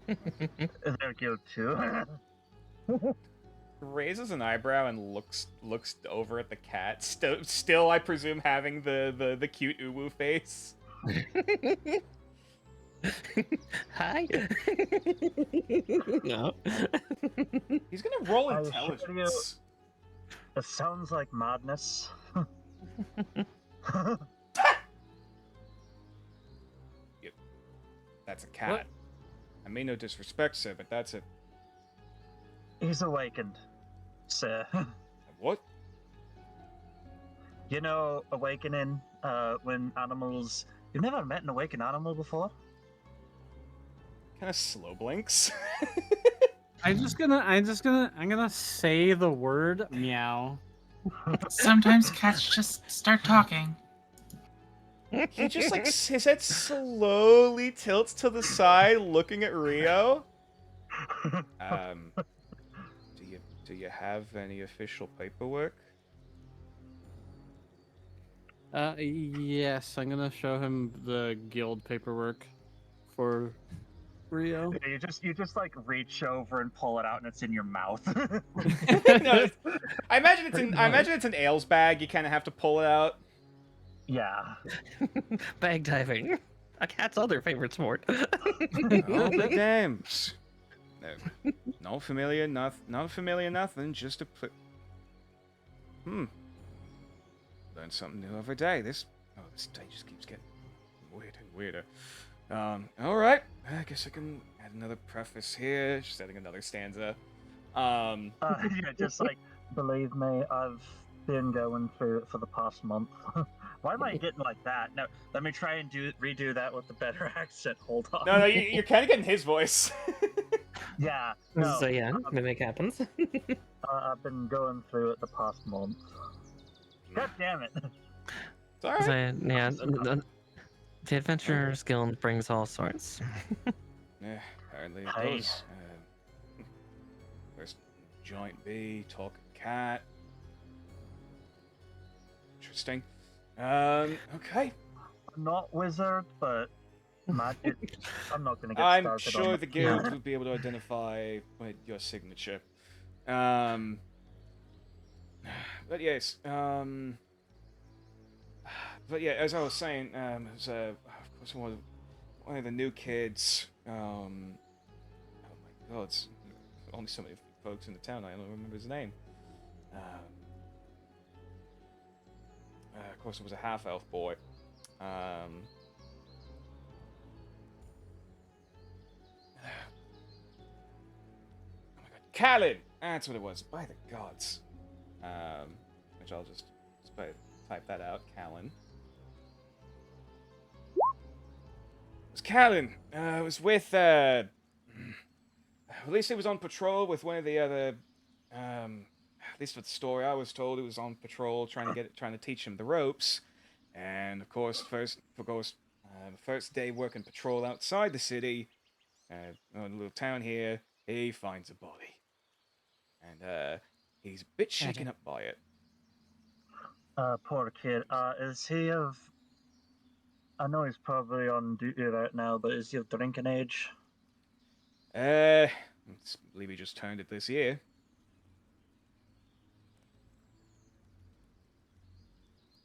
they're cute too. Raises an eyebrow and looks over at the cat. Still, I presume having the cute uwu face. Hi. No. He's gonna roll I assure intelligence. It sounds like madness. Yep. That's a cat. What? I mean no disrespect, sir, but that's it. He's awakened, sir. What? You know, awakening, when animals... You've never met an awakened animal before? Kind of slow blinks. I'm gonna say the word meow. Sometimes cats just start talking. He just like his head slowly tilts to the side, looking at Rio. Do you have any official paperwork? Yes, I'm gonna show him the guild paperwork for Rio. Yeah, you just like reach over and pull it out, and it's in your mouth. No, I imagine it's an ales bag. You kind of have to pull it out. Yeah. Bag diving. A cat's other favorite sport. Oh, the games. No, not familiar, nothing. Just a Learn something new every day. This day just keeps getting weirder and weirder. All right. I guess I can add another preface here. Just adding another stanza. Yeah, just like, believe me, I've been going through it for the past month. Why am I getting like that? No, let me try and redo that with a better accent. Hold on. No, you're kind of getting his voice. Yeah. No, So yeah, mimic happens. I've been going through it the past month. God damn it. It's all right. So, yeah, the Adventurer's Guild brings all sorts. Yeah, apparently it Hey. does. First giant bee, talking cat. Interesting. Okay. I'm not wizard, but magic. I'm not gonna get I'm started on sure that. the guild will be able to identify your signature. But yes. But yeah, as I was saying, it was, of course, one of the new kids. Oh my god, it's only so many folks in the town. I don't remember his name. Of course, it was a half-elf boy. Oh my god, Callan! That's what it was. By the gods. Which I'll just type that out. Callan. It was Callan. It was with, at least he was on patrol with one of the other, at least with the story I was told, he was on patrol trying to teach him the ropes. And of course, first day working patrol outside the city, in a little town here, he finds a body. And, he's a bit shaken up by it. Poor kid. Is he of... I know he's probably on duty right now, but is he of drinking age? I believe he just turned it this year.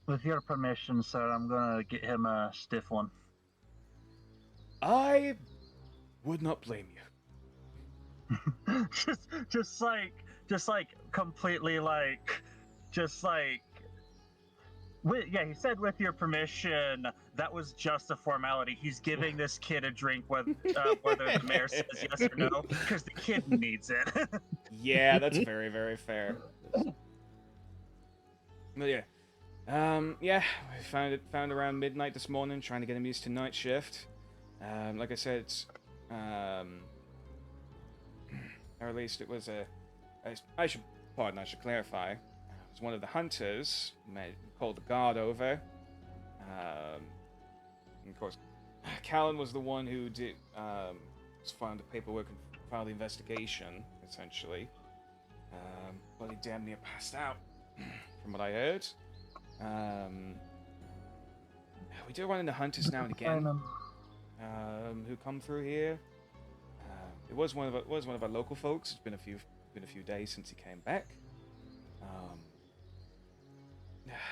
With your permission, sir, I'm gonna get him a stiff one. I would not blame you. just like completely like, just like. Yeah, he said with your permission. That was just a formality. He's giving this kid a drink, whether the mayor says yes or no, because the kid needs it. Yeah, that's very, very fair. But yeah. Yeah, we found around midnight this morning, trying to get him used to night shift. Like I said, it's, or at least it was I should clarify. It was one of the hunters, called the guard over. And of course, Callan was the one who did, found the paperwork and filed the investigation, essentially. But he damn near passed out, from what I heard. We do run into hunters now and again, who come through here. It was one of our local folks. It's been a few days since he came back.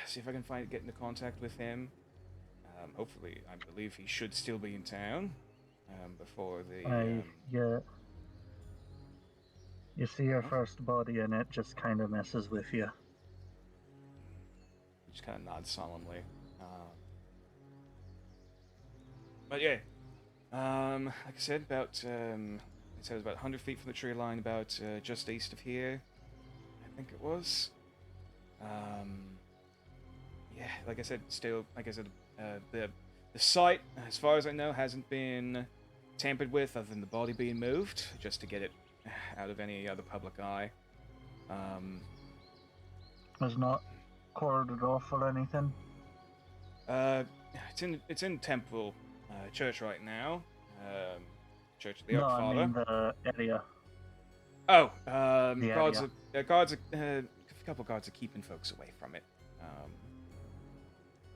See if I can get into contact with him. Hopefully, I believe he should still be in town before the. Yeah. You see your first body, and it just kind of messes with you. Just kind of nods solemnly. But yeah, like I said, about it was about 100 feet from the tree line, about just east of here, I think it was. Yeah, like I said, the site, as far as I know, hasn't been tampered with, other than the body being moved, just to get it out of any other public eye. Was not cordoned off or anything. It's in Temple Church right now. Church of the No, Ark Father. I mean the area. Oh, The guards. A couple guards are keeping folks away from it.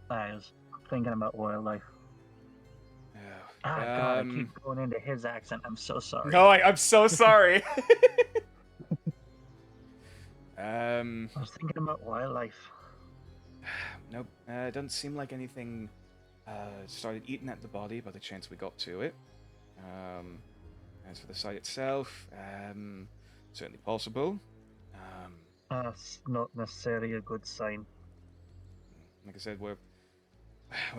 I was thinking about wildlife. Oh, God, I keep going into his accent. I'm so sorry. No, I'm so sorry. I was thinking about wildlife. Nope. It doesn't seem like anything started eating at the body by the chance we got to it. As for the site itself, certainly possible. That's not necessarily a good sign. Like I said, we're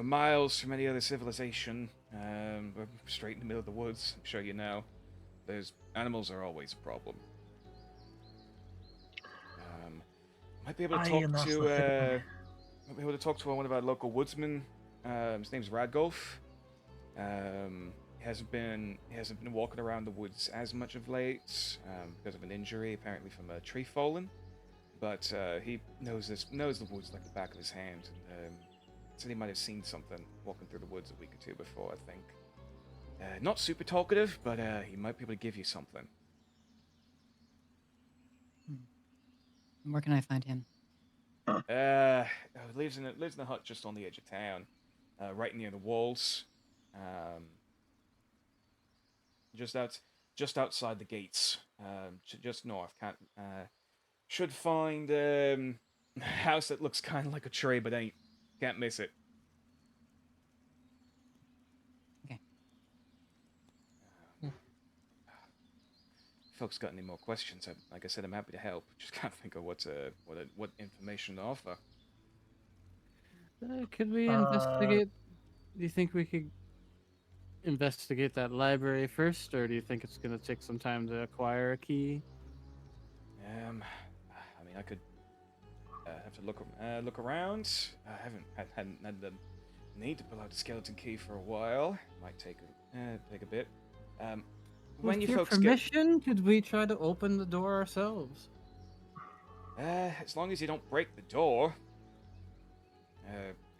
miles from any other civilization. We're straight in the middle of the woods. I'm sure you know. Animals are always a problem. Might be able to talk to one of our local woodsmen. His name's Radgolf. He hasn't been walking around the woods as much of late because of an injury, apparently from a tree falling. But he knows the woods like the back of his hand. And said he might have seen something walking through the woods a week or two before, I think. Not super talkative, but he might be able to give you something. Where can I find him? Lives in a hut just on the edge of town, right near the walls, just outside the gates, just north. Should find a house that looks kind of like a tree, but can't miss it. Okay. Folks got any more questions? Like I said, I'm happy to help. Just can't think of what information to offer. Could we investigate? Do you think we could investigate that library first, or do you think it's going to take some time to acquire a key? I mean, I could have to look around. I hadn't had the need to pull out the skeleton key for a while. Might take a bit. When With you your folks permission, could we try to open the door ourselves? as long as you don't break the door.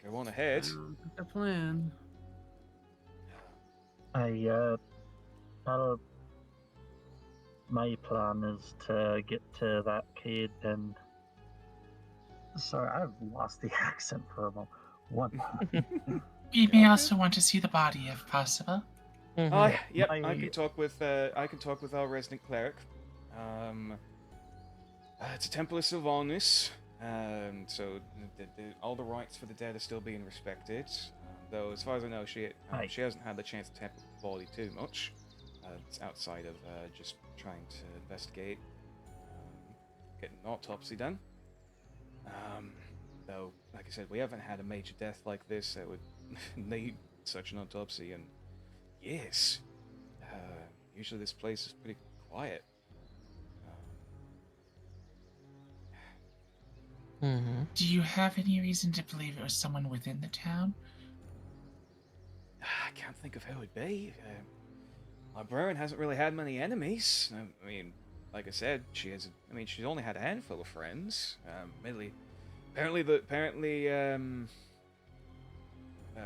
Go on ahead. Sounds like a plan. My plan is to get to that cave and. Sorry, I've lost the accent for a moment. One. We may also want to see the body if possible. Yep. My- I can talk with our resident cleric. It's a temple of Sylvanus, so all the rites for the dead are still being respected. Though, as far as I know, she hasn't had the chance to tamper with the body too much. It's outside of just trying to investigate, getting an autopsy done. Though, like I said, we haven't had a major death like this that would need such an autopsy in years. Usually this place is pretty quiet. Do you have any reason to believe it was someone within the town? I can't think of who it would be. My Bruin hasn't really had many enemies. I mean, like I said, she's only had a handful of friends. Apparently,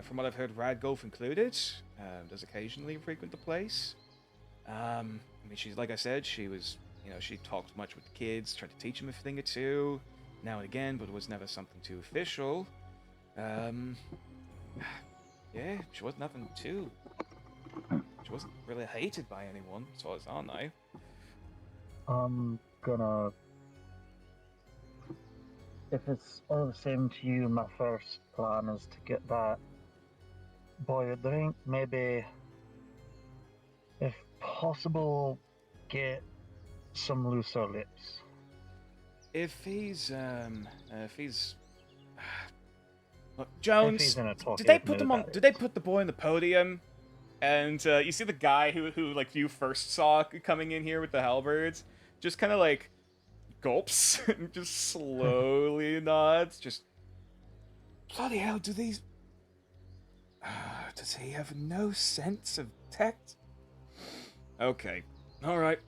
from what I've heard, Radgolf included, does occasionally frequent the place. I mean, she's, like I said, she talked much with the kids, tried to teach them a thing or two, now and again, but it was never something too official. Yeah, she was nothing too. She wasn't really hated by anyone, as far as I know. I'm gonna. If it's all the same to you, my first plan is to get that boy a drink. Maybe, if possible, get some looser lips. If he's look, If Jones, he's in a talkative did they put mood, them on? that Did they is. put the boy on the podium? And you see the guy who like you first saw coming in here with the halberds, just kind of like gulps and just slowly nods. Just bloody hell, do these? Does he have no sense of tact? Okay, all right.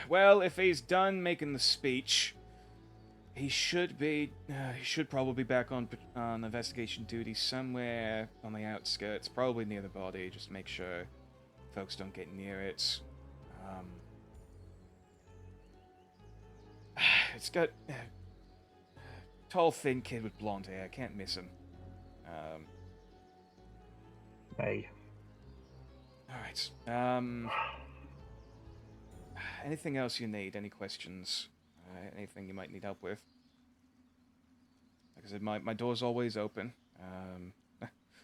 Well, if he's done making the speech, he should probably be back on investigation duty somewhere on the outskirts, probably near the body. Just make sure folks don't get near it. It's got tall, thin kid with blonde hair. Can't miss him. Hey. All right. Anything else you need? Any questions? Anything you might need help with? Like I said, my door's always open.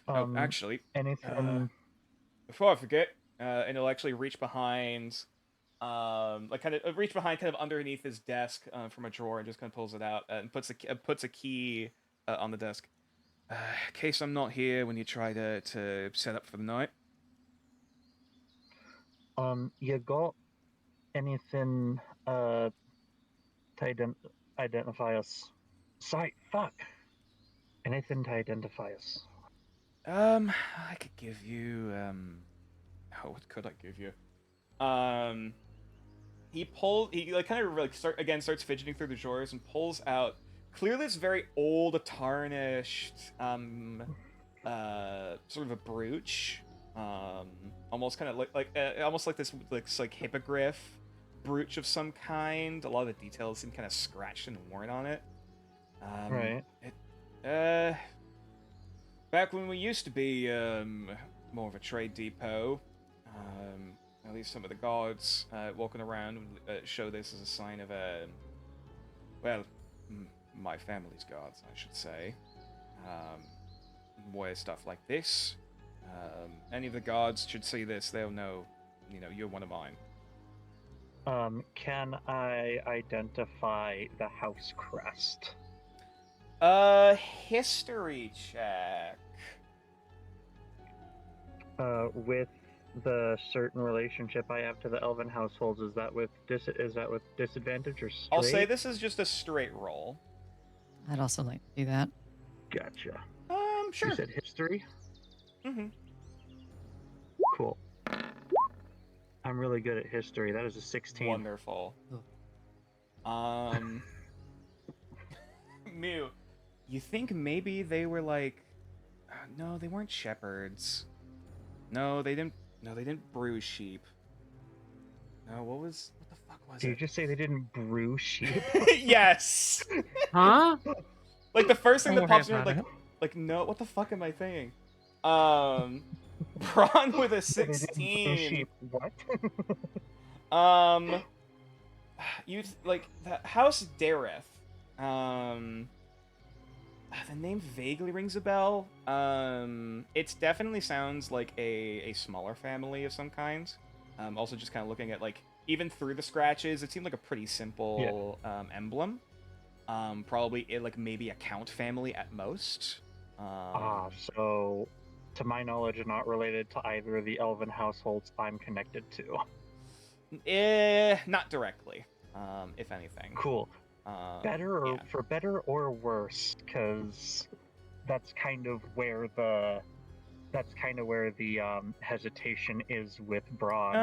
Actually, Anything? before I forget, and he'll actually reach behind, kind of underneath his desk from a drawer and just kind of pulls it out and puts a key on the desk. In case I'm not here when you try to set up for the night. You got anything to identify us? Sorry, fuck. Anything to identify us? I could give you what could I give you? Starts fidgeting through the drawers and pulls out clearly this very old, tarnished sort of a brooch. Almost kind of almost like this like hippogriff brooch of some kind. A lot of the details seem kind of scratched and worn on it. Right. Back when we used to be more of a trade depot, at least some of the guards walking around show this as a sign of my family's guards, I should say. Wear stuff like this. Any of the guards should see this, they'll know, you're one of mine. Can I identify the house crest? History check. With the certain relationship I have to the elven households, is that with disadvantage or straight? I'll say this is just a straight roll. I'd also like to do that. Gotcha. Sure. You said history? Mm-hmm. Cool. I'm really good at history. That is a 16. Wonderful. Mew, you think maybe they were like... no, they weren't shepherds. No, they didn't brew sheep. No, what the fuck was Did you it? just say they didn't brew sheep? Yes! Huh? Like, the first thing that Don't worry pops in your head, about like, no, what the fuck am I thinking? Braun with a They didn't brew 16. sheep. What? You, like, the House Dareth, the name vaguely rings a bell. It definitely sounds like a smaller family of some kind. Also just kind of looking at, like, even through the scratches, it seemed like a pretty simple emblem. Probably, like, maybe a count family at most. So, to my knowledge, not related to either of the elven households I'm connected to. Not directly, if anything. Cool. Better or yeah. for better or worse, because that's kind of where the hesitation is with Braun.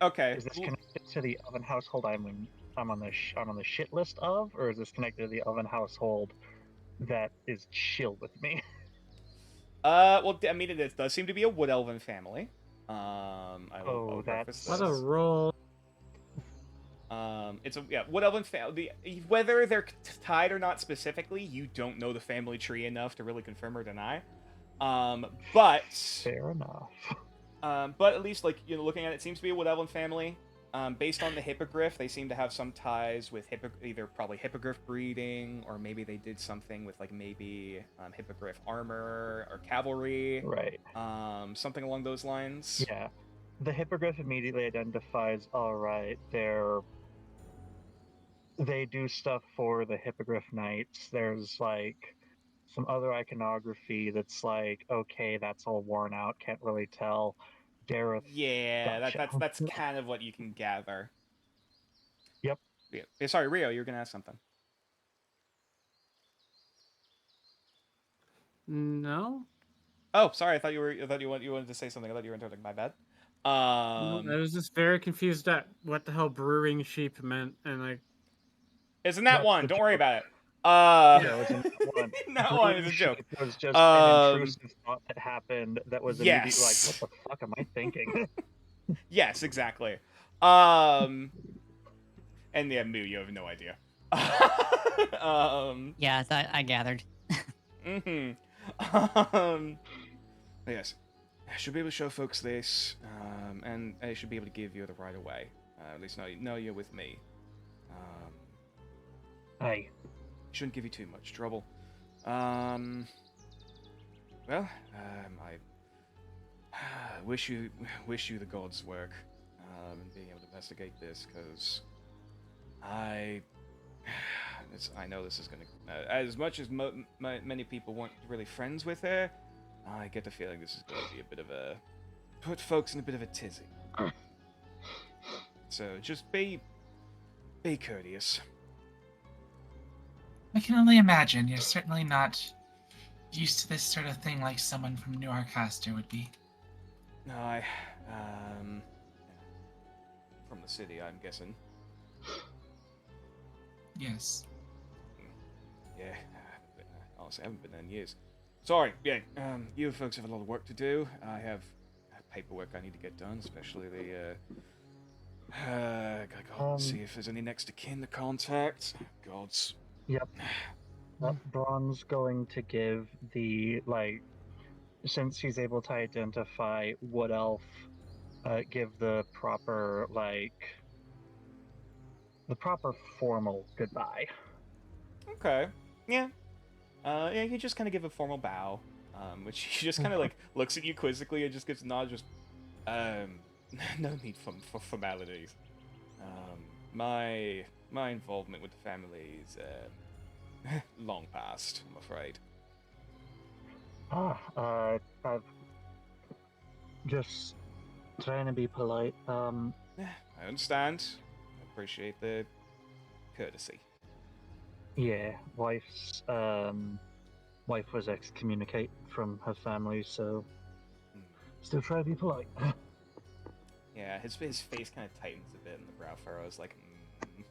Okay. Is this connected to the elven household I'm on the shit list of, or is this connected to the elven household that is chill with me? Well, I mean, it does seem to be a wood elven family. I'll preface What a this. roll. It's a wood elven family. Whether they're tied or not specifically, you don't know the family tree enough to really confirm or deny. But Fair enough. but at least, like, looking at it, seems to be a wood elven family. Based on the hippogriff, they seem to have some ties with either probably hippogriff breeding, or maybe they did something with, like, maybe hippogriff armor or cavalry. Right. Something along those lines. Yeah. The hippogriff immediately identifies, all right, they do stuff for the hippogriff knights. There's, like, some other iconography that's like, okay, that's all worn out, can't really tell. Dareth. Yeah, Gotcha. that's kind of what you can gather. Yep. Yeah. Sorry, Rio, you were gonna ask something. No? Oh, sorry. I thought you wanted to say something. I thought you were interrupting. My bad. No, I was just very confused at what the hell brewing sheep meant, and like... Isn't that That's one? the Don't worry joke. about it. No, isn't that one? That one is a Brewing joke. sheep was just an intrusive thought that happened that was immediately like, Yes. what the fuck am I thinking? Yes, exactly. And yeah, Moo, you have no idea. Yeah, I gathered. Yes. I should be able to show folks this, and I should be able to give you the right away. At least know you're with me. Aye. Shouldn't give you too much trouble. Well, I wish you the gods' work in being able to investigate this, because I know this is gonna, as much as many people weren't really friends with her, I get the feeling this is going to be a bit of a put folks in a bit of a tizzy. So just be courteous. I can only imagine you're certainly not used to this sort of thing like someone from New Arcaster would be. No, from the city, I'm guessing. Yes. Yeah, honestly, I haven't been there in years. Sorry, yeah, you folks have a lot of work to do. I have paperwork I need to get done, especially the, gotta go and see if there's any next of kin to contact. Gods. Yep. Braun's going to give the, like, since he's able to identify Wood Elf, give the proper, like, the proper formal goodbye. Okay. Yeah. Yeah, you just kind of give a formal bow, which he just kind of, like, looks at you quizzically and just gives a nod, just, no need for formalities. My involvement with the family is, long past, I'm afraid. I've just Trying to be polite. I understand. I appreciate the courtesy. Yeah, wife was excommunicated from her family, so Hmm. still try to be polite. Yeah, his face kind of tightens a bit, and the brow furrows like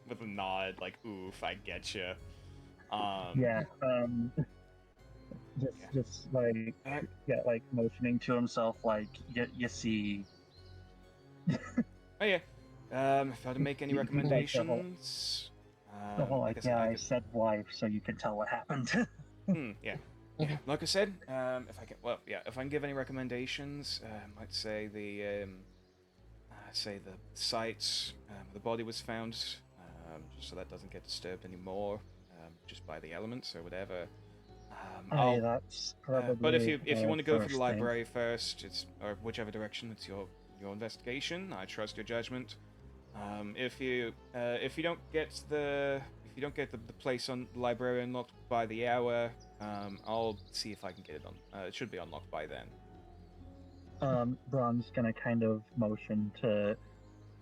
with a nod, like oof, I get you. Yeah, Yeah. just like Alright. like motioning to himself, like you see. Oh yeah. If I had to make any Like recommendations, like I said, I I could. said wife, so you can tell what happened. Yeah. Yeah. Like I said, if I can, well, yeah, if I can give any recommendations, I'd say the site the body was found, just so that doesn't get disturbed anymore, just by the elements or whatever. Hey, that's probably But if you want to go for the first thing. library first, or whichever direction, it's your investigation. I trust your judgment. If you don't get the place on the library unlocked by the hour, I'll see if I can get it on. It should be unlocked by then. Braun's gonna kind of motion to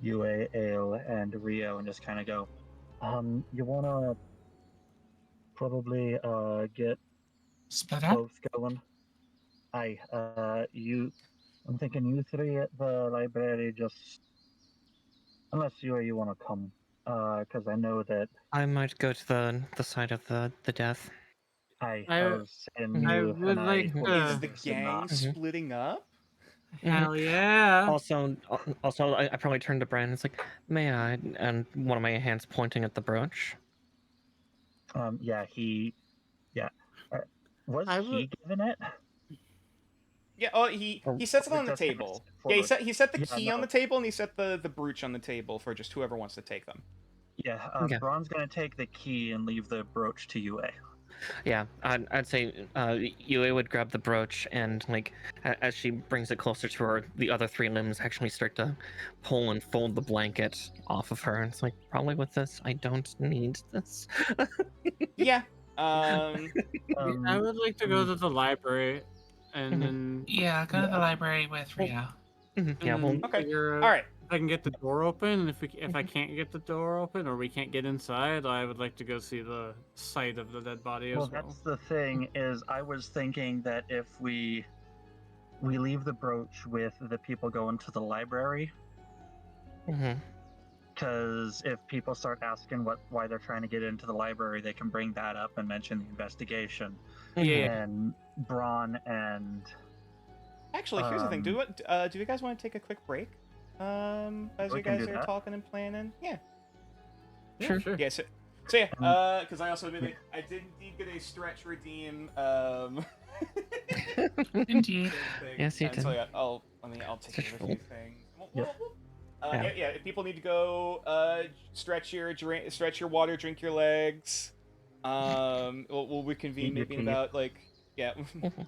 Yue, Ale, and Rio, and just kind of go, you wanna probably get Split up? both going. I'm thinking you three at the library, just unless you want to come, because I know that I might go to the site of the death. I I was saying I you would and like I would to- Is be the interested in gang that. splitting up? hell yeah. Also, I probably turned to Brandon. It's like, may I? And one of my hands pointing at the brooch. Yeah, yeah. Uh, was I he would- given it? Yeah. Oh, he sets it Or on the just gonna table. step Yeah, forward? he set the Yeah, key on no. the table, and he set the brooch on the table for just whoever wants to take them. Yeah, Yeah. Braun's gonna take the key and leave the brooch to Yue. Yeah, I'd say Yue would grab the brooch and, like, as she brings it closer to her, the other three limbs actually start to pull and fold the blanket off of her. It's like, probably with this, I don't need this. Yeah. I would like to go to the library and Mhm. then Yeah, go to the library with Rio. Yeah, well, Okay. figure out All right. if I can get the door open. And if I can't get the door open or we can't get inside, I would like to go see the site of the dead body Well, as well. that's the thing, is I was thinking that if we leave the brooch with the people going to the library, mhm. because if people start asking why they're trying to get into the library, they can bring that up and mention the investigation. Yeah. And Braun and Actually, here's the thing. Do you guys want to take a quick break? As We you can guys do are that. talking and planning. Yeah. Sure. Sure. Yeah. So yeah. Because I also admit I did indeed get a stretch redeem. Indeed. thing. Yes, you And so did. yeah, I'll take care of a few Stretchful. things. Yep. Yeah. If people need to go, stretch your water, drink your legs. We'll reconvene maybe in about like yeah.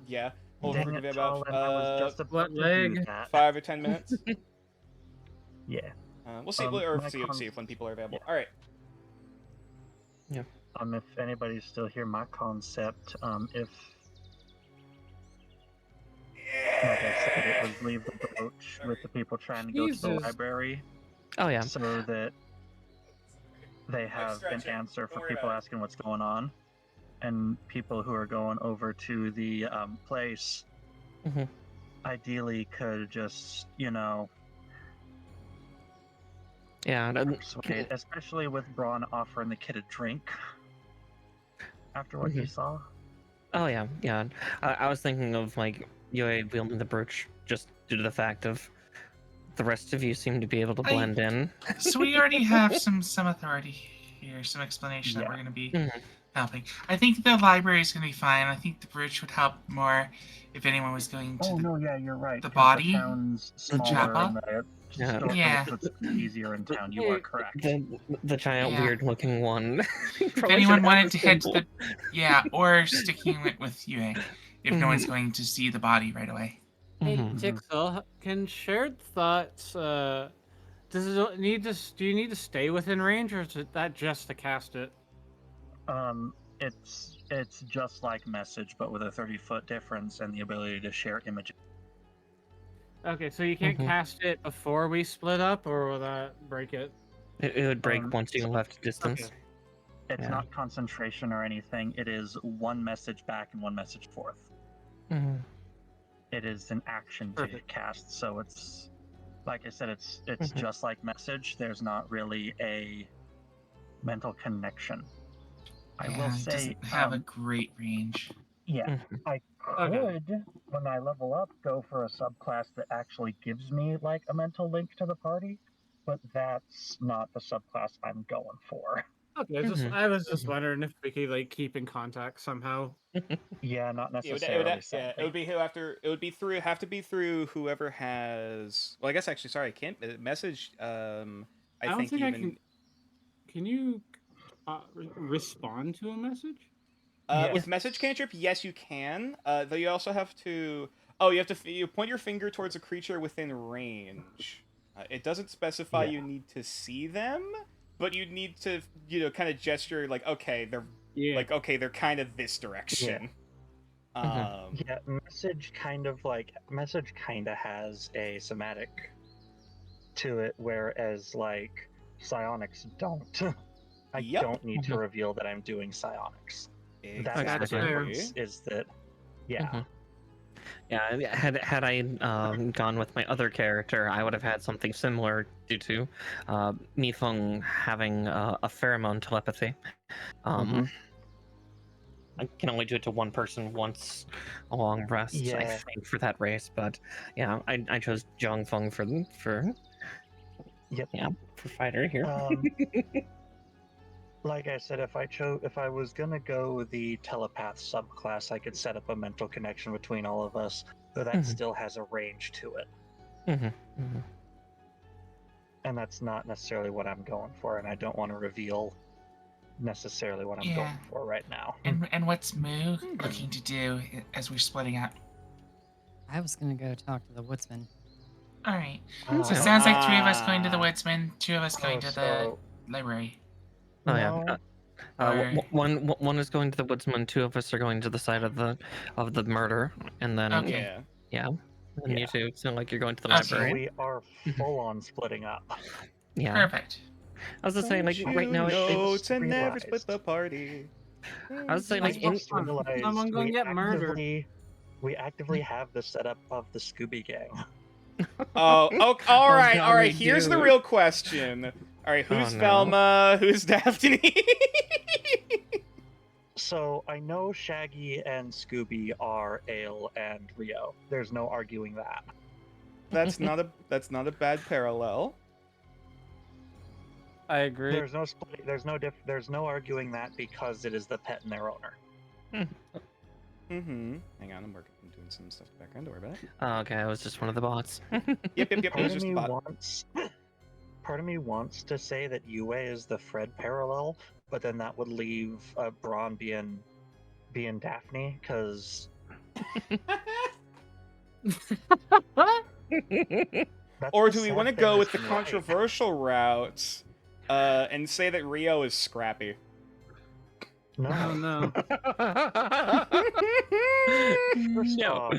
Yeah. We'll dang reconvene it, about Colin, I was just about what to do leg? that. 5 or 10 minutes. Yeah. We'll see, My see if when people are available. All right. If anybody's still here, my concept, if like I said, it was leave the brooch with the people trying to go to the Jesus. library, Oh yeah. so that they have an stretching. answer Don't for worry people about it. asking what's going on, and people who are going over to the place Mhm. ideally could just, Yeah. persuade, especially with Braun offering the kid a drink after what he saw. Oh yeah, yeah. I was thinking of like Yue wielding the brooch just due to the fact of the rest of you seem to be able to blend in. So we already have some authority here, some explanation that Yeah. we're going to be Mhm. helping. I think the library is going to be fine. I think the bridge would help more if anyone was going to Oh the no, yeah, you're right. the 'cause body? the town's smaller chapel? and the Yeah. store Yeah. it's easier in town. You are correct. The giant Yeah. weird looking one. If anyone wanted to head to the or sticking it with Yue if no one's going to see the body right away. Hey, Mhm. Tixel, can shared thoughts? Do you need to stay within range, or is that just to cast it? It's just like message, but with a 30-foot difference and the ability to share images. Okay, so you can't Mhm. cast it before we split up, or will that break it? It would break once you so left distance. Okay. it's Yeah. not concentration or anything. It is one message back and one message forth. Mhm. It is an action to Perfect. cast, so it's like I said, it's Mhm. just like message. There's not really a mental connection. I will Yeah, it say, doesn't have a great range. yeah, Mhm. I Okay. could, when I level up, go for a subclass that actually gives me like a mental link to the party, but that's not the subclass I'm going for. Okay, Mhm. I was just Mhm. wondering if we could like keep in contact somehow. Yeah, not It would, necessarily yeah, it sadly. would be who after it would be through have to be through whoever has. Well, I guess actually, sorry, I can't message. I I don't think think I even can. Can you respond to a message? with message Yes. cantrip, yes, you can. Though you also have to. Oh, you have to. You point your finger towards a creature within range. It doesn't specify Yeah. you need to see them, but you need to, kind of gesture Yeah. okay, they're kind of this direction. Mhm. Yeah, message kind of has a somatic to it, whereas like psionics don't. I Yep, don't need to Mhm. reveal that I'm doing psionics. That's the That's Exactly. fair. difference. Is that yeah. Mhm. Yeah, had I gone with my other character, I would have had something similar due to Mifeng having a pheromone telepathy. Mhm. I can only do it to one person once a long rest, I Yeah. think, for that race. But yeah, I chose Zhang Feng for Yep. yeah for fighter here. Like I said, if I was gonna go the telepath subclass, I could set up a mental connection between all of us, though that Mhm. still has a range to it. Mhm. And that's not necessarily what I'm going for, and I don't want to reveal necessarily what I'm Yeah. going for right now. And what's Moo looking to do as we're splitting up? I was gonna go talk to the woodsman. All right. Ah, So it Okay. sounds like 3 of us going to the woodsman, 2 of us going to the so library. Oh yeah. no, Or One is going to the woodsman. Two of us are going to the site of the murder, and then okay. yeah. yeah, and Yeah. you two sound like you're going to the Okay. so library. we are full on splitting up. Yeah, Perfect. I was just saying, like Don't right you now, know just to never split realized. the party? I was saying, I like in just realized Someone gonna get murdered. we actively have the setup of the Scooby Gang. Oh, okay, all Oh right, God, all we right. Here's the do. real question. All right, Oh who's no. Velma? Who's Daphne? So I know Shaggy and Scooby are Ale and Rio. There's no arguing that. that's not a bad parallel. I agree. There's no split. There's no arguing that because it is the pet and their owner. Mm-hmm. Hang on, I'm doing some stuff in the background. Don't worry about it. Oh, okay, I was just one of the bots. Yep. It Part was of just a me bot. wants to say that Yue is the Fred parallel, but then that would leave Braun being Daphne, because Or do we want to go with the controversial route and say that Rio is scrappy? No. Oh no. First No. off,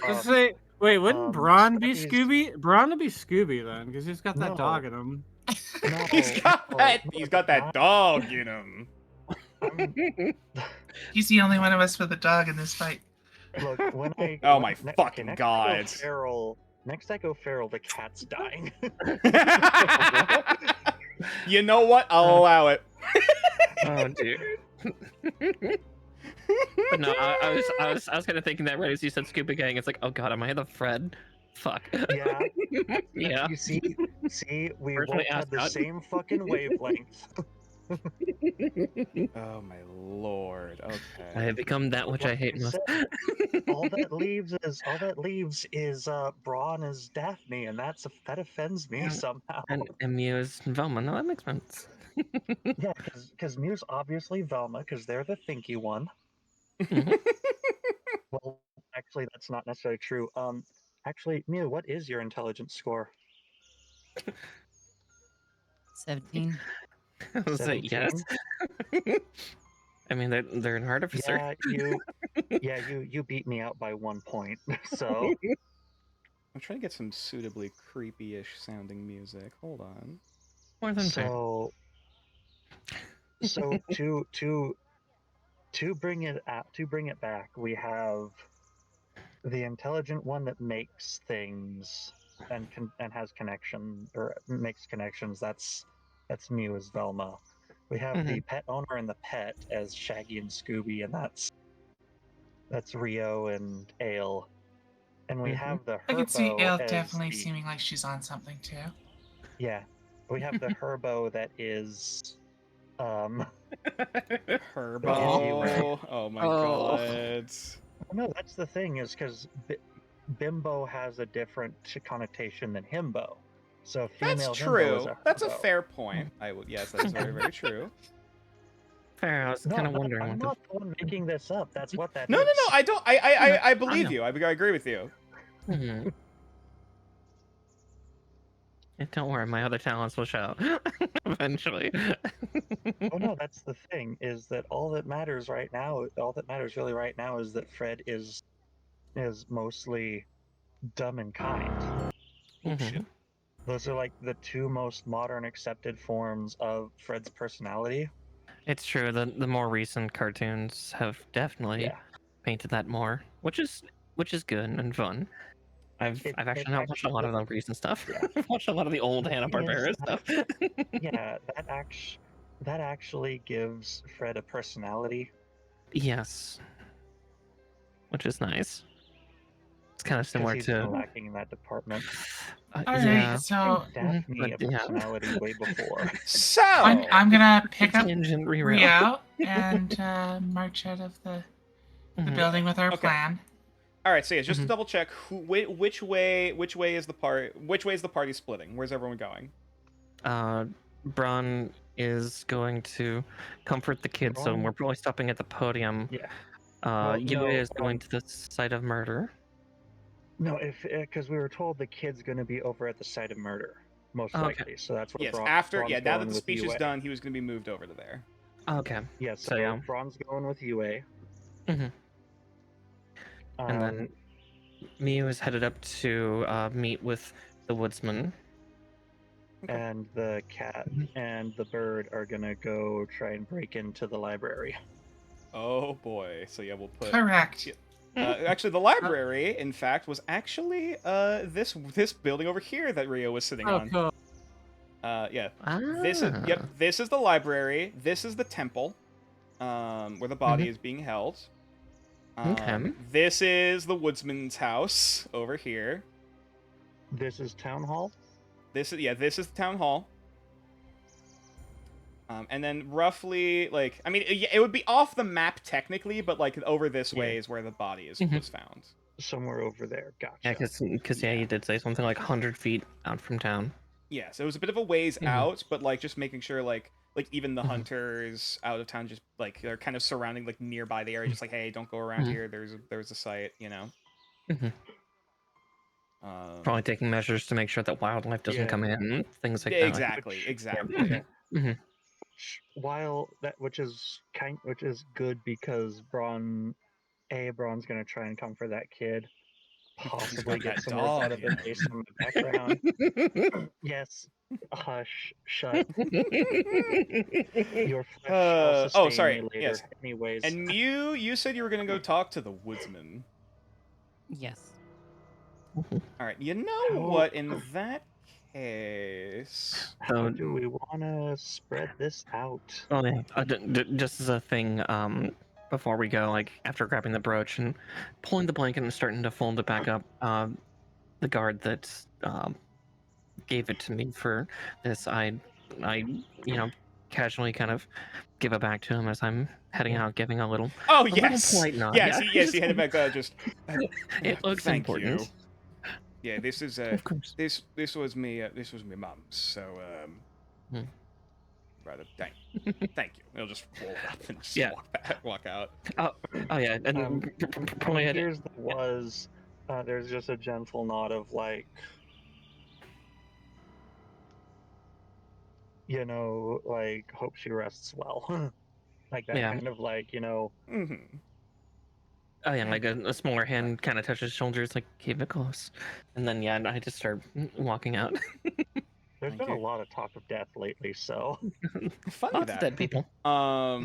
Let's say, wait, wouldn't Braun be Scrappy's- Scooby? Braun would be Scooby then, because he's got that No. dog in him. No, He's got no, that. no, He's got that not- dog in him. I'm- He's the only one of us with a dog in this fight. Look, when I Oh when- my ne- fucking next God. I go feral. Next I go feral, the cat's dying. You know what? I'll allow it. Oh dude. But no, I was kind of thinking that right as you said Scuba Gang. It's like, oh God, am I the Fred? Fuck. Yeah. Yeah. You see, we Where's both my had the ascot? same fucking wavelength. Oh my lord. I Okay. have become that which I Like hate I most. all that leaves is Braun as Daphne, and that offends me Yeah. somehow. And Mew is Velma. No, that makes sense. Yeah, because Mew's obviously Velma, because they're the thinky one. Mhm. Well, actually, that's not necessarily true. Actually, Mew, what is your intelligence score? 17. I was like, yes. 17? I mean, they're an artificer. Yeah, you beat me out by 1 point. So I'm trying to get some suitably creepy-ish sounding music. Hold on. More than fair. So to bring it back, we have the intelligent one that makes things and has connection or makes connections. That's Mew as Velma. We have the pet owner and the pet as Shaggy and Scooby, and that's Rio and Ale. And we have the I could see Herbo Ale as definitely the, seeming like she's on something too. yeah. We have the Herbo that is Herbo. Oh my god. No, that's the thing is because bimbo has a different connotation than himbo. So female That's himbo is true. a That's a herbo. fair point. Yes, that is very, very true. Fair. I was No, kind of wondering. I'm what not the one making this up. That's what that No, is. no, no. I don't. I believe know. you. I agree with you. Yeah, don't worry, my other talents will show eventually. Oh no, that's the thing is that all that matters really right now is that Fred is mostly dumb and kind. Oh shit. Those are like the two most modern accepted forms of Fred's personality. It's true. The more recent cartoons have definitely Yeah. painted that more, which is good and fun. I've actually not watched a lot of the recent stuff. Yeah. I've watched a lot of the old Hanna-Barbera stuff. Yeah, that actually gives Fred a personality. Yes, which is nice. It's kind of similar He's to been lacking in that department. yeah. So Daphne a but yeah. personality way before. So I'm gonna pick up Tangent reroute. Rio and march out of the building with our Okay. plan. All right. So yeah, just to double check, which way is the party splitting? Where's everyone going? Braun is going to comfort the kids, so Braun- we're probably stopping at the podium. Yeah. Yue is going to the site of murder. No, because we were told the kid's going to be over at the site of murder, most Okay. likely. So that's where Yes. Braun's Now that going the with speech is UA. done, he was going to be moved over to there. Okay. Yeah. So yeah. Braun's going with UA. And then Miu is headed up to meet with the woodsman. And the cat and the bird are gonna go try and break into the library. Oh boy. So yeah, we'll put. Correct. Actually, the library, in fact, was actually this building over here that Rio was sitting on. Cool. Yeah. This is the library. This is the temple, where the body is being held. This is the woodsman's house over here. This is town hall. This is the town hall. And then roughly, like, I mean, it would be off the map technically, but like over this way is where the body was found. Somewhere over there. Gotcha. Yeah, because you did say something like 100 feet out from town. Yeah, so it was a bit of a ways out, but like just making sure like even the hunters out of town just like they're kind of surrounding like nearby the area, just like, hey, don't go around here. There's a site, you know. Probably taking measures to make sure that wildlife doesn't come in, things like that. Exactly. Which is good because Braun's gonna try and comfort that kid, possibly get some words out of it based on the background. Yes, hush, shut. Your flesh shall sustain me later. Yes. Anyways, And you said you were gonna go talk to the woodsman. Yes. All right. You know what? In that case, how do we want to spread this out? Oh yeah, just as a thing, before we go, like after grabbing the brooch and pulling the blanket and starting to fold it back up, the guard that gave it to me for this, I casually kind of give it back to him as I'm heading out, giving a little. Oh a yes, little polite nod. yes, you headed back. Just it looks thank important. you. Yeah, this is Of course. this was me mum's. So rather thank you. It'll just roll up and just walk out. Oh yeah, and probably There's just a gentle nod of like, like hope she rests well, like that kind of like, Oh yeah, like a smaller hand kind of touches shoulders, like keep it close, and then yeah, I just start walking out. There's Thank been you. a lot of talk of death lately, so Funny Lots of that. dead people. All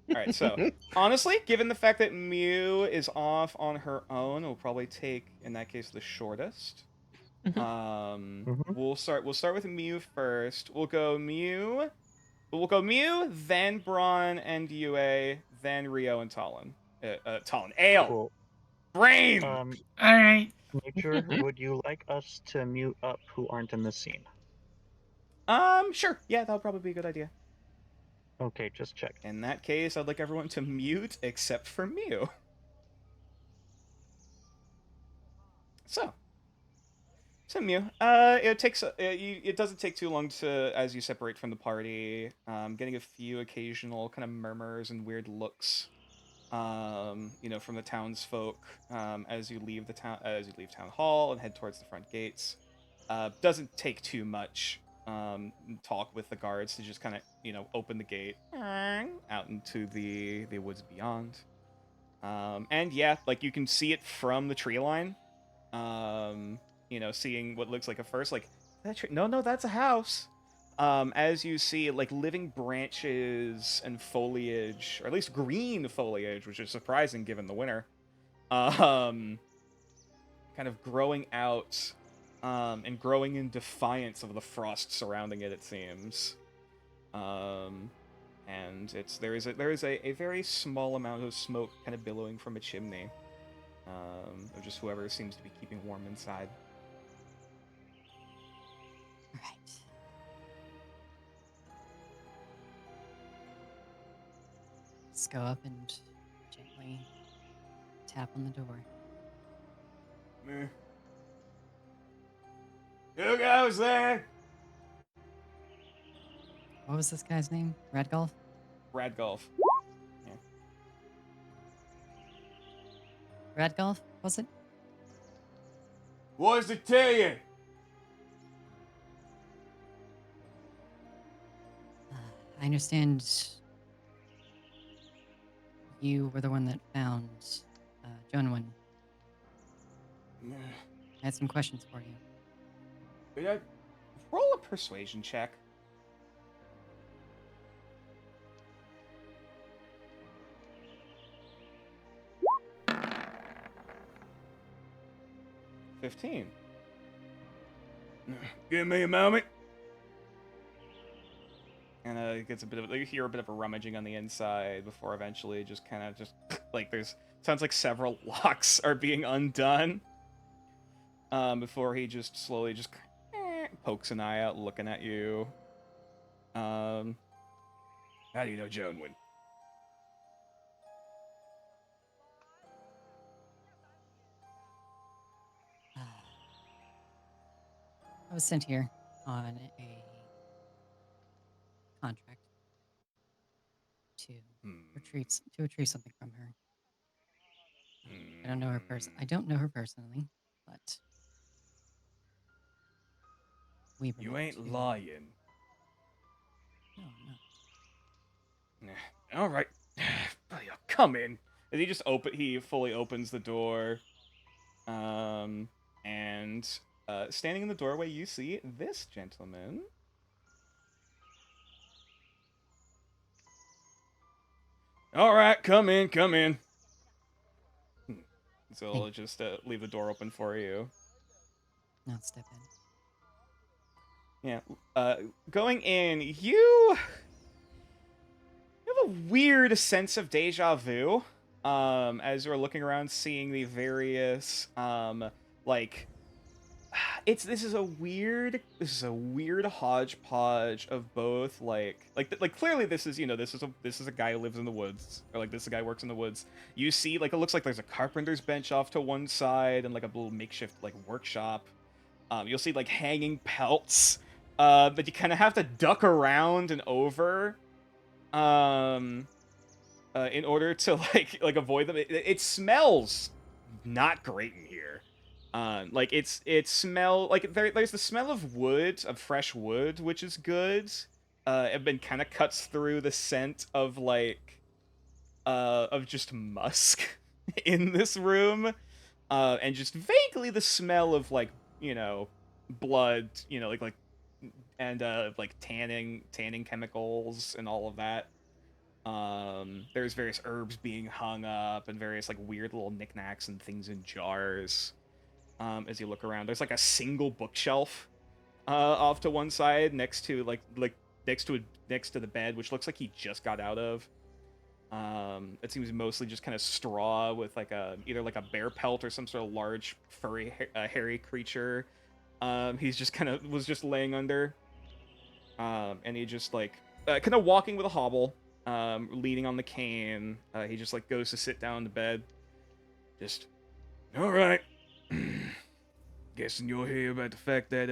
right, so honestly, given the fact that Mew is off on her own, it'll probably take, in that case, the shortest. Mhm. We'll start with Mew first. We'll go Mew, then Braun and Yue, then Rio and Talon. Talon. Ale! cool. Brain! All right. Nature, would you like us to mute up who aren't in the scene? Sure. Yeah, that'll probably be a good idea. Okay, just check. In that case, I'd like everyone to mute except for Mew. So Mew, it doesn't take too long as you separate from the party, getting a few occasional kind of murmurs and weird looks, from the townsfolk, as you leave town hall and head towards the front gates. Doesn't take too much, talk with the guards to just kind of, open the gate out into the woods beyond. And yeah, like you can see it from the tree line. Seeing what looks like a first, like, no, that's a house. As you see, like, living branches and foliage, or at least green foliage, which is surprising given the winter, kind of growing out, and growing in defiance of the frost surrounding it, it seems. And there is a very small amount of smoke kind of billowing from a chimney. Of just whoever seems to be keeping warm inside. Right. Let's go up and gently tap on the door. Who goes there? What was this guy's name? Red Golf? Rad Golf. Yeah. Red Golf, was it? What does it tell you? I understand you were the one that found Jonwin. I had some questions for you. Roll a persuasion check. $15. Give me a moment. And it gets you hear a bit of a rummaging on the inside before eventually just like sounds like several locks are being undone. Before he just slowly pokes an eye out looking at you. How do you know Jonwin? I was sent here on a contract to retrieve something from her. I don't know her personally, but we've been You able ain't to... lying. No, I'm not. All right. Come in. And he fully opens the door. And standing in the doorway, you see this gentleman. All right, come in. So I'll just leave the door open for you. Now step in. Yeah. Going in, you have a weird sense of deja vu. As you're looking around, seeing the various this is a weird hodgepodge of both clearly this is a guy who lives in the woods, or this guy works in the woods. You see it looks like there's a carpenter's bench off to one side and a little makeshift workshop. You'll see hanging pelts that you kind of have to duck around and over in order to avoid them. It smells not great in here. It smell there's the smell of wood, of fresh wood, which is good. It been kind of cuts through the scent of of just musk. in this room, and just vaguely the smell of like, you know, blood, you know, like and like tanning chemicals and all of that. There's various herbs being hung up and various like weird little knickknacks and things in jars. As you look around, there's like a single bookshelf off to one side next to next to the bed, which looks like he just got out of. It seems mostly just kind of straw with like either like a bear pelt or some sort of large furry hairy creature. He's just was just laying under. And he just like kind of walking with a hobble, leaning on the cane. He just like goes to sit down in the bed. Just, all right. Guessing you're here about the fact that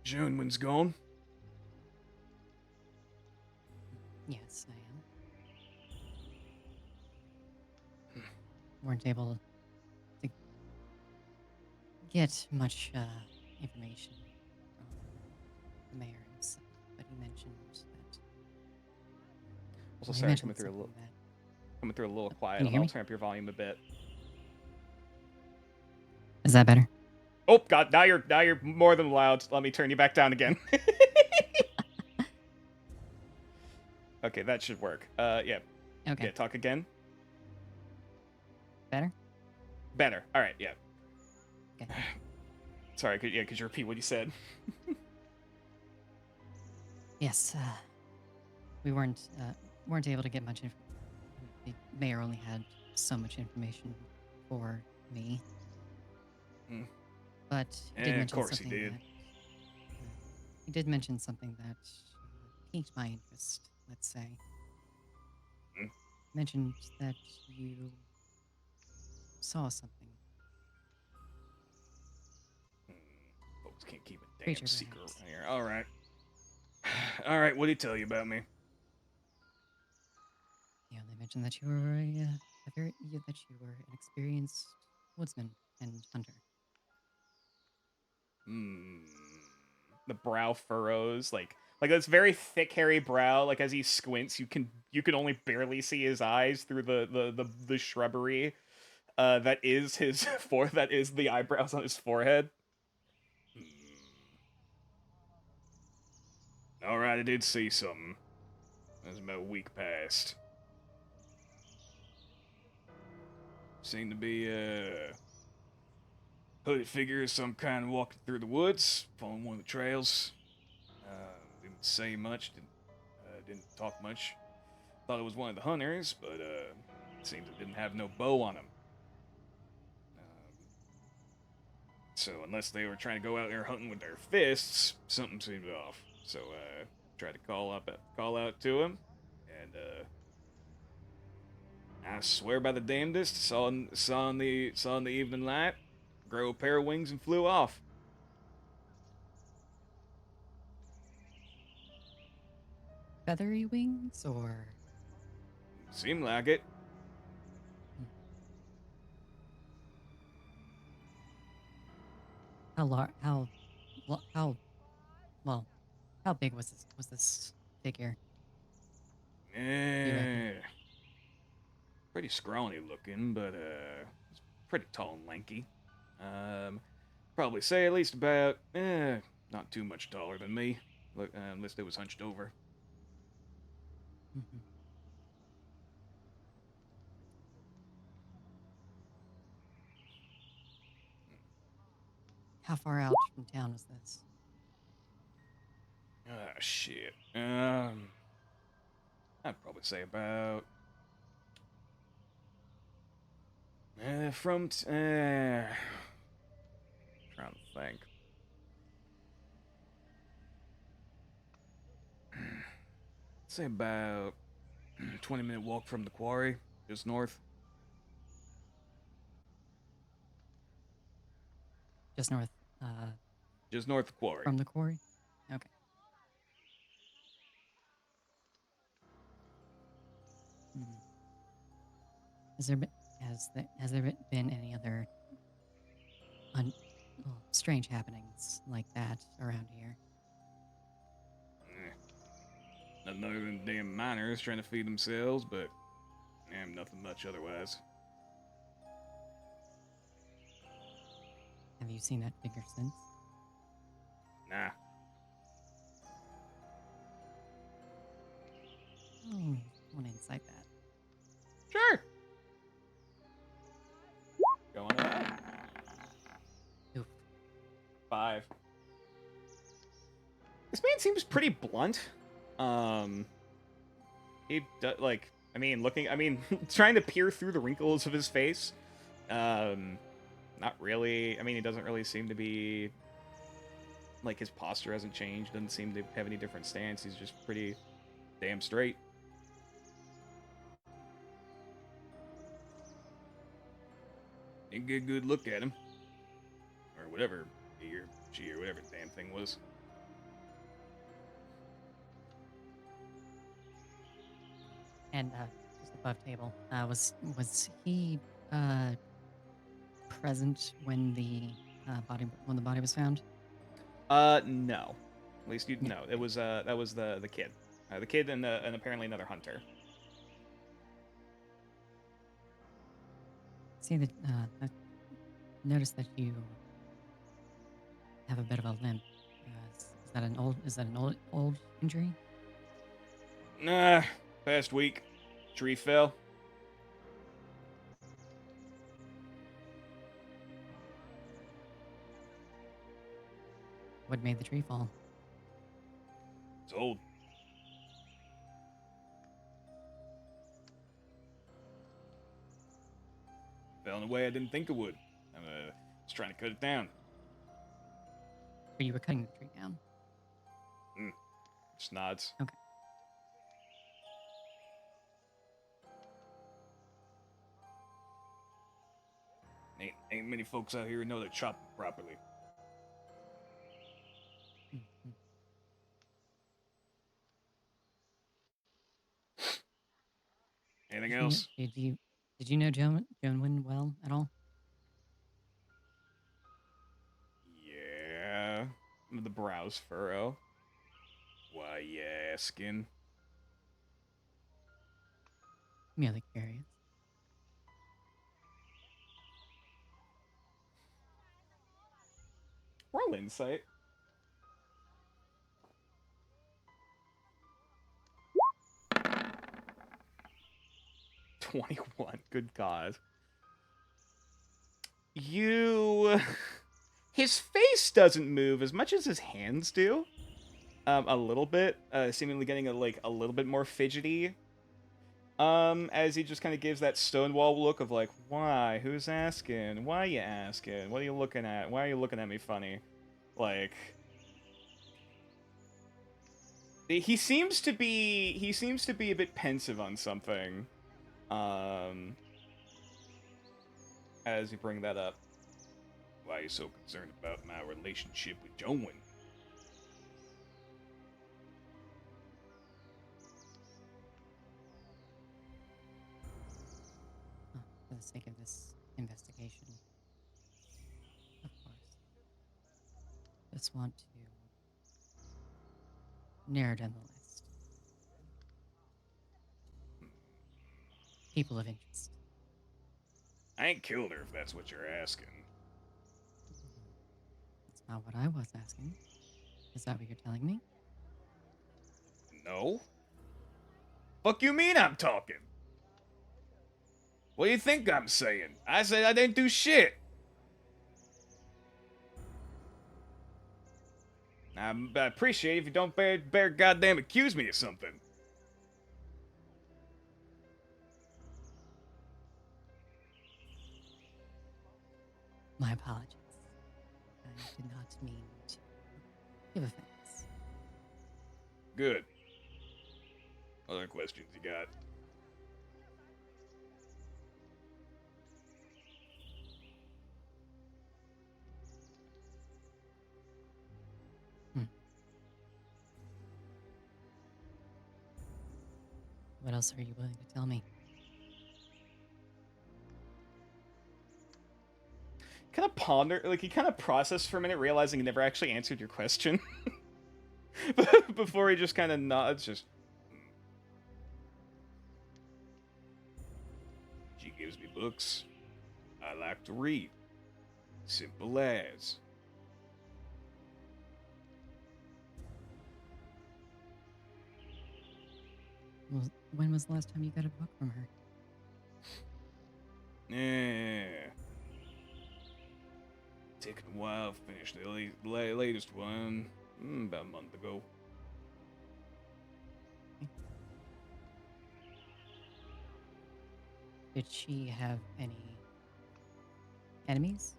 Junwin's gone. Yes, I am. Weren't able to get much information from the mayor himself, but he mentioned that. Also, he sorry, mentioned coming through a something little quiet. Can you hear I'll me? turn up your volume a bit. Is that better? Oh God! Now you're more than loud. Let me turn you back down again. Okay, that should work. Yeah. Okay. Yeah, talk again. Better? Better. All right. Yeah. Okay. Sorry. Could you repeat what you said? Yes, we weren't able to get much information. The mayor only had so much information for me. Hmm. But he did Of mention course he something did. that he did mention something that piqued my interest, let's say. Hmm. Mentioned that you saw something. Folks can't keep a damn Creature, secret perhaps. around here. All right. All right. What did he tell you about me? Yeah, they mentioned that you were that you were an experienced woodsman and hunter. Hmm. The brow furrows, like this very thick, hairy brow. Like as he squints, you can only barely see his eyes through the shrubbery. That is his that is the eyebrows on his forehead. Hmm. All right, I did see something. That was about a week past. Seemed to be hooded figure of some kind walking through the woods, following one of the trails. Didn't say much, didn't talk much. Thought it was one of the hunters, but it seems it didn't have no bow on him. So unless they were trying to go out there hunting with their fists, something seemed off. So tried to call out to him, and I swear by the damnedest, saw in the evening light, grow a pair of wings and flew off. Feathery wings, or Seemed like it. how large? How big was this figure? Do you reckon? Pretty scrawny looking, but pretty tall and lanky. Probably say at least about not too much taller than me, unless they was hunched over. Mhm. How far out from town was this? Ah, shit. I'd probably say about trying to think. Say about 20-minute walk from the quarry, just north. Just north, Just north of the quarry. from the quarry. Okay. Hmm. Has there been any other strange happenings like that around here? Nothing other than damn miners trying to feed themselves, but nothing much otherwise. Have you seen that figure since? Nah. Oh, I want to insight that. Sure. Going ahead. Oof. 5. This man seems pretty blunt. Like, I mean, trying to peer through the wrinkles of his face. Not really. I mean, he doesn't really seem to be, like, his posture hasn't changed. Doesn't seem to have any different stance. He's just pretty damn straight. You can get a good look at him. Or whatever he or she or whatever the damn thing was. And just above table, was he present when the body was found? No. At least you know. It was that was the kid. The kid and apparently another hunter. See that I noticed that you have a bit of a limp. Is that an old injury? Nah, past week. Tree fell. What made the tree fall? It's old. Fell in a way I didn't think it would. I was trying to cut it down. Or you were cutting the tree down? Just nods. Okay. Ain't many folks out here who know they're chopping properly. Mhm. Anything else? Did you know Joan Wynn well at all? Yeah. The brows furrow. Why you asking? Merely curious. Roll insight. $21. Good God. His face doesn't move as much as his hands do. A little bit. Seemingly getting a little bit more fidgety. As he just kind of gives that stonewall look of like, why? Who's asking? Why are you asking? What are you looking at? Why are you looking at me funny? Like, he seems to be a bit pensive on something. As you bring that up. Why are you so concerned about my relationship with Joan? For the sake of this investigation, of course. Just want to narrow down the list. People of interest. I ain't killed her if that's what you're asking. That's not what I was asking. Is that what you're telling me? No? Fuck you mean I'm talking? What do you think I'm saying? I said I didn't do shit. I appreciate it if you don't bear goddamn accuse me of something. My apologies. I did not mean to give offense. Good. Other questions you got? What else are you willing to tell me? Kind of ponder, like he kind of processed for a minute, realizing he never actually answered your question. Before he just kind of nods, just. She gives me books. I like to read. Simple as. When was the last time you got a book from her? Yeah. Taking a while to finish the latest one. About a month ago. Did she have any enemies?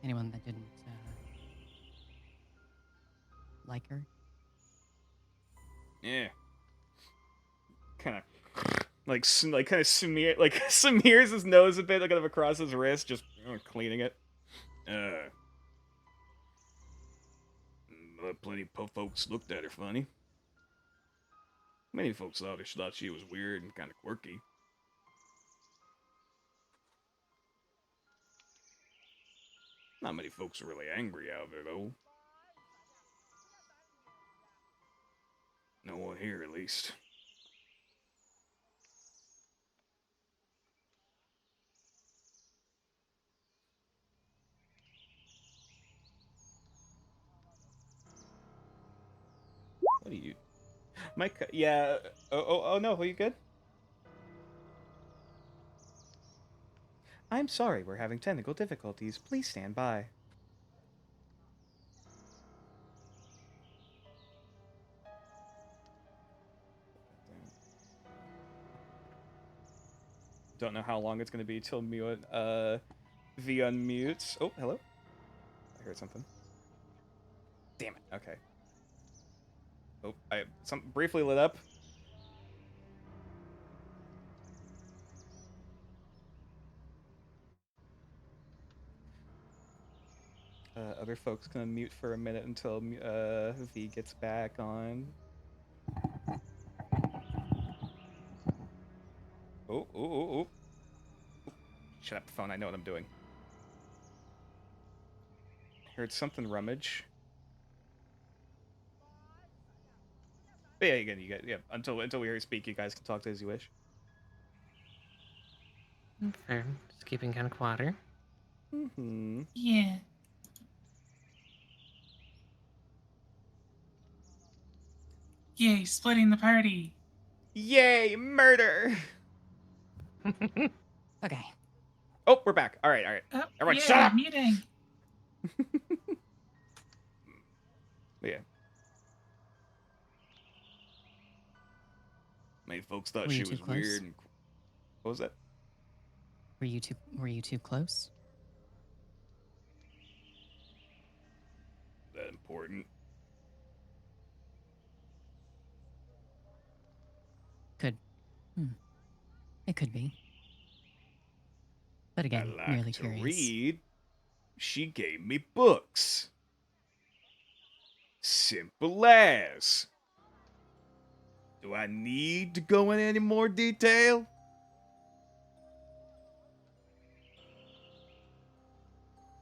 Anyone that didn't like her? Yeah. Kind of kind of smears his nose a bit, kind of across his wrist, just cleaning it. Plenty of folks looked at her funny. Many folks thought she was weird and kind of quirky. Not many folks are really angry out there, though. No one here, at least. What are you... Mike, yeah... Oh, no, are you good? I'm sorry, we're having technical difficulties. Please stand by. Don't know how long it's going to be till V unmutes. Oh, hello? I heard something. Damn it, okay. Oh, something briefly lit up. Other folks gonna mute for a minute until V gets back on. Oh. Shut up, phone. I know what I'm doing. Heard something rummage. But yeah, yeah. Until we hear you speak, you guys can talk to as you wish. Fair. Just keeping kind of quiet. Mm-hmm. Yeah. Yay, splitting the party. Yay, murder! Okay. Oh, we're back. All right. Oh, Everyone, yeah, shut up! meeting. Yeah. Many folks thought Were you she too was close? weird. And... What was that? Were you too close? That important? Could. It could be. But again, I merely like to curious. read. She gave me books. Simple as. Do I need to go in any more detail?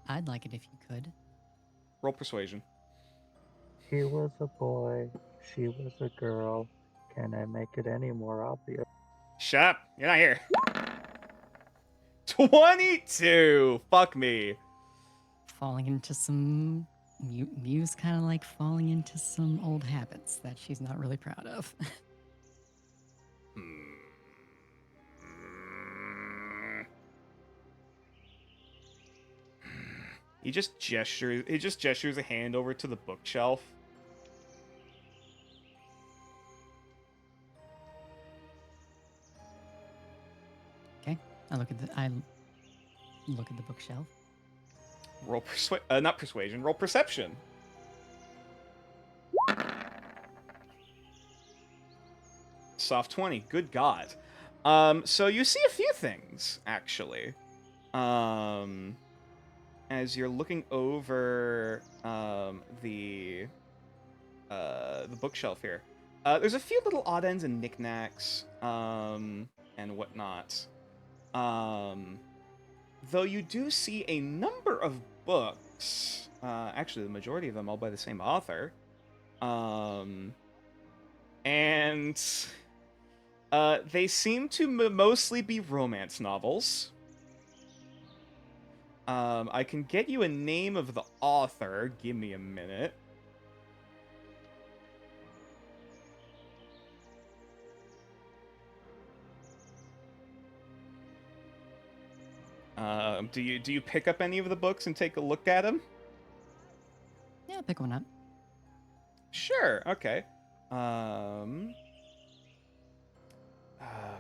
I'd like it if you could. Roll persuasion. He was a boy. She was a girl. Can I make it any more obvious? Shut up. You're not here. 22. Fuck me. Falling into some. Muse kind of like falling into some old habits that she's not really proud of. He just gestures a hand over to the bookshelf. Okay, I look at the bookshelf. Roll not persuasion. Roll perception. Soft 20. Good God. So you see a few things actually. As you're looking over the bookshelf here, there's a few little odd ends and knickknacks and whatnot. Though you do see a number of books, actually the majority of them all by the same author, and they seem to mostly be romance novels. I can get you a name of the author. Give me a minute. Do you pick up any of the books and take a look at them? Yeah, pick one up. Sure. Okay. Oh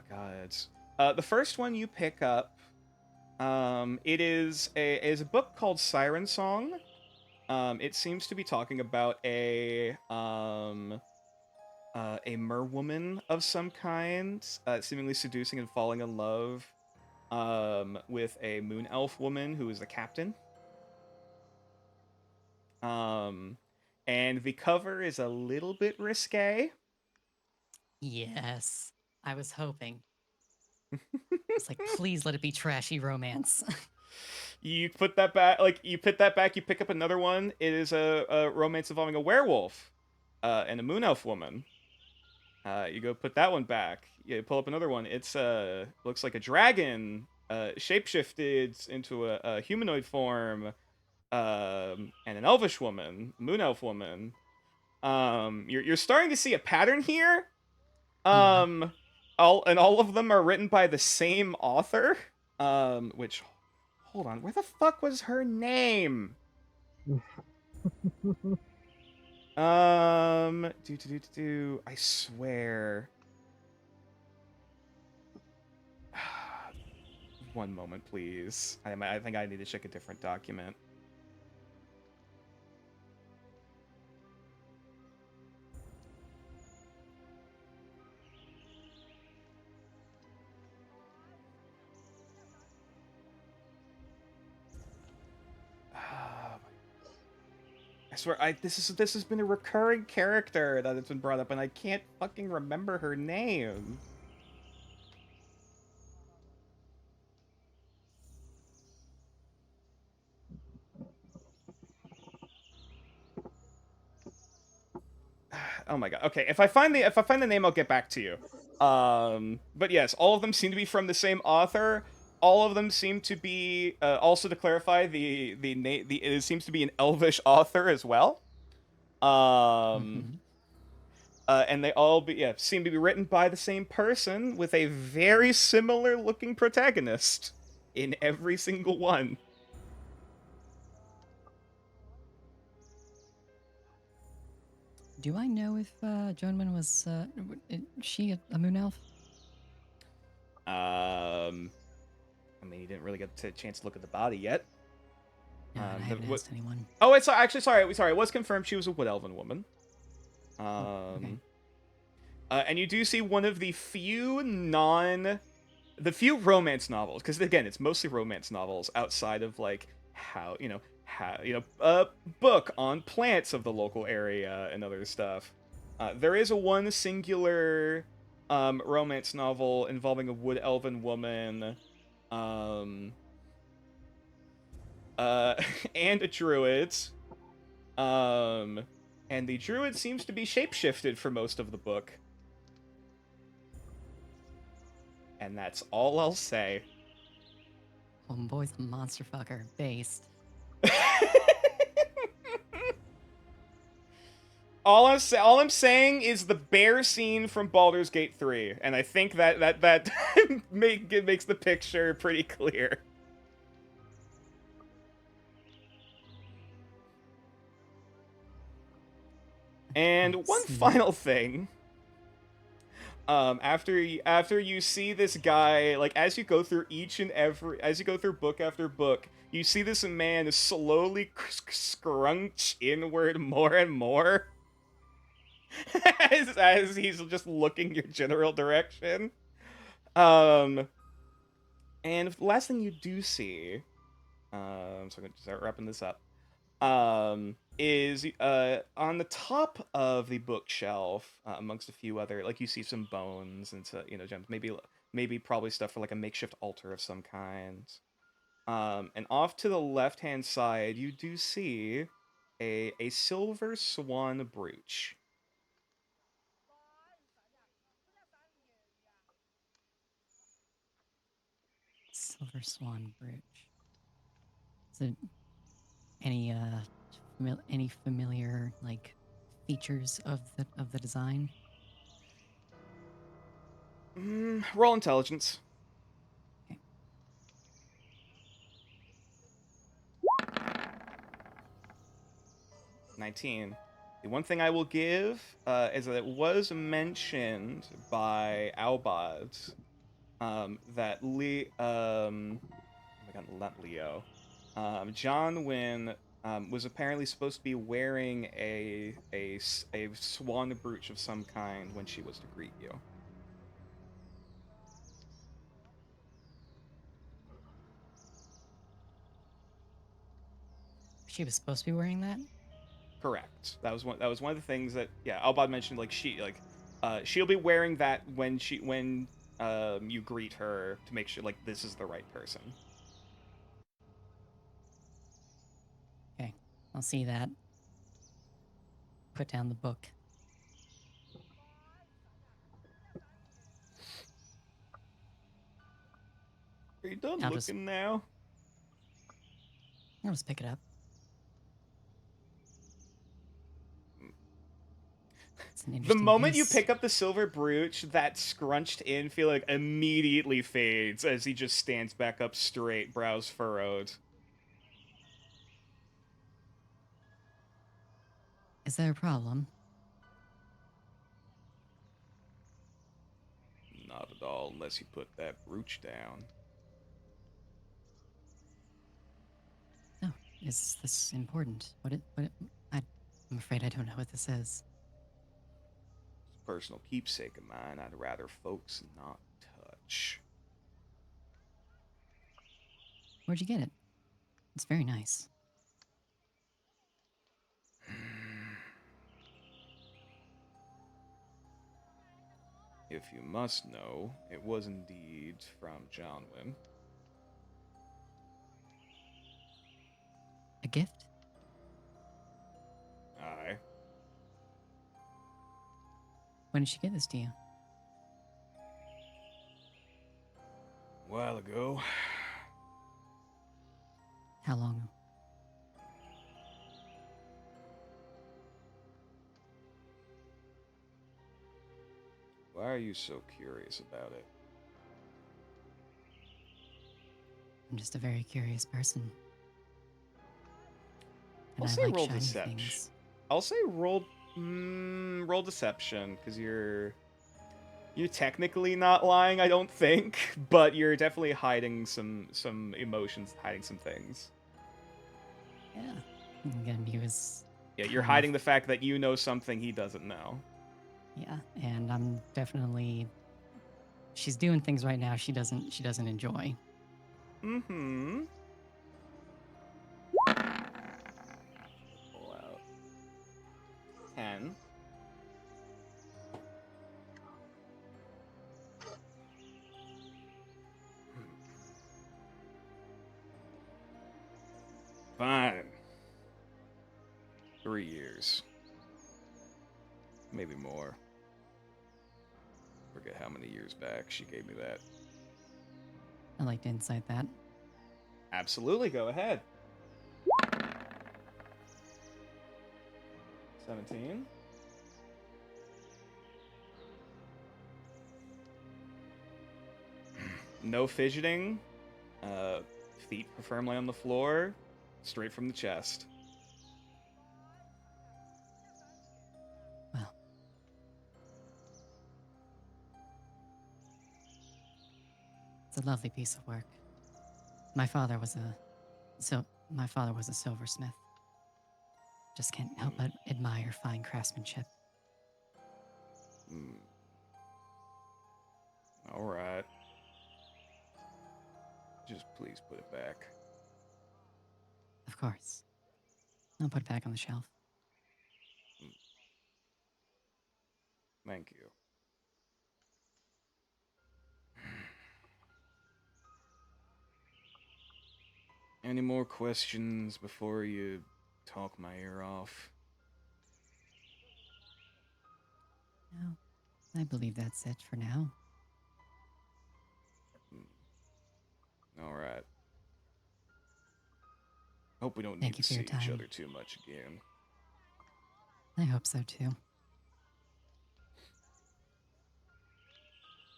god. The first one you pick up, it is a book called Siren Song. It seems to be talking about a merwoman of some kind, seemingly seducing and falling in love, with a moon elf woman who is the captain. And the cover is a little bit risque. Yes, I was hoping. It's like, please let it be trashy romance. You put that back, you pick up another one. It is a romance involving a werewolf, and a moon elf woman. You go put that one back. You pull up another one. It's looks like a dragon, shapeshifted into a humanoid form, and an elvish woman, moon elf woman. You're starting to see a pattern here. Yeah. All of them are written by the same author. Which, hold on, where the fuck was her name? I swear. One moment, please. I think I need to check a different document. I swear, this has been a recurring character that has been brought up, and I can't fucking remember her name. Oh my god. Okay, if I find the name, I'll get back to you. But yes, all of them seem to be from the same author. All of them seem to be also to clarify it seems to be an Elvish author as well. Mhm. And they all seem to be written by the same person with a very similar looking protagonist in every single one. Do I know if Joanwen was she a moon elf? I mean, you didn't really get a chance to look at the body yet. No, I haven't asked anyone. Oh, it's actually sorry. It was confirmed she was a wood elven woman. Okay. And you do see one of the few romance novels, because again, it's mostly romance novels outside of like a book on plants of the local area and other stuff. There is one singular romance novel involving a wood elven woman, and a druid. And the druid seems to be shapeshifted for most of the book. And that's all I'll say. Homeboy's a monster fucker. Based. All I'm saying is the bear scene from Baldur's Gate 3, and I think that makes the picture pretty clear. And one final thing. After you see this guy, like as you go through book after book, you see this man slowly scrunch inward more and more as he's just looking your general direction. And the last thing you do see, so I'm gonna start wrapping this up. Is on the top of the bookshelf, amongst a few other, like you see some bones and gems, maybe probably stuff for like a makeshift altar of some kind. And off to the left hand side, you do see a silver swan brooch. Silver swan brooch. Is it any any familiar like features of the design? Roll intelligence. Okay. 19. The one thing I will give is that it was mentioned by Albad that oh my god, not Leo. John Wynn was apparently supposed to be wearing a swan brooch of some kind when she was to greet you. She was supposed to be wearing that? Correct. That was one of the things that Albad mentioned. Like she'll be wearing that when you greet her to make sure like this is the right person. Okay, I'll see that. Put down the book. Are you done I'll looking now? I'll just pick it up. It's an The interesting moment you piece. pick up the silver brooch, that scrunched in feeling immediately fades as he just stands back up straight, brows furrowed. Is there a problem? Not at all, unless you put that brooch down. No. Is this important? I'm afraid I don't know what this is. It's a personal keepsake of mine I'd rather folks not touch. Where'd you get it? It's very nice. If you must know, it was indeed from Johnwyn. A gift? Aye. When did she give this to you? A while ago. How long? Why are you so curious about it? I'm just a very curious person. And I'll I say like roll shiny deception. things. I'll say roll deception, because you're technically not lying, I don't think, but you're definitely hiding some emotions, hiding some things. Yeah. I'm gonna be as Yeah, you're kind hiding of- the fact that you know something he doesn't know. Yeah, and I'm definitely. She's doing things right now she doesn't enjoy. Mm-hmm. Pull out 10. Fine. 3 years. Maybe more. Forget how many years back she gave me that. I like to insight that. Absolutely, go ahead. 17. No fidgeting. Feet firmly on the floor. Straight from the chest. Well. It's a lovely piece of work. My father was a silversmith. Just can't help but admire fine craftsmanship. All right. Just please put it back. Of course. I'll put it back on the shelf. Thank you. Any more questions before you talk my ear off? No, I believe that's it for now. All right. Hope we don't Thank need you to for see your each time. other too much again. I hope so too.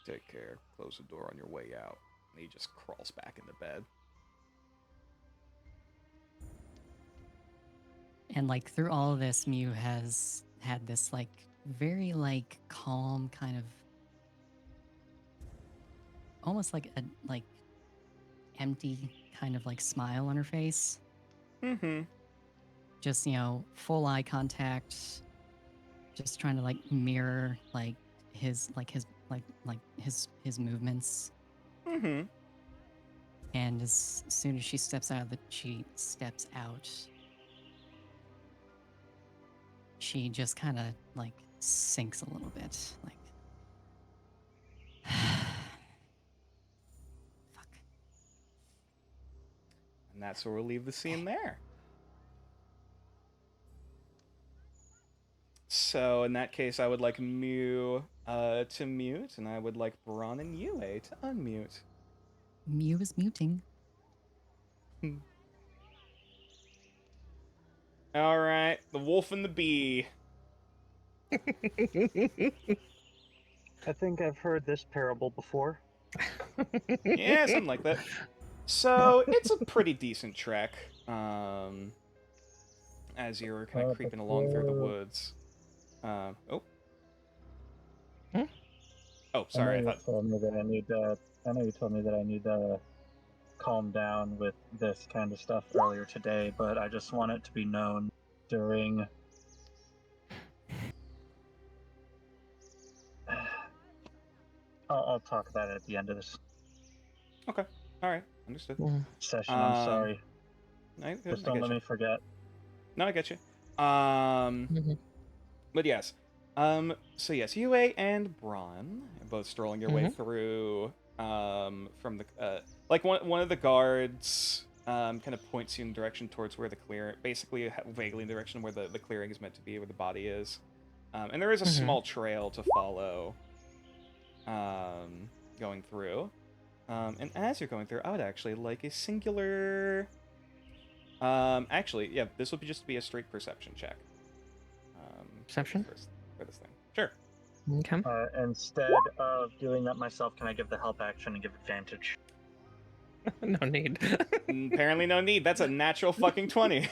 Take care. Close the door on your way out. And he just crawls back into bed. And like through all of this, Mew has had this like very like calm kind of almost like a like empty kind of like smile on her face. Mm-hmm. Just, full eye contact, just trying to like mirror his his movements. Mm-hmm. And as soon as she steps out, she just kind of like sinks a little bit, like fuck. And that's where we'll leave the scene there. So in that case, I would like Mew to mute, and I would like Braun and Yue to unmute. Mew is muting. All right, the wolf and the bee. I think I've heard this parable before. Yeah, something like that. So it's a pretty decent trek. As you're kind of creeping along through the woods. Oh. Hmm? Oh, sorry. I you thought. told me that I need to. I know you told me that I need to calm down with this kind of stuff earlier today, but I just want it to be known during. I'll talk about it at the end of this Okay. All right. Understood. session. I'm sorry. Just don't let me forget. No, I get you. Mm-hmm. But yes. So yes, Yue and Braun are both strolling your way through. From the like one of the guards kind of points you in the direction towards where the clear, basically vaguely in the direction where the clearing is meant to be, where the body is. And there is a small trail to follow. Going through. And as you're going through, I would actually like a singular. Actually, yeah, this will just be a straight perception check. Perception? For this thing. Sure. Okay. Instead of doing that myself, can I give the help action and give advantage? No need. Apparently no need. That's a natural fucking 20.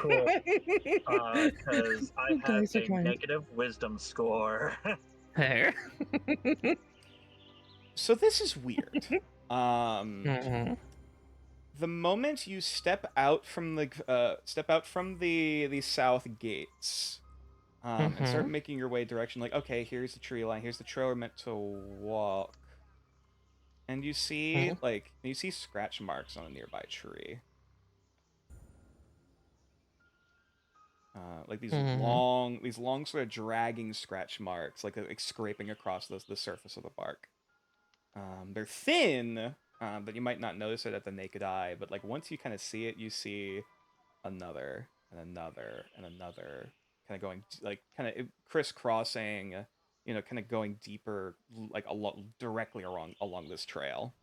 Cool. Because I have a negative wisdom score. There. So this is weird. The moment you step out from the south gates, and start making your way direction, like, okay, here's the tree line, here's the trail we're meant to walk, and you see scratch marks on a nearby tree, like these long sort of dragging scratch marks, like scraping across the surface of the bark. They're thin, but you might not notice it at the naked eye, but like once you kind of see it, you see another and another and another, kind of going like kind of crisscrossing, kind of going deeper, like directly along this trail.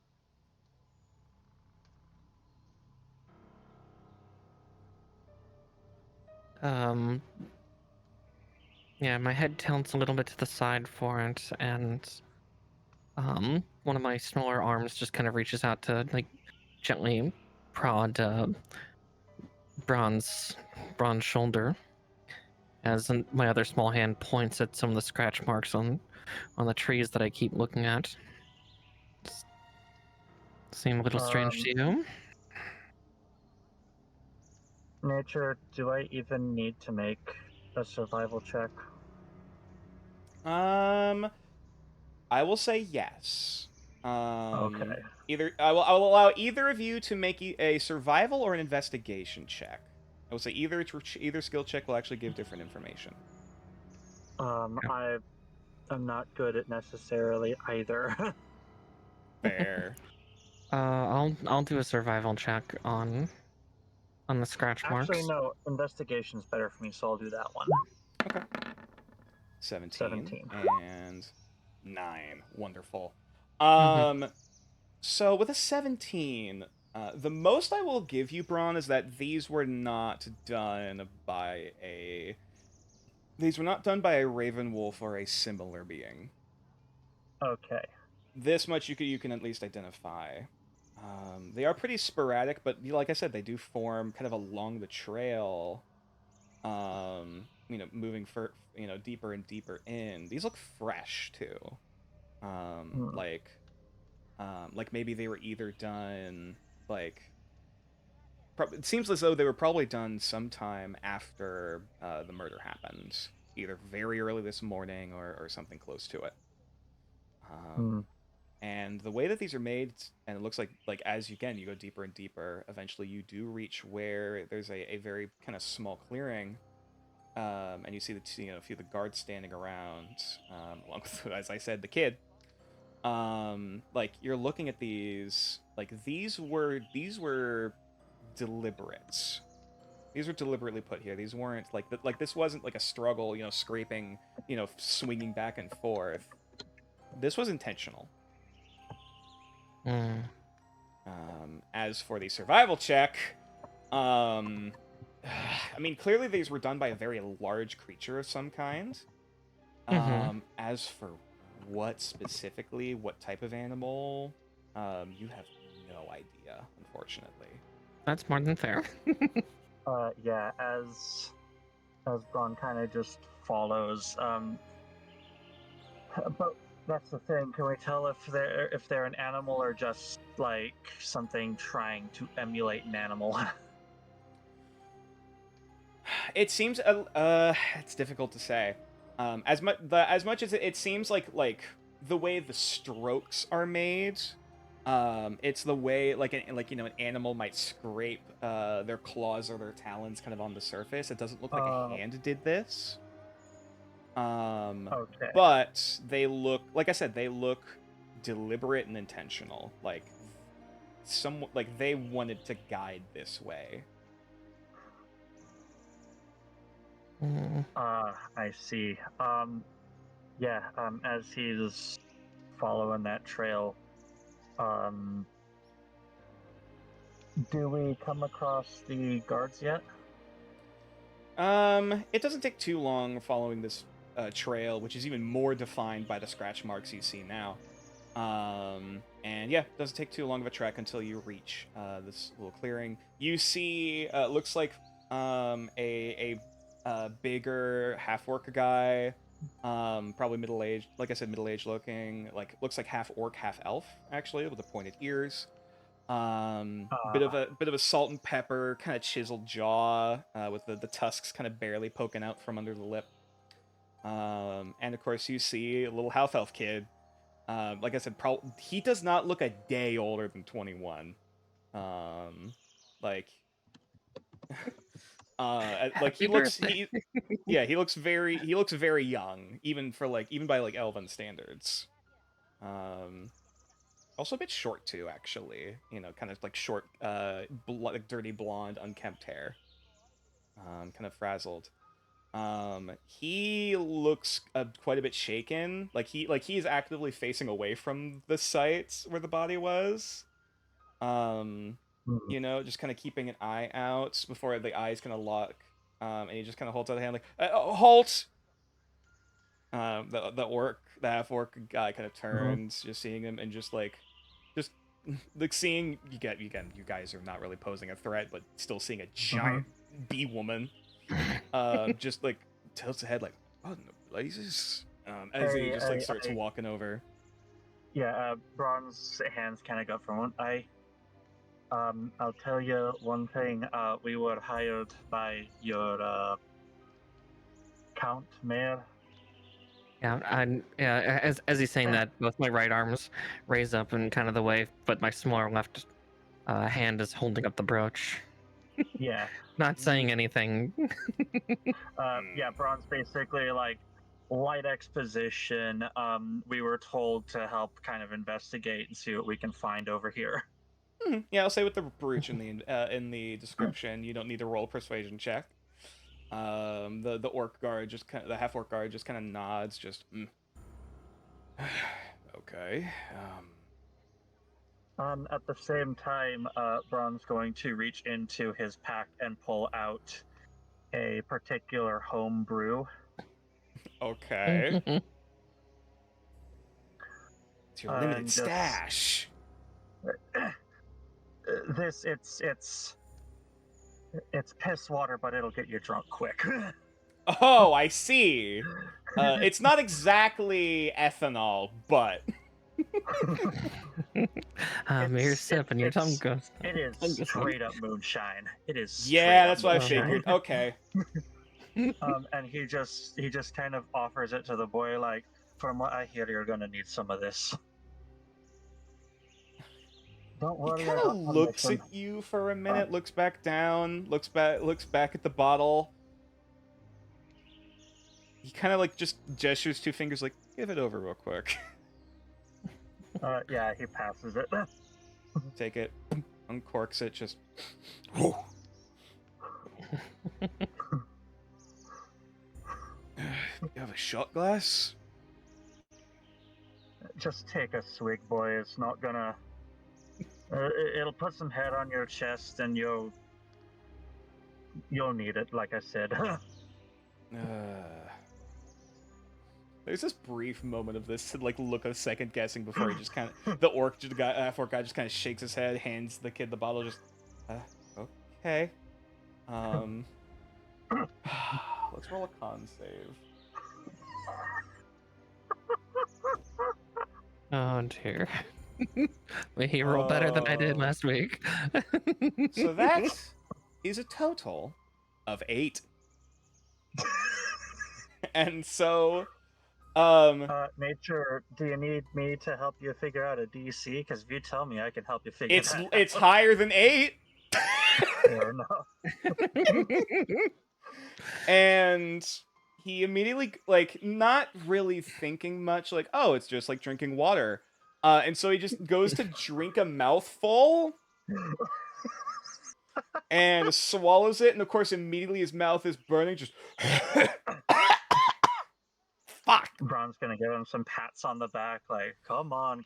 Yeah, my head tilts a little bit to the side for it, and one of my smaller arms just kind of reaches out to like gently prod Braun's shoulder, as my other small hand points at some of the scratch marks on the trees that I keep looking at. Seem a little strange to you? Nature, do I even need to make a survival check? I will say yes. Okay. I will allow either of you to make a survival or an investigation check. I will say either skill check will actually give different information. I'm not good at necessarily either. Fair. I'll do a survival check on the scratch marks. Actually, no. Investigation's better for me, so I'll do that one. Okay. 17 and 9. Wonderful. So with a 17, The most I will give you, Braun, is that these were not done by a raven wolf or a similar being. Okay. This much you can at least identify. They are pretty sporadic, but like I said, they do form kind of along the trail. Moving deeper and deeper in. These look fresh too. Hmm. Like maybe they were either done like. It seems as though they were probably done sometime after the murder happened, either very early this morning or something close to it. Hmm. And the way that these are made, and it looks like as you go deeper and deeper, eventually you do reach where there's a very kind of small clearing, and you see a few of the guards standing around, along with, as I said, the kid. Like you're looking at these, like these were deliberate. These were deliberately put here. These weren't like this wasn't like a struggle, scraping, swinging back and forth. This was intentional. Mm. As for the survival check, I mean, clearly these were done by a very large creature of some kind. As for what specifically, what type of animal, you have no idea, unfortunately. That's more than fair. Yeah, as Braun kind of just follows. But that's the thing. Can we tell if they're an animal or just like something trying to emulate an animal? It seems it's difficult to say. As much as it seems like the way the strokes are made, it's the way an animal might scrape their claws or their talons kind of on the surface. It doesn't look like a hand did this. Okay. But they look, like I said, they look deliberate and intentional. Like they wanted to guide this way. I see. Yeah. As he's following that trail, do we come across the guards yet? It doesn't take too long following this trail, which is even more defined by the scratch marks you see now. And yeah, it doesn't take too long of a trek until you reach this little clearing. You see, looks like a bigger half-orc guy, probably middle-aged. Like I said, middle-aged looking. Like looks like half-orc, half-elf, actually, with the pointed ears. Bit of a salt and pepper kind of chiseled jaw, with the tusks kind of barely poking out from under the lip. And of course you see a little half elf kid. Like I said, he does not look a day older than 21. Like, like he looks he looks very young, even by elven standards. Also a bit short too, actually. Kind of like short, dirty blonde, unkempt hair. Kind of frazzled. He looks quite a bit shaken. He's actively facing away from the site where the body was. Just kind of keeping an eye out before the eyes kind of lock. And he just kind of holds out a hand like, halt! The half orc guy kind of turns, just seeing him, and just seeing you guys are not really posing a threat, but still seeing a giant bee woman, just tilts the head like, what in the blazes? As he just starts walking over. Yeah, Braun's hands kind of go from one. I'll tell you one thing. We were hired by your Count Mayor. Yeah, as he's saying that, both my right arms raise up in kind of the way, but my smaller left hand is holding up the brooch. Yeah. Not saying anything. Yeah, Braun's basically like light exposition. We were told to help kind of investigate and see what we can find over here. Yeah, I'll say with the brooch in the description, you don't need to roll a persuasion check. The orc guard the half orc guard just kind of nods, just okay. At the same time, Braun's going to reach into his pack and pull out a particular home brew. Okay. It's your limited just- stash. It's piss water, but it'll get you drunk quick. Oh, I see. It's not exactly ethanol, but Mere sip and your tongue goes. It is straight up moonshine. It is. yeah, that's what I moonshine. figured. Okay. And he just kind of offers it to the boy, like, from what I hear, you're gonna need some of this. Don't worry. He kind of looks at you for a minute, looks back down, looks back at the bottle. He kind of like just gestures 2 fingers, like, give it over real quick. Yeah, he passes it. Take it, uncorks it, just. You have a shot glass? Just take a swig, boy. It's not gonna. It'll put some hair on your chest, and you'll need it. Like I said. There's this brief moment of this like look of second guessing before he just kind of the orc guy just kind of shakes his head, hands the kid the bottle, just okay. Let's roll a con save. Oh dear. Wait, he rolled better than I did last week. So that is a total of 8. And so Nature, do you need me to help you figure out a DC? Because if you tell me, I can help you figure it's that out. it's higher than 8. Fair enough. And he immediately, like, not really thinking much, like, oh, it's just like drinking water. And so he just goes to drink a mouthful and swallows it, and of course immediately his mouth is burning, just fuck. Braun's gonna give him some pats on the back, like, come on,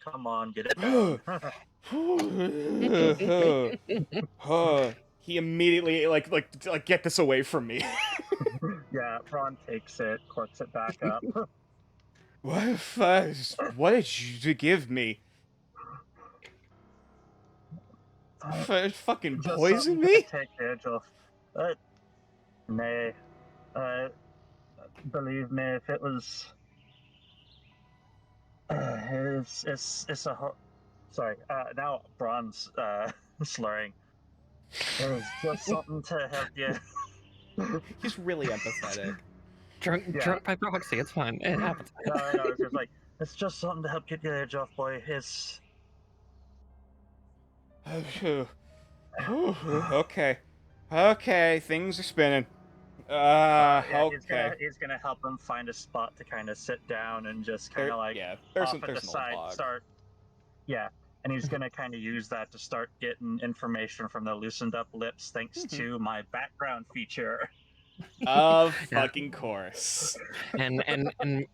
get it down. He immediately like get this away from me. Yeah, Braun takes it, corks it back up. What did you give me? Fucking Just poison something to me? take the edge off. Nay. Believe me, if it was... it's a... Sorry, now Braun's slurring. It was just something to help you. He's really empathetic. Drunk by proxy, it's fine. It happens. No, it's just like, it's just something to help get the edge off, boy. It's... Okay, things are spinning. Okay. He's gonna help him find a spot to kind of sit down and just kind of like there's off at the an side old log. start. Yeah, and he's gonna kind of use that to start getting information from the loosened up lips, thanks to my background feature. Of fucking course. And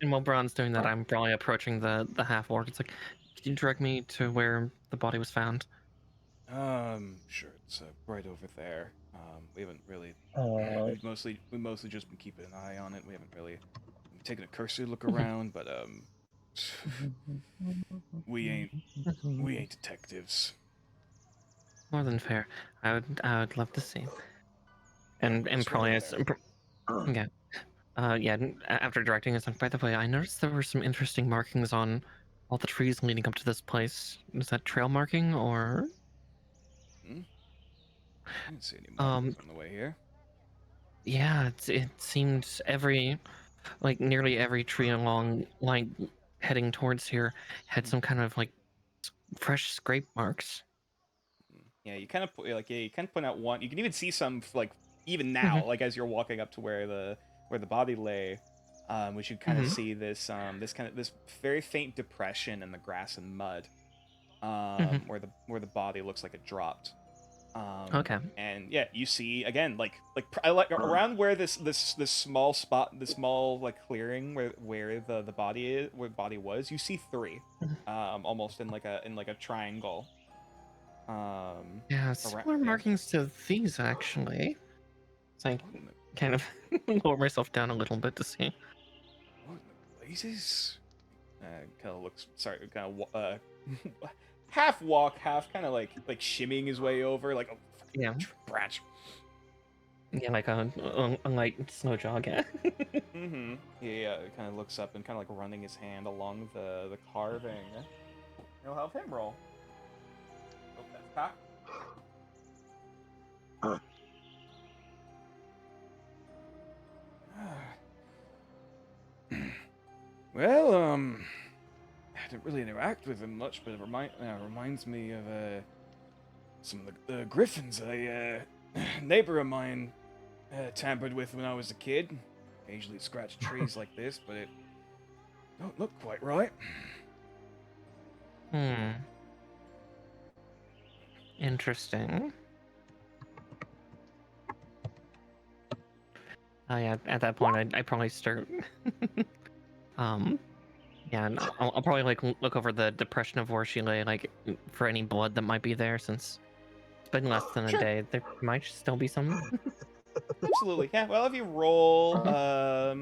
while Braun's doing that, I'm probably approaching the half orc. It's like, can you direct me to where the body was found? Sure. It's right over there. We haven't really. We've mostly just been keeping an eye on it. We haven't really taken a cursory look around, but we ain't detectives. More than fair. I would love to see. And probably yeah. After directing us, by the way, I noticed there were some interesting markings on all the trees leading up to this place. Is that trail marking or? I didn't see any markings on the way here. Yeah, it seemed nearly every tree along, like, heading towards here had some kind of, like, fresh scrape marks. Yeah, you kind of point out one. You can even see some, like, even now, like, as you're walking up to where the body lay, we should kind of see this very faint depression in the grass and mud, where the body looks like it dropped. Okay. And yeah, you see again, like around where this small spot, this small like clearing where the body was. You see 3, almost in like a triangle, Yeah, similar markings to these actually. It's like kind of lower myself down a little bit to see. What in the blazes? Kind of looks, sorry, kind of half walk, half kind of like shimmying his way over, like, oh, Yeah. branch. Yeah, like a light slow jog. Yeah. Mm-hmm. Yeah, it kind of looks up and kind of like running his hand along the carving. You'll help him roll. Oh, that's cock. Well, I didn't really interact with him much, but it reminds me of some of the griffins a neighbor of mine tampered with when I was a kid. Occasionally scratch trees like this, but it don't look quite right. Interesting. Oh yeah, at that point I probably start yeah, and I'll probably like look over the depression of where she lay, like for any blood that might be there, since it's been less than a day. There might still be some. Absolutely. Yeah, well, if you roll yeah,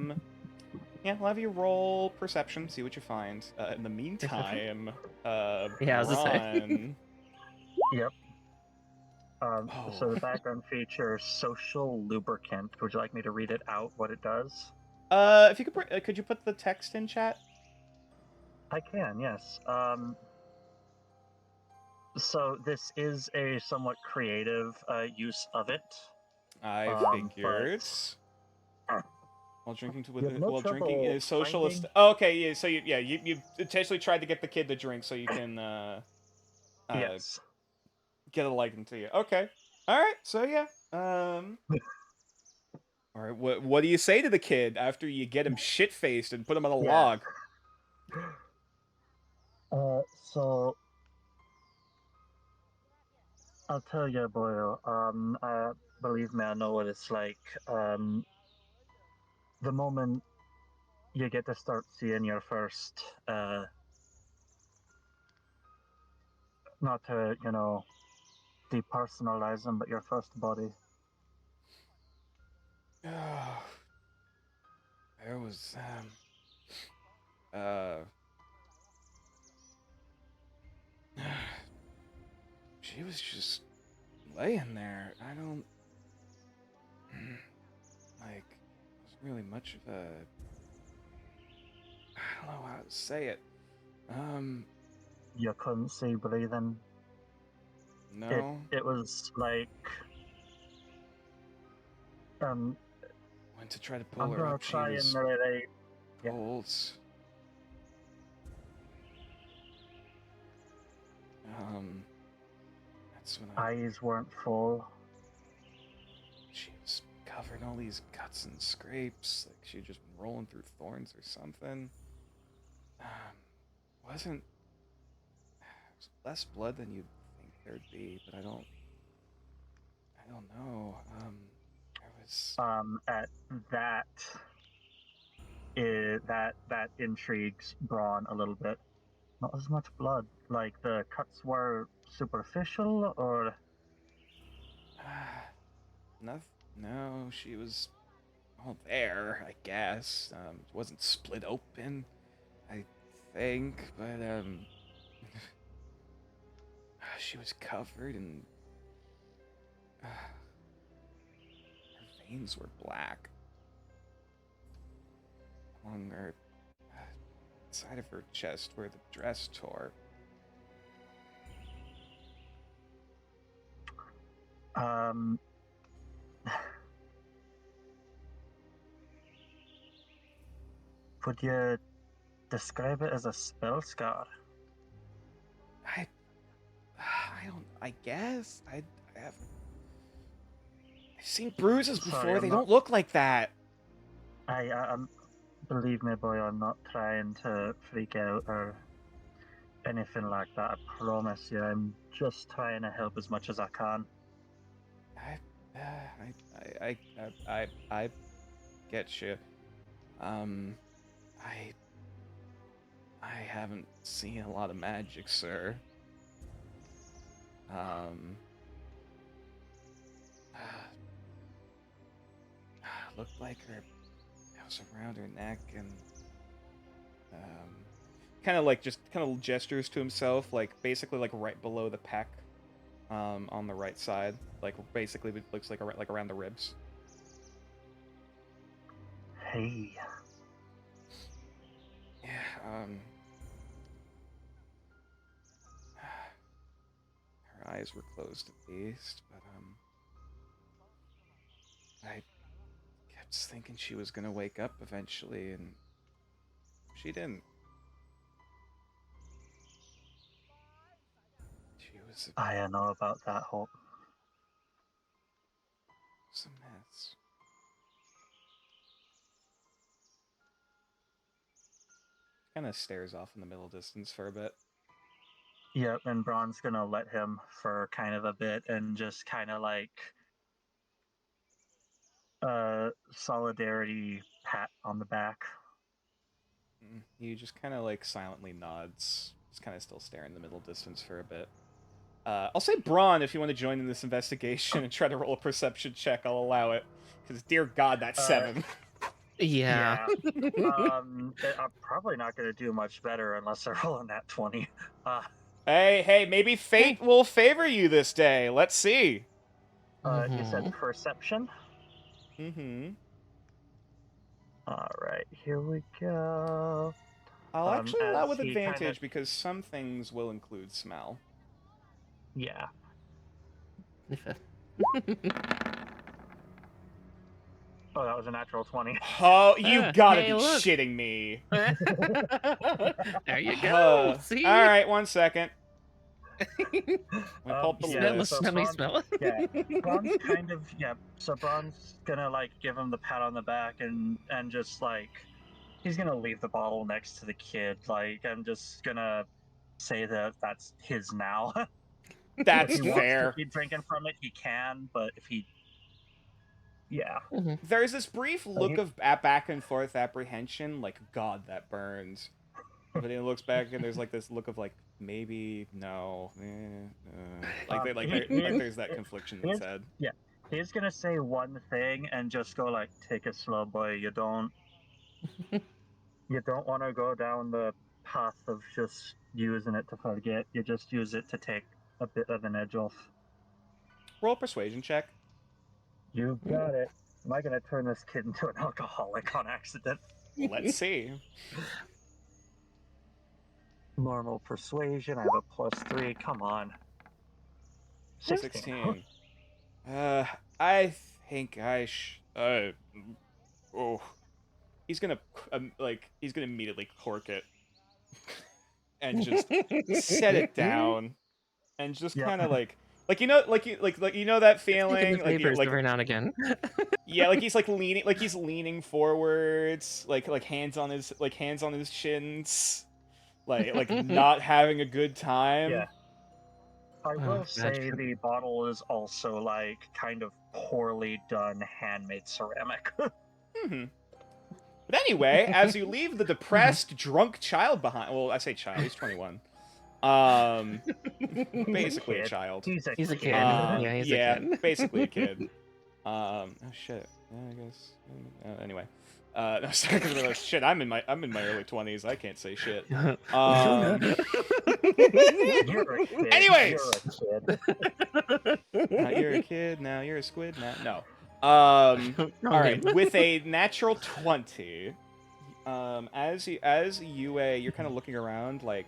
I'll have you roll perception, see what you find. In the meantime, Yeah, I was gonna say. Braun. Yep. Oh. So the background feature, social lubricant. Would you like me to read it out, what it does? If you could you put the text in chat? I can, yes. So this is a somewhat creative use of it. I figured. While drinking drinking in a socialist. Oh, okay, yeah. So you intentionally tried to get the kid to drink so you can yes. get a liking to you. Okay. All right. So yeah. All right. What do you say to the kid after you get him shit faced and put him on a log? So I'll tell you, Boyle. Believe me, I know what it's like. The moment you get to start seeing your first, not to depersonalize them, but your first body. There was she was just laying there. I don't like. It wasn't really much of a. I don't know how to say it. You couldn't see breathing. No. It was like. Went to try to pull I'm her gonna up. She try was and narrate. pulled. That's when Eyes weren't full. She was covered in all these cuts and scrapes, like she'd just been rolling through thorns or something. Wasn't less blood than you'd think there'd be, but I don't know. There was At that intrigues Braun a little bit. Not as much blood. Like the cuts were superficial, or nothing. No, she was all there, I guess. It wasn't split open, I think, but she was covered in. Her veins were black along her side of her chest where the dress tore. Would you describe it as a spell scar? I guess I've seen bruises before. Sorry, They don't look like that. Believe me, boy, I'm not trying to freak out or anything like that. I promise you, I'm just trying to help as much as I can. I get you. I haven't seen a lot of magic, sir. Looked like her, it was around her neck, and kind of like just kind of gestures to himself, like basically like right below the pec, on the right side, like basically it looks like around the ribs. Hey. Yeah. Her eyes were closed at least, but I kept thinking she was gonna wake up eventually, and she didn't. She was I don't know about that, Hope. a mess. Kind of stares off in the middle distance for a bit. Yep, and Braun's gonna let him for kind of a bit and just kind of like solidarity pat on the back. He just kind of like silently nods, just kind of still staring in the middle distance for a bit. I'll say Braun, if you want to join in this investigation and try to roll a perception check, I'll allow it. Because dear God, that's 7. Yeah. I'm probably not gonna do much better unless I roll on that 20. Hey, maybe fate will favor you this day. Let's see. You said perception? Mm-hmm. Alright, here we go. I'll actually allow as with he advantage because some things will include smell. Yeah. Oh, that was a natural 20. Oh, you gotta be look. shitting me. There you go. See? All right, 1 second. Pull up the Smell, list. smell me, smell. Yeah, Braun's kind of, so Braun's gonna, like, give him the pat on the back and just, like, he's gonna leave the bottle next to the kid. Like, I'm just gonna say that that's his now. That's if he fair. wants to keep drinking from it, he can, but if he... Yeah. There's this brief look of back and forth apprehension, like, God, that burns. But then he looks back and there's like this look of like, maybe, no, there's that confliction in his head. Yeah, he's gonna say one thing and just go like, take it slow, boy. You don't want to go down the path of just using it to forget. You just use it to take a bit of an edge off. Roll a persuasion check. You got it. Am I gonna turn this kid into an alcoholic on accident? Let's see. Normal persuasion. I have a +3. Come on. 16. I think he's gonna immediately cork it and just set it down and just kind of like you know that feeling like every now and again. Yeah, like he's leaning forwards, like hands on his shins, like not having a good time. Yeah. I will say the bottle is also like kind of poorly done handmade ceramic. But anyway, as you leave the depressed, drunk child behind, well, I say child, he's 21. Basically a child. He's a kid. Yeah, he's a kid. Basically a kid. Oh shit. Yeah, I guess. Anyway. No, sorry, shit. I'm in my early 20s. I can't say shit. You're a kid. Anyways. You're a kid. Now you're a kid. Now you're a squid. No. All right. With a natural 20, as you're kind of looking around, like,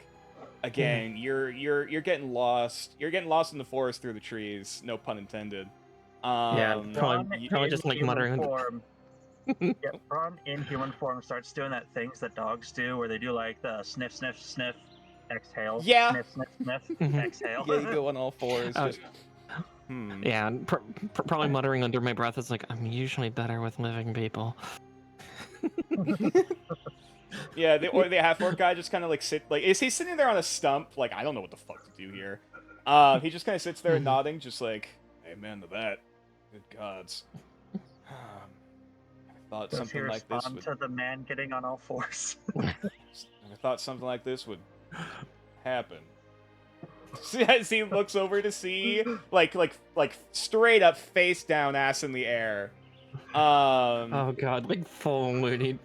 again, you're getting lost. You're getting lost in the forest through the trees. No pun intended. Probably just like muttering. Braun in human form starts doing that things that dogs do, where they do like the sniff, sniff, sniff, exhale. Yeah. Sniff, sniff, sniff, exhale. Yeah, you go on all fours. Yeah, probably muttering under my breath. It's like, I'm usually better with living people. Yeah, the half-orc guy just kind of like is he sitting there on a stump? Like, I don't know what the fuck to do here. He just kind of sits there nodding, just like, amen to that. Good gods. I thought something like this would... to the man getting on all fours. I thought something like this would happen. As he looks over to see, like straight up face down, ass in the air. Oh god, like full Looney,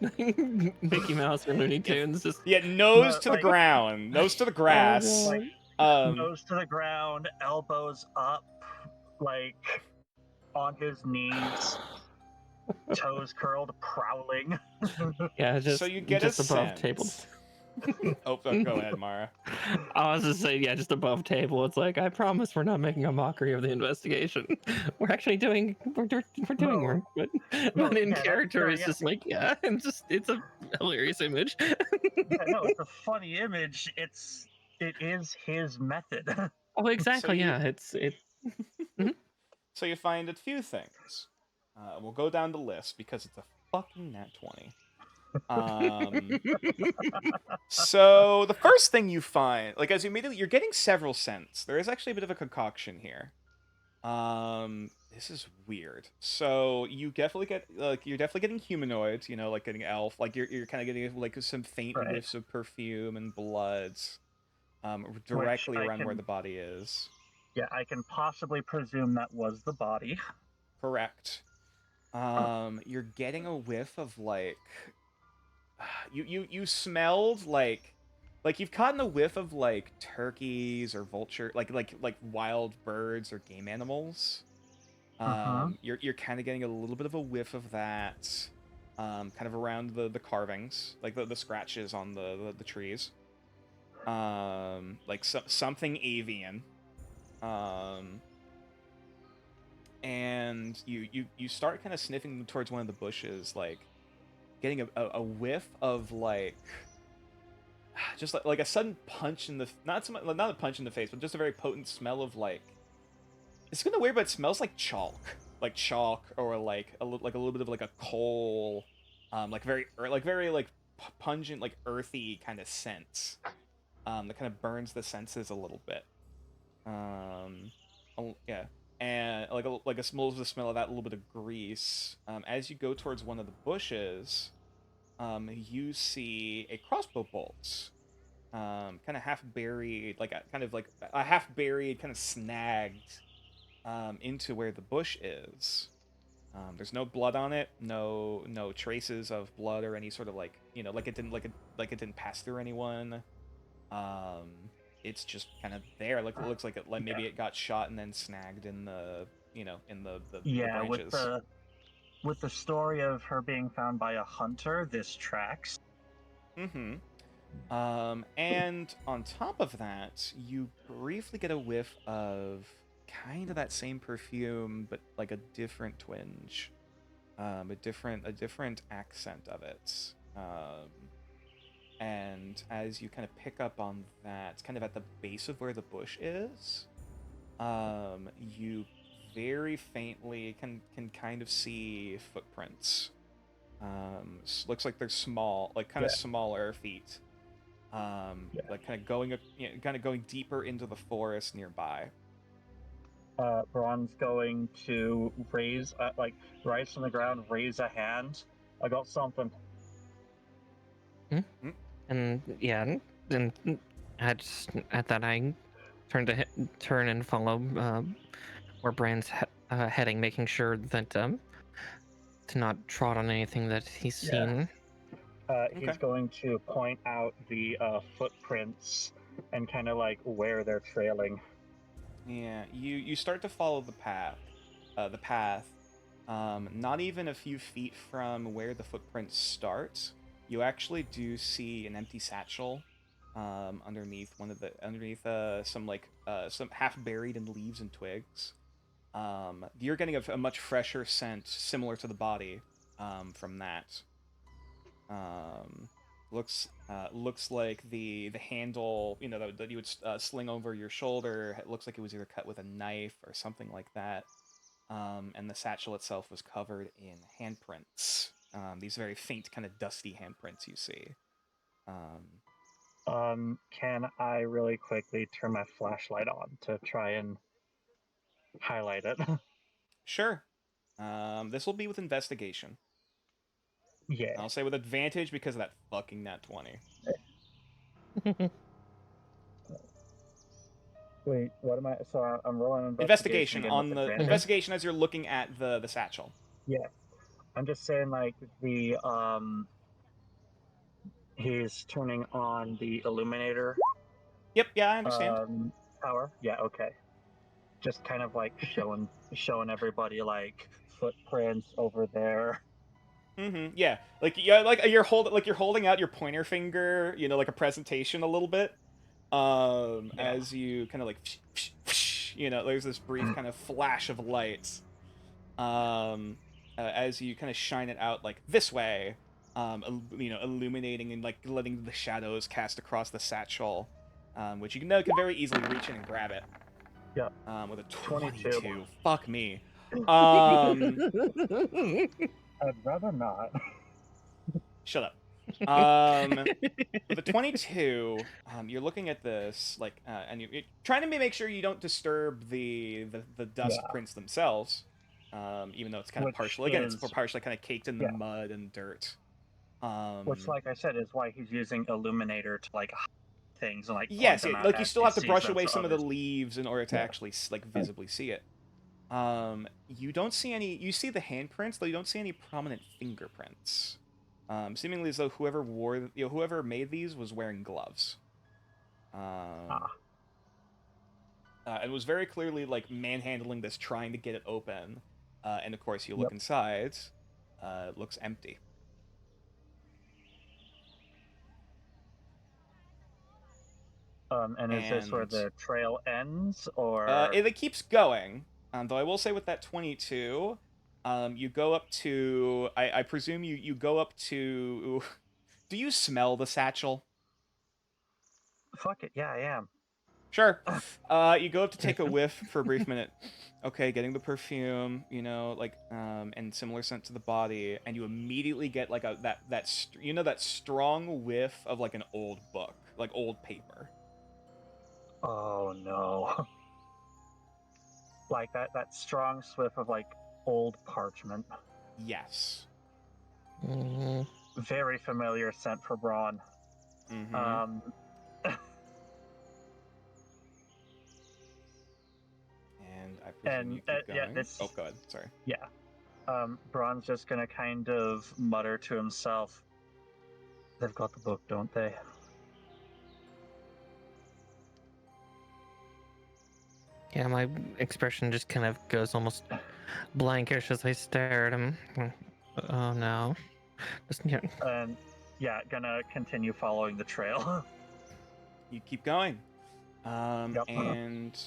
Mickey Mouse or Looney Tunes. Just Yeah, nose But, to the like- ground, nose to the grass. Oh, God. Nose to the ground, elbows up, like on his knees, toes curled, prowling. Yeah, just So you get just a above sense. table. Oh, go ahead, Mara. I was just saying, yeah, just above table. It's like, I promise we're not making a mockery of the investigation. We're actually doing we're doing No. work, but No, in yeah, character, no, it's yeah. just like, yeah, it's a hilarious image. Yeah, no, it's a funny image. It is his method. Oh, exactly. you- Yeah, it's So you find a few things. We'll go down the list because it's a fucking nat 20. So the first thing you find, like as you immediately, you're getting several scents. There is actually a bit of a concoction here. This is weird. So you definitely get you're definitely getting humanoids. You know, like getting elf. Like you're kind of getting like some faint Right. whiffs of perfume and bloods. Directly I around where can- the body is. Yeah, I can possibly presume that was the body. Correct. You're getting a whiff of like you smelled like you've gotten a whiff of like turkeys or vulture like wild birds or game animals. You're kind of getting a little bit of a whiff of that, kind of around the carvings, like the scratches on the trees. Like something avian. And you start kind of sniffing towards one of the bushes, like getting a whiff of like just like a sudden punch in the not a punch in the face, but just a very potent smell of like it's kind of weird, but it smells like chalk or like a little bit of like a coal, like very pungent like earthy kind of scent, that kind of burns the senses a little bit. Yeah. And like a smell of the smell of that, a little bit of grease. As you go towards one of the bushes, you see a crossbow bolt, kind of half buried, like a half buried, kind of snagged, into where the bush is. There's no blood on it, no traces of blood or any sort of like like it didn't pass through anyone. It's just kind of there. Like it looks like maybe it got shot and then snagged in the in the Yeah, branches. with the story of her being found by a hunter, this tracks. Mm-hmm. And on top of that, you briefly get a whiff of kind of that same perfume, but like a different twinge, a different accent of it. And as you kind of pick up on that, kind of at the base of where the bush is, you very faintly can kind of see footprints. Looks like they're small, like kind of smaller feet. Like kind of going deeper into the forest nearby. Braun's going to raise, rise from the ground, raise a hand. I got something. and yeah, and at that I turn and follow where Brand's heading, making sure that to not trot on anything that he's seen. He's going to point out the footprints and kind of like where they're trailing. Yeah, you start to follow the path. Not even a few feet from where the footprints start, you actually do see an empty satchel underneath some half buried in leaves and twigs. You're getting a much fresher scent similar to the body from that. Looks like the handle, that you would sling over your shoulder. It looks like it was either cut with a knife or something like that. And the satchel itself was covered in handprints. These very faint, kind of dusty handprints you see. Can I really quickly turn my flashlight on to try and highlight it? Sure. This will be with investigation. Yeah. I'll say with advantage because of that fucking nat 20. Wait, what am I? So I'm rolling Investigation again on with the advantage? investigation as you're looking at the satchel. Yeah, I'm just saying like he's turning on the illuminator Yep, yeah, I understand. power. Yeah, okay. Just kind of like showing everybody like footprints over there. Yeah, like you're holding out your pointer finger, you know, like a presentation a little bit. As you kind of like, you know, there's this brief kind of flash of light. As you kind of shine it out like this way, you know, illuminating and like letting the shadows cast across the satchel, which you know can very easily reach in and grab it. Yeah. With a 22. Fuck me. I'd rather not. Shut up. With a 22, you're looking at this like, and you're trying to make sure you don't disturb the dust prints themselves, even though it's kind of partial. Again, it's partially kind of caked in the mud and dirt. Which, like I said, is why he's using illuminator to like hide things and like yes, point them like out you as still he have to sees brush them away so some of others- the leaves in order to actually like visibly see it. You don't see any. You see the handprints, though you don't see any prominent fingerprints. Seemingly as though whoever made these was wearing gloves. And was very clearly like manhandling this, trying to get it open. And of course, you look inside. It looks empty. And is this where the trail ends, or it keeps going? Though I will say with that 22, you go up to. I presume you go up to. Do you smell the satchel? fuck it, yeah, I am. Sure. You go up to take a whiff for a brief minute. Okay, getting the perfume, you know, like, and similar scent to the body, and you immediately get like that strong whiff of like an old book, like old paper. Oh no! Like that strong swift of like old parchment. Yes. Very familiar scent for Braun. Mm-hmm. And I presume you keep going. Oh, go ahead. Sorry. Yeah. Braun's just gonna kind of mutter to himself. They've got the book, don't they? Yeah, my expression just kind of goes almost blankish as I stare at him. Oh no. And yeah, gonna continue following the trail. You keep going. And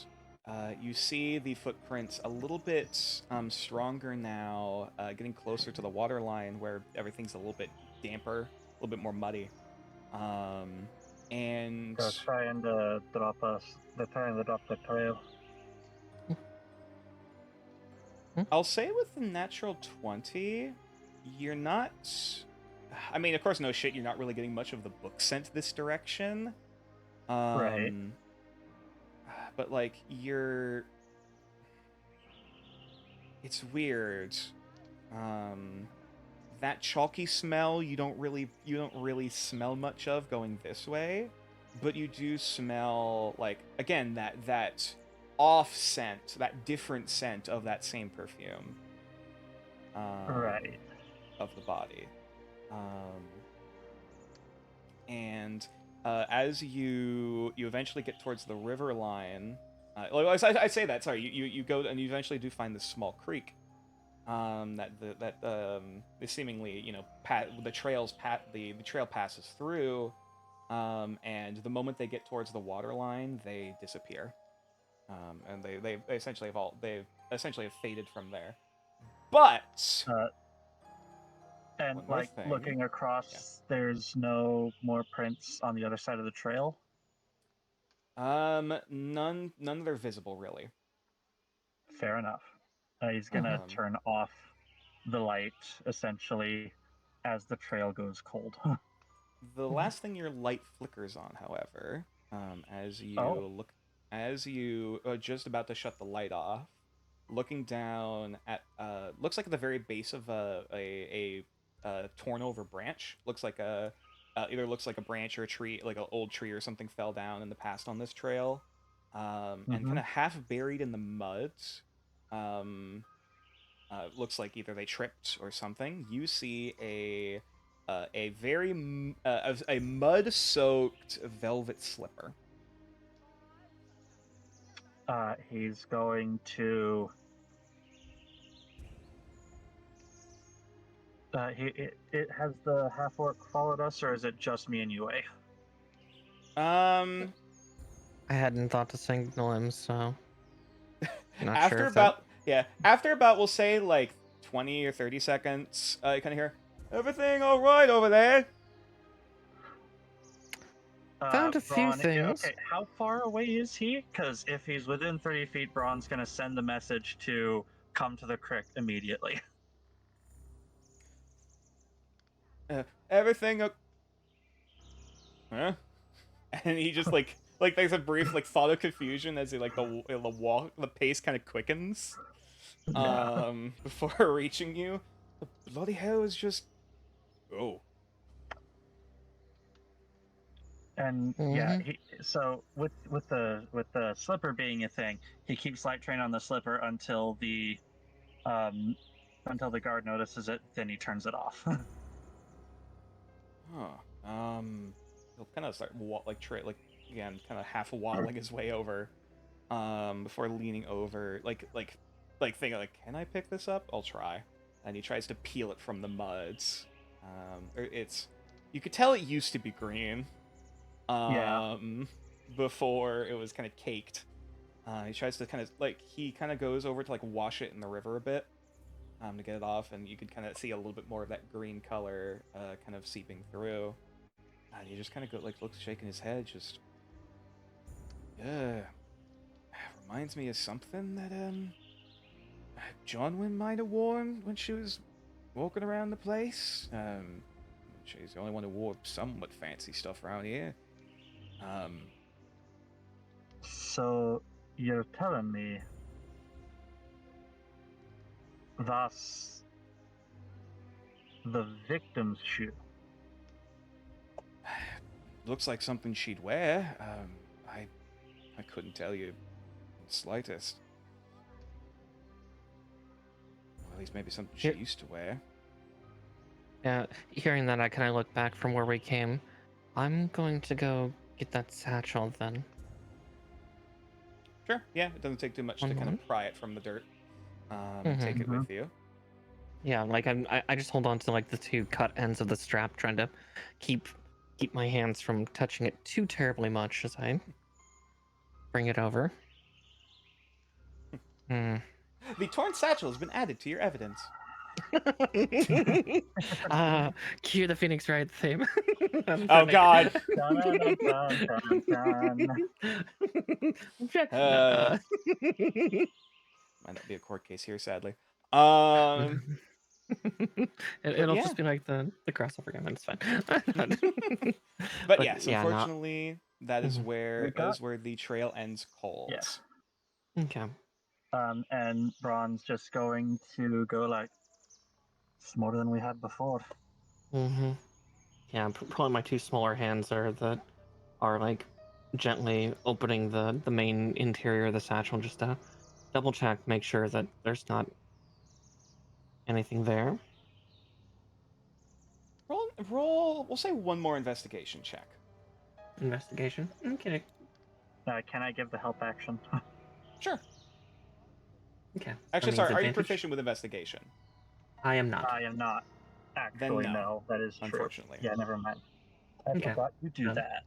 you see the footprints a little bit stronger now, getting closer to the water line where everything's a little bit damper, a little bit more muddy. And They're trying to drop us. They're trying to drop the trail. I'll say with the natural 20, you're not. I mean, of course, no shit, you're not really getting much of the book sent this direction. Right. But like you're. It's weird. That chalky smell you don't really smell much of going this way, but you do smell like again that off scent, that different scent of that same perfume. Right. Of the body. And as you eventually get towards the river line, I say that. Sorry, you go and you eventually do find this small creek. That seemingly, you know, the trail passes through, and the moment they get towards the water line, they disappear, and they essentially have faded from there. But and like looking across, there's no more prints on the other side of the trail. None that are visible really. Fair enough. He's gonna turn off the light essentially as the trail goes cold. The last thing your light flickers on, however, as you are just about to shut the light off, looking down at looks like at the very base of a torn over branch. Looks like either looks like a branch or a tree, like an old tree or something fell down in the past on this trail. and kind of half buried in the mud. Looks like either they tripped or something. You see a mud-soaked velvet slipper. He's going to. It has the half orc followed us, or is it just me and Yue? I hadn't thought to signal him, so not after sure if about after about we'll say like 20 or 30 seconds, you kind of hear everything all right over there. Found a few Braun, things. Okay, how far away is he? Because if he's within 30 feet, Braun's going to send the message to come to the crick immediately. Everything. Huh? And he just like there's a brief like thought of confusion as he like the pace kind of quickens. Before reaching you. The bloody hell is just. Oh. And so with the slipper being a thing, he keeps light train on the slipper until the guard notices it. Then he turns it off. He'll kind of start again, kind of half waddling his way over, before leaning over, thinking like, can I pick this up? I'll try. And he tries to peel it from the muds. You could tell it used to be green. Before it was kind of caked. He tries to he kind of goes over to wash it in the river a bit, to get it off, and you could kind of see a little bit more of that green color kind of seeping through. And he just kind of looks, shaking his head, just reminds me of something that Jonwyn might have worn when she was walking around the place. She's the only one who wore somewhat fancy stuff around here. So you're telling me that's the victim's shoe? Looks like something she'd wear. I couldn't tell you the slightest. Or at least maybe something she used to wear. Yeah, hearing that, I kind of look back from where we came. I'm going to go get that satchel then. Sure, yeah, it doesn't take too much to kind of pry it from the dirt. Take it with you. Yeah, I just hold on to the two cut ends of the strap, trying to keep my hands from touching it too terribly much as I bring it over. The torn satchel has been added to your evidence. Cue the Phoenix Wright theme. Oh God! Might not be a court case here, sadly. It'll just be like the crossover game, and it's fine. but yes, unfortunately, that is where the trail ends cold. Yes. Okay. And Braun's just going to go it's more than we had before. Yeah, probably my two smaller hands are gently opening the main interior of the satchel, just to double check, make sure that there's not anything there. Roll. We'll say one more investigation check. Investigation. Okay. Can I give the help action? Sure. Okay. Actually, sorry. Are you proficient with investigation? I am not. I am not. Actually, no. That is true. Unfortunately. Yeah, never mind. I forgot you do that.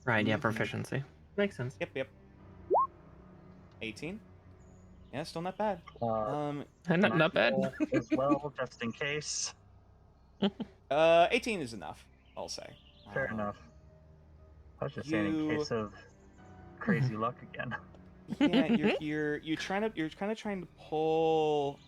Right. Yeah. Proficiency makes sense. Yep. 18. Yeah, still not bad. Not bad. As well, just in case. 18 is enough, I'll say. Fair enough. I was just saying in case of crazy luck again. Yeah, you're kind of trying to pull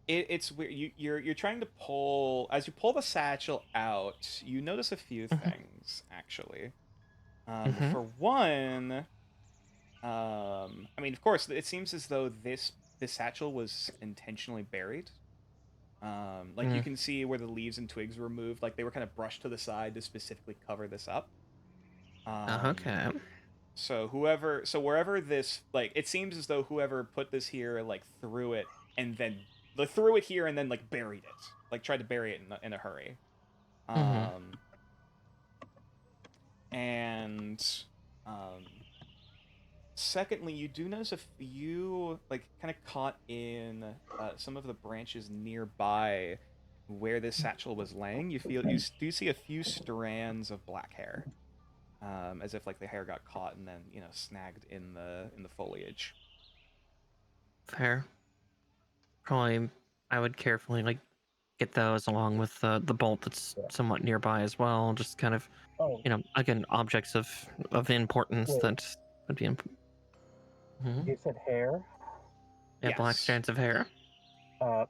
it's weird. You're trying to pull, as you pull the satchel out, you notice a few things actually. For one, I mean, of course, it seems as though this satchel was intentionally buried. Like you can see where the leaves and twigs were moved, like they were kind of brushed to the side to specifically cover this up. Okay. So wherever this, like, it seems as though whoever put this here, like, threw it and then threw it here and then like buried it, like tried to bury it in a hurry. And secondly, you do notice a few, like, kind of caught in some of the branches nearby where this satchel was laying. You do see a few strands of black hair, as if like the hair got caught and then snagged in the foliage. Fair. Probably, I would carefully like get those along with the bolt that's somewhat nearby as well. Just kind of, Oh, again, objects of importance Wait. that would be important. you said hair? Yeah, black Yes. strands of hair.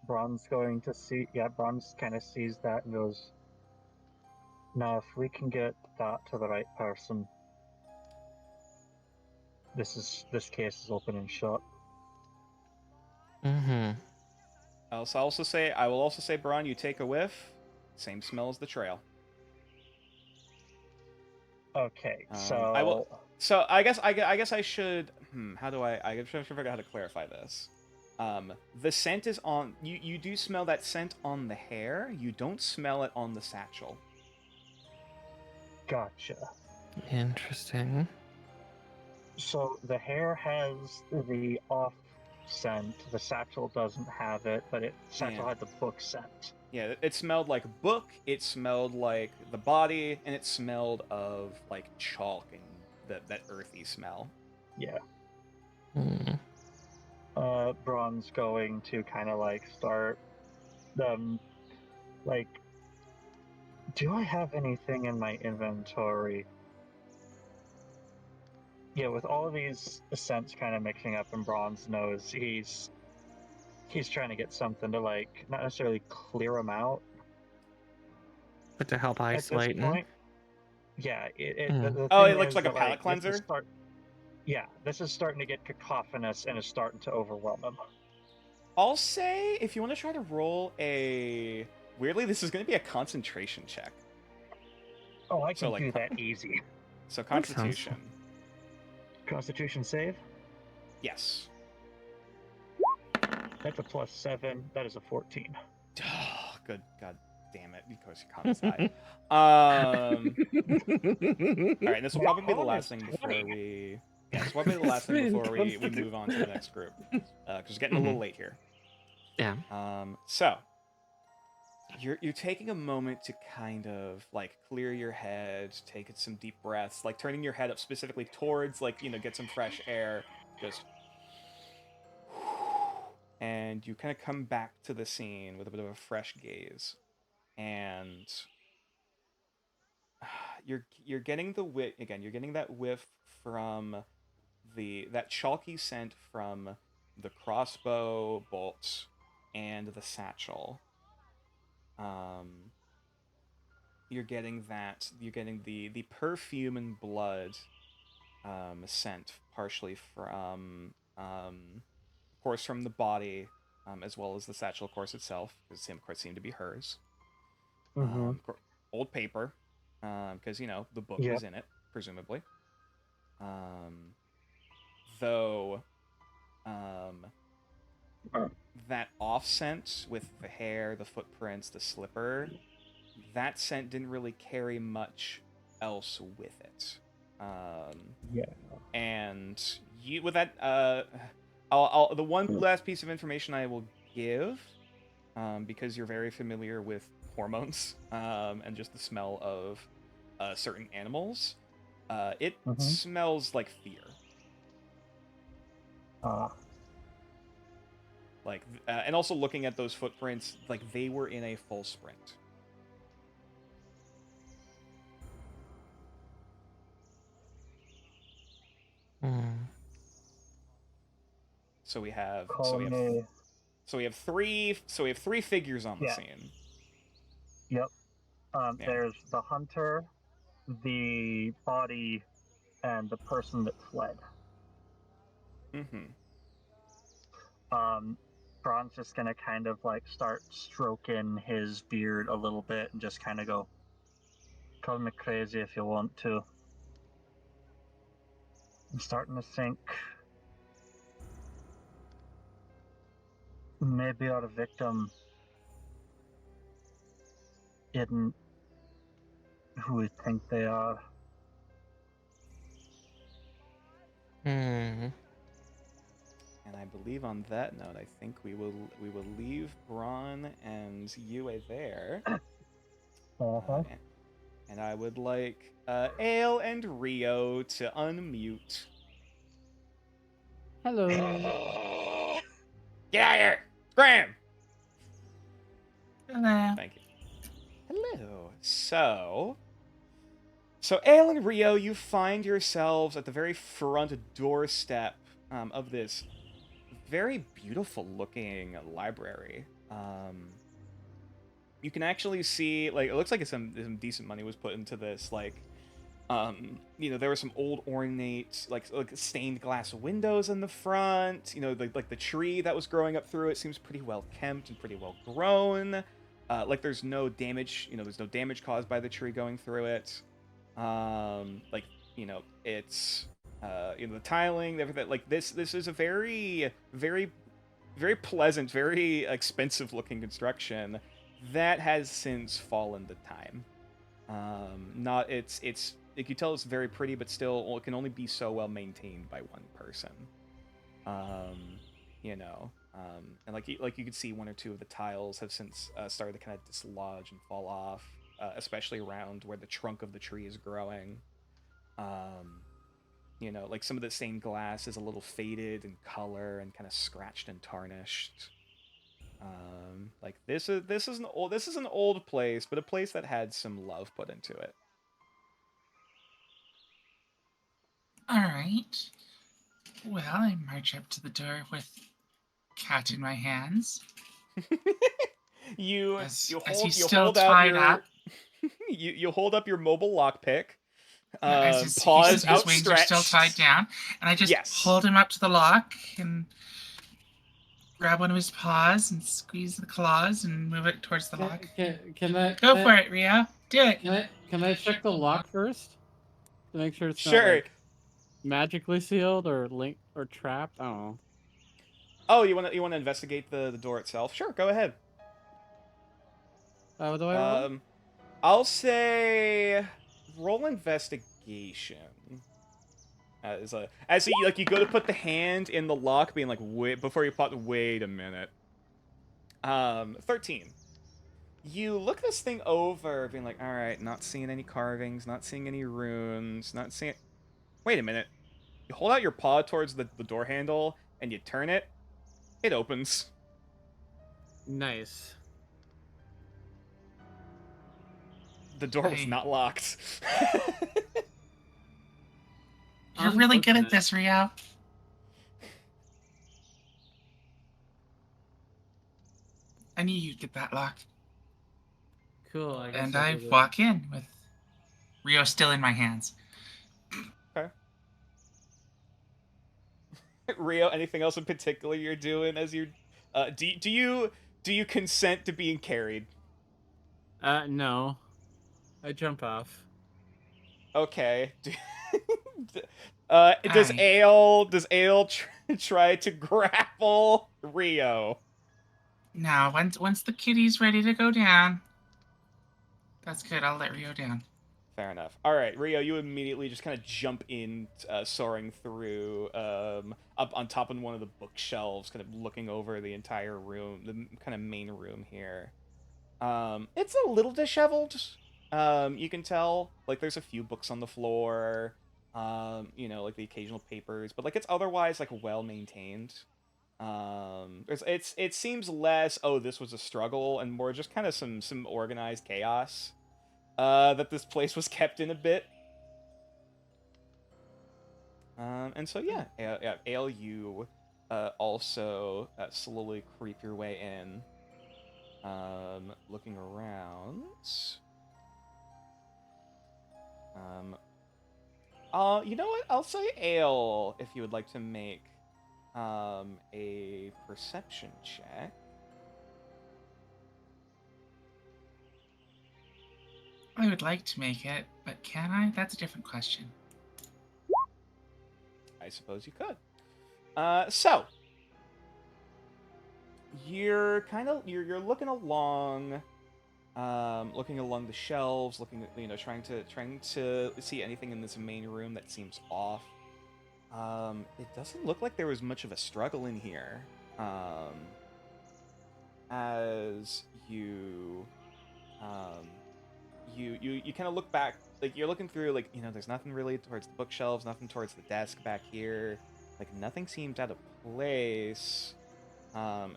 Bron's going to see. Yeah, Bron's kind of sees that and goes, "Now, if we can get that to the right person, this case is open and shut." I will also say, Bron, you take a whiff, same smell as the trail. Okay, so I will. So I guess I should. How do I? I'm trying to figure out how to clarify this. The scent is on. You do smell that scent on the hair. You don't smell it on the satchel. Gotcha. Interesting. So the hair has the off scent. The satchel doesn't have it, but satchel had the book scent. Yeah, it smelled like book. It smelled like the body, and it smelled of like chalk and that earthy smell. Yeah. Bron's going to kind of like start like, do I have anything in my inventory? Yeah, with all of these scents kind of mixing up in Bron's nose, he's trying to get something to, like, not necessarily clear them out But to help at this isolate. point. Yeah, the Oh, thing it looks is like a that, palate cleanser? This is starting to get cacophonous and is starting to overwhelm him. I'll say, if you want to try to roll a... Weirdly, this is going to be a concentration check. Oh, I can do that easy. So Constitution. Constitution save? Yes. That's a +7. That is a 14. Oh, good. God damn it. Because your con is high. All right, and this will probably be the last thing before we... Yeah, this will probably be the last thing before we move on to the next group. Because it's getting a little late here. Yeah. So, you're taking a moment to kind of, like, clear your head, take some deep breaths, like, turning your head up specifically towards, like, get some fresh air, just... And you kind of come back to the scene with a bit of a fresh gaze. And... You're getting the whiff, again, you're getting that whiff from that chalky scent from the crossbow bolts and the satchel. You're getting the perfume and blood scent, partially from of course from the body, as well as the satchel, of course, itself, because of course seemed to be hers. Old paper, because the book was in it, presumably. Though that off scent with the hair, the footprints, the slipper, that scent didn't really carry much else with it. And you, with that, the one last piece of information I will give, because you're very familiar with hormones, and just the smell of certain animals, it smells like fear. Like, and also looking at those footprints, like they were in a full sprint. So we have three figures on the scene. Yep. There's the hunter, the body, and the person that fled. Braun's just gonna kind of like start stroking his beard a little bit and just kind of go, "Call me crazy if you want to. I'm starting to think maybe our victim isn't who we think they are." Hmm. And I believe on that note, I think we will leave Braun and Yue there. Uh-huh. And I would like Ale and Rio to unmute. Hello. Get out of here! Graham! Hello. Thank you. Hello. So Ale and Rio, you find yourselves at the very front doorstep of this very beautiful looking library. You can actually see, like, it looks like some decent money was put into this. Like, there were some old ornate, like stained glass windows in the front. Like the tree that was growing up through it seems pretty well kempt and pretty well grown. Like there's no damage, there's no damage caused by the tree going through it. It's the tiling, everything. Like this is a very, very, very pleasant, very expensive looking construction that has since fallen to time. It's like, you tell it's very pretty, but still it can only be so well maintained by one person. And like you could see, one or two of the tiles have since started to kind of dislodge and fall off, especially around where the trunk of the tree is growing. Like some of the stained glass is a little faded in color and kind of scratched and tarnished. Like this is an old place, but a place that had some love put into it. All right. Well, I march up to the door with cat in my hands. You As hold he's still out tied your up. you hold up your mobile lockpick. As his Paws wings are outstretched. still tied down, and I just hold him up to the lock and grab one of his paws and squeeze the claws and move it towards the lock. Can I Go for it, Rio. Do it. Can I check the lock first to make sure it's not Sure. like magically sealed or linked or trapped? I don't know. Oh, you want to investigate the door itself? Sure, go ahead. What do I roll? I'll say roll investigation. As you go to put the hand in the lock, being like, wait, before you pop, wait a minute. 13. You look this thing over, being like, all right, not seeing any carvings, not seeing any runes, not seeing. Wait a minute. You hold out your paw towards the door handle and you turn it. It opens. Nice. The door was not locked. You're really good at this, Rio. I knew you'd get that lock. Cool. I walk in with Rio still in my hands. Okay. Rio, anything else in particular you're doing as you do you consent to being carried? No. I jump off. Okay. Does Ale try to grapple Rio? No, once the kitty's ready to go down, that's good. I'll let Rio down. Fair enough. All right, Rio, you immediately just kind of jump in, soaring through, up on top of one of the bookshelves, kind of looking over the entire room, the kind of main room here. It's a little disheveled. You can tell, like, there's a few books on the floor, like the occasional papers, but like it's otherwise like well maintained. It seems less, oh, this was a struggle, and more just kind of some organized chaos that this place was kept in a bit. And so yeah, Ale, you also slowly creep your way in, looking around. You know what? I'll say Ale if you would like to make a perception check. I would like to make it, but can I? That's a different question. I suppose you could. So you're kind of you're looking along, looking along the shelves, looking at, trying to see anything in this main room that seems off. It doesn't look like there was much of a struggle in here. As you kind of look back, like you're looking through, like there's nothing really towards the bookshelves, nothing towards the desk back here, like nothing seems out of place.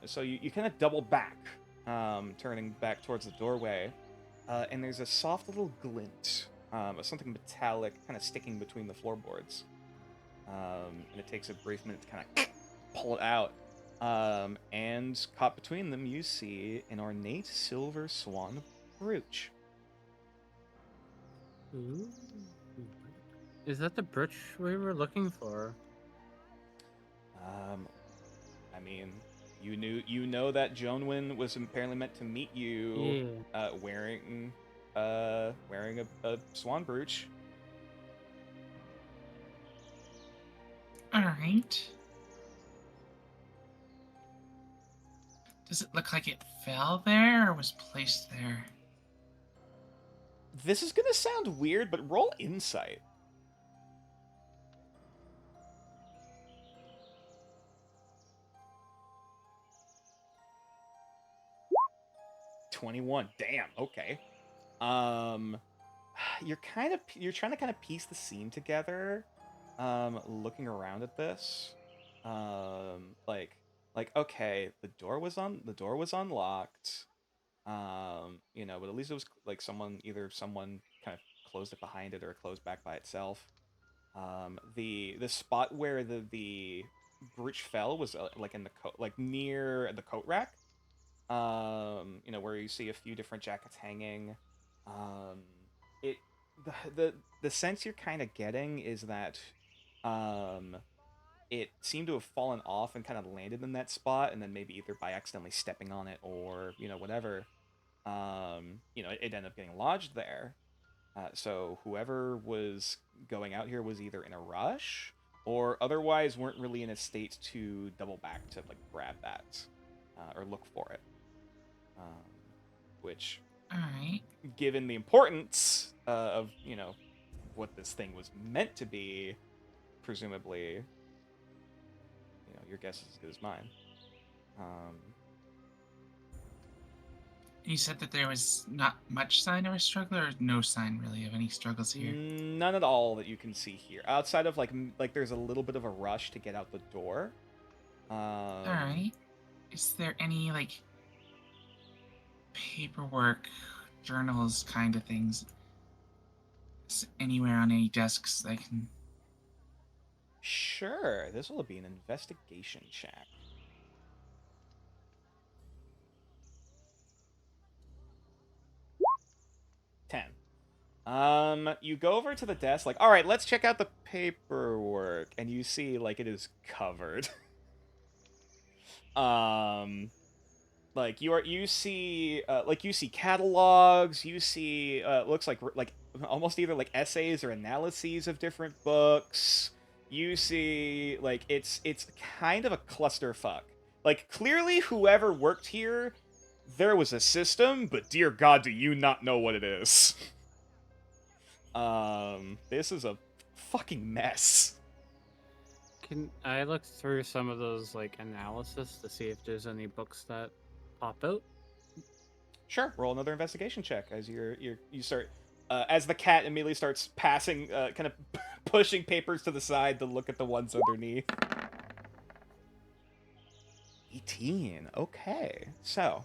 So you kind of double back, turning back towards the doorway, and there's a soft little glint of something metallic kind of sticking between the floorboards. And it takes a brief minute to kind of pull it out. And caught between them, you see an ornate silver swan brooch. Ooh. Is that the brooch we were looking for? I mean, you know that Jonwin was apparently meant to meet you, wearing a swan brooch. All right. Does it look like it fell there or was placed there? This is gonna sound weird, but roll insight. $21. Damn. Okay. You're trying to kind of piece the scene together. Looking around at this. Like okay, the door was unlocked. But at least it was like someone kind of closed it behind it or it closed back by itself. The spot where the brooch fell was like in the coat, like near the coat rack. Where you see a few different jackets hanging. It the sense you're kind of getting is that it seemed to have fallen off and kind of landed in that spot, and then maybe either by accidentally stepping on it or whatever. It ended up getting lodged there. So whoever was going out here was either in a rush or otherwise weren't really in a state to double back to like grab that or look for it. Which, All right. given the importance of what this thing was meant to be, presumably, your guess is as good as mine. You said that there was not much sign of a struggle, or no sign really of any struggles here. None at all that you can see here, outside of like there's a little bit of a rush to get out the door. All right. Is there any like paperwork, journals, kind of things anywhere on any desks that I can? Sure, this will be an investigation check. 10. You go over to the desk, like, all right, let's check out the paperwork, and you see, like, it is covered. Like you see catalogs, you see looks like almost either like essays or analyses of different books. You see like it's kind of a clusterfuck. Like clearly whoever worked here, there was a system, but dear God, do you not know what it is? This is a fucking mess. Can I look through some of those like analysis to see if there's any books that pop out? Sure. Roll another investigation check as you start as the cat immediately starts passing, kind of pushing papers to the side to look at the ones underneath. 18. Okay. So,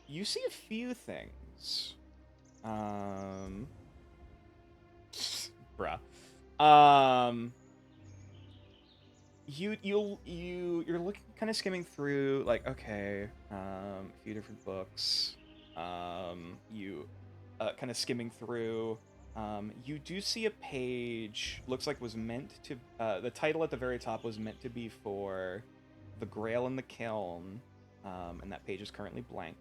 you see a few things. Bruh. You're looking, kind of skimming through, like, okay, a few different books. You kind of skimming through, You do see a page, looks like was meant to, the title at the very top was meant to be for The Grail in the Kiln, and that page is currently blank.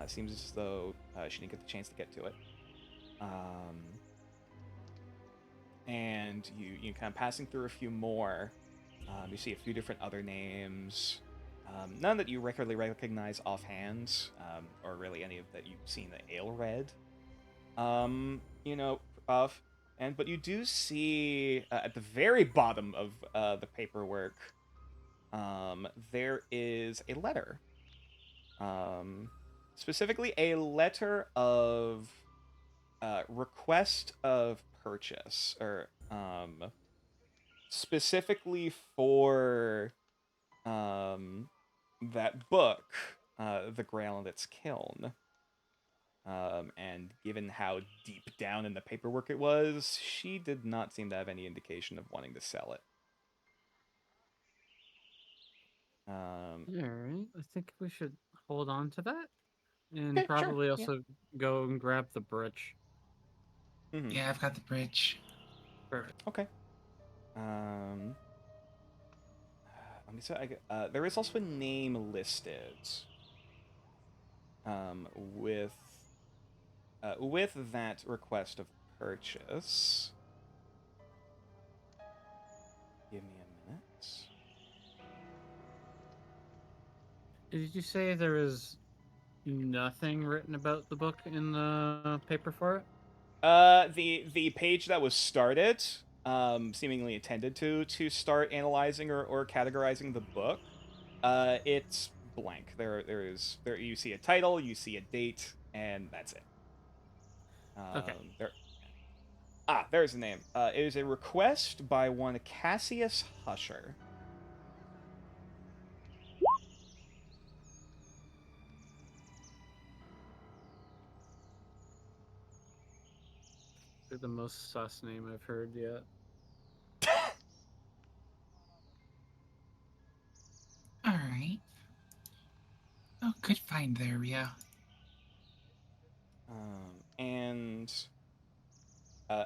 It seems as though she didn't get the chance to get to it. And you kind of passing through a few more, you see a few different other names, none that you regularly recognize offhand, or really any of that you've seen the ale read. But you do see at the very bottom of the paperwork, there is a letter. Specifically, a letter of request of purchase, or specifically for that book, The Grail and Its Kiln. And given how deep down in the paperwork it was, she did not seem to have any indication of wanting to sell it. Alright, I think we should hold on to that. And Okay, sure, probably yeah. also go and grab the bridge. Mm-hmm. Yeah, I've got the bridge. Perfect. Okay. Let me see. There is also a name listed. With that request of purchase. Give me a minute. Did you say there is nothing written about the book in the paper for it? The page that was started, seemingly intended to start analyzing or categorizing the book, it's blank. There you see a title, you see a date, and that's it. Okay. There's the name. It is a request by one Cassius Husher. They're the most sus name I've heard yet. Alright. Oh, good find there, Rio. And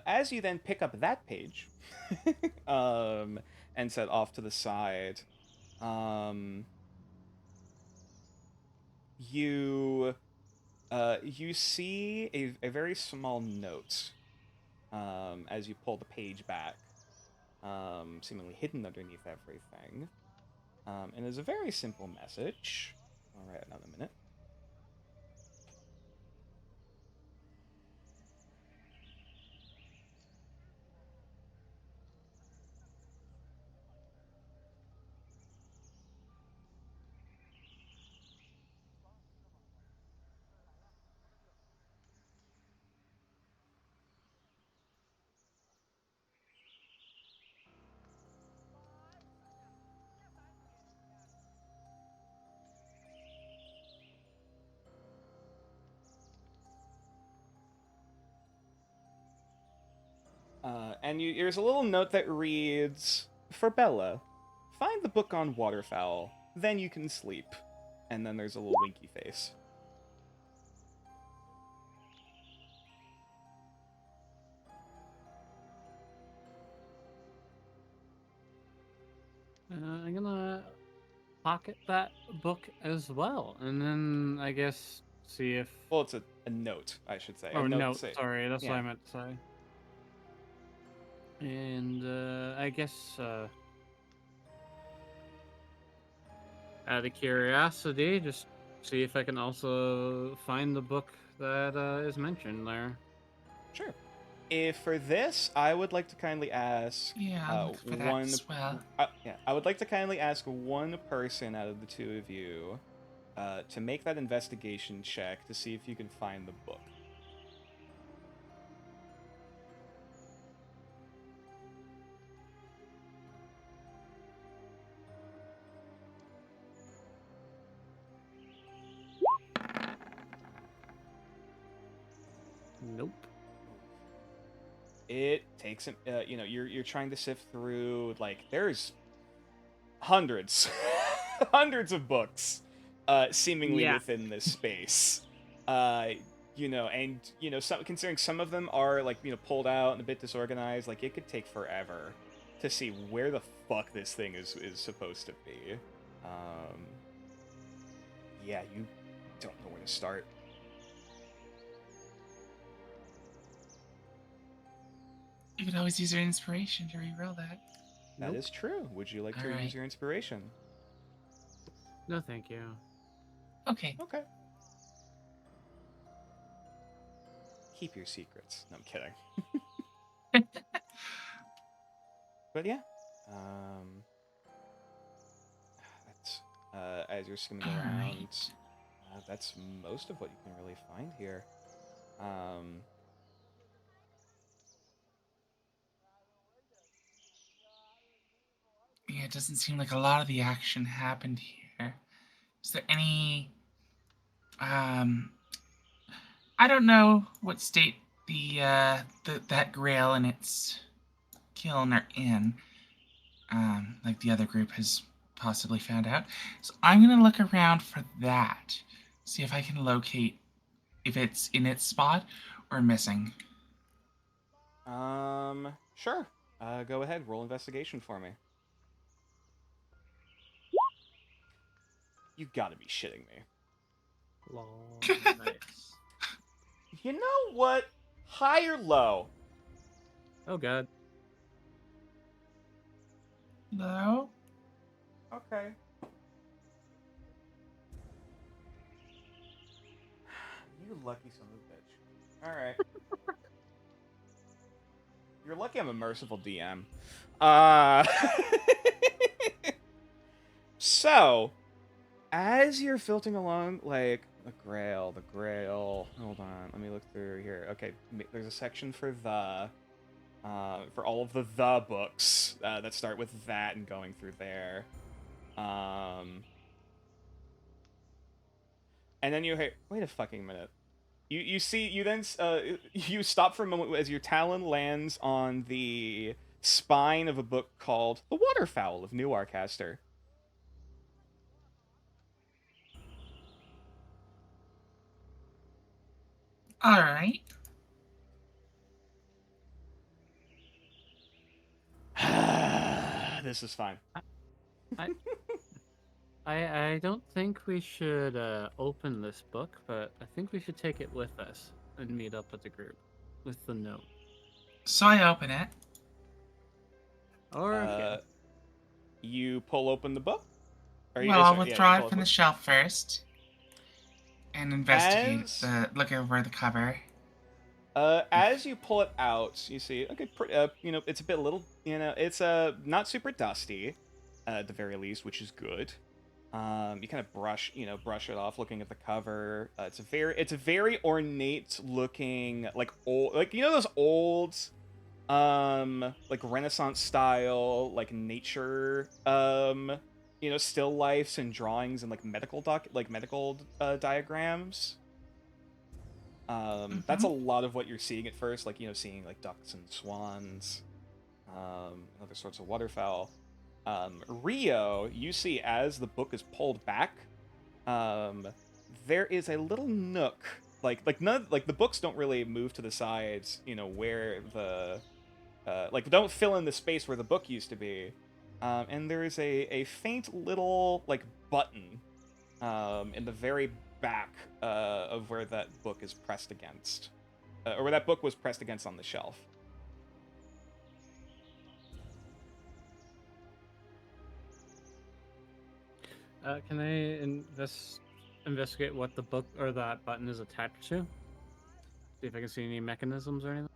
as you then pick up that page, and set off to the side, you see a very small note, as you pull the page back, seemingly hidden underneath everything, and it's a very simple message. All right, another minute. And there's a little note that reads, "For Bella, find the book on waterfowl, then you can sleep." And then there's a little winky face. I'm gonna pocket that book as well, and then I guess see if. Well, it's a note, I should say. Oh, a note no, say, sorry, that's what yeah. I meant to say. And I guess out of curiosity, just see if I can also find the book that is mentioned there. Sure. If for this, I would like to kindly ask Yeah, I'll look for that one. as well. I would like to kindly ask one person out of the two of you to make that investigation check to see if you can find the book. Nope. It takes him. You're trying to sift through, like, there's hundreds, hundreds of books, seemingly Yeah. within this space. and considering some of them are like pulled out and a bit disorganized, like it could take forever to see where the fuck this thing is supposed to be. Yeah, you don't know where to start. You could always use your inspiration to reroll that. That is true. Would you like to use your inspiration? No, thank you. Okay. Okay. Keep your secrets. No, I'm kidding. But yeah, that's as you're skimming around. That's most of what you can really find here. Yeah, it doesn't seem like a lot of the action happened here. Is there any... I don't know what state that grail and its kiln are in, like the other group has possibly found out. So I'm gonna look around for that, see if I can locate if it's in its spot or missing. Sure. Go ahead. Roll investigation for me. You gotta be shitting me. Nice. You know what? High or low? Oh god. Low? Okay. You lucky son of a bitch. Alright. You're lucky I'm a merciful DM. So, as you're filtering along, like, the Grail. Hold on, let me look through here. Okay, there's a section for for all of the books that start with that and going through there. And then wait a fucking minute. You stop for a moment as your talon lands on the spine of a book called The Waterfowl of New Arcaster. All right. This is fine. I don't think we should open this book, but I think we should take it with us and meet up with the group with the note. So I open it. Or You pull open the book? I'll withdraw it from the shelf first and investigate look over the cover. As you pull it out, you see, okay, it's a bit it's not super dusty, at the very least, which is good. You kind of brush it off, looking at the cover. It's a very ornate looking, like old, like those old, like Renaissance style, like nature, still lifes and drawings and like medical diagrams. That's a lot of what you're seeing at first, like seeing like ducks and swans, other sorts of waterfowl. Rio, you see as the book is pulled back, there is a little nook, like the books don't really move to the sides, where the don't fill in the space where the book used to be, and there is a faint little like button, in the very back of where that book is pressed against, or where that book was pressed against on the shelf. can I investigate what the book or that button is attached to? See if I can see any mechanisms or anything.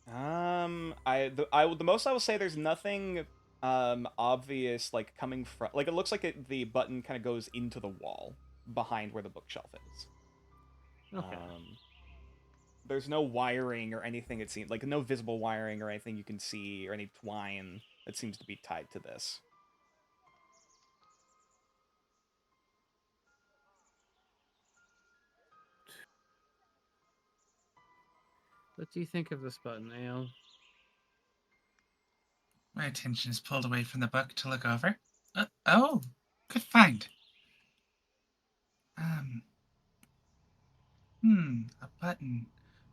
The most I will say, there's nothing obvious, like coming from, like it looks like the button kind of goes into the wall behind where the bookshelf is. Okay. There's no wiring or anything, it seems like no visible wiring or anything you can see, or any twine that seems to be tied to this. What do you think of this button, Ale? My attention is pulled away from the book to look over. Oh, good find. A button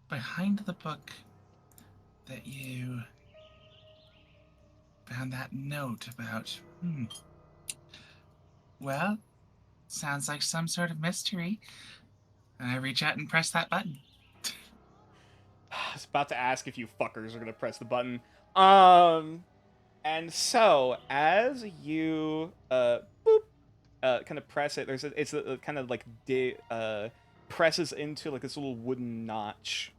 behind the book that you found that note about. Well, sounds like some sort of mystery. And I reach out and press that button. I was about to ask if you fuckers are gonna press the button. And so as you boop, kind of press it, it's a kind of like presses into like this little wooden notch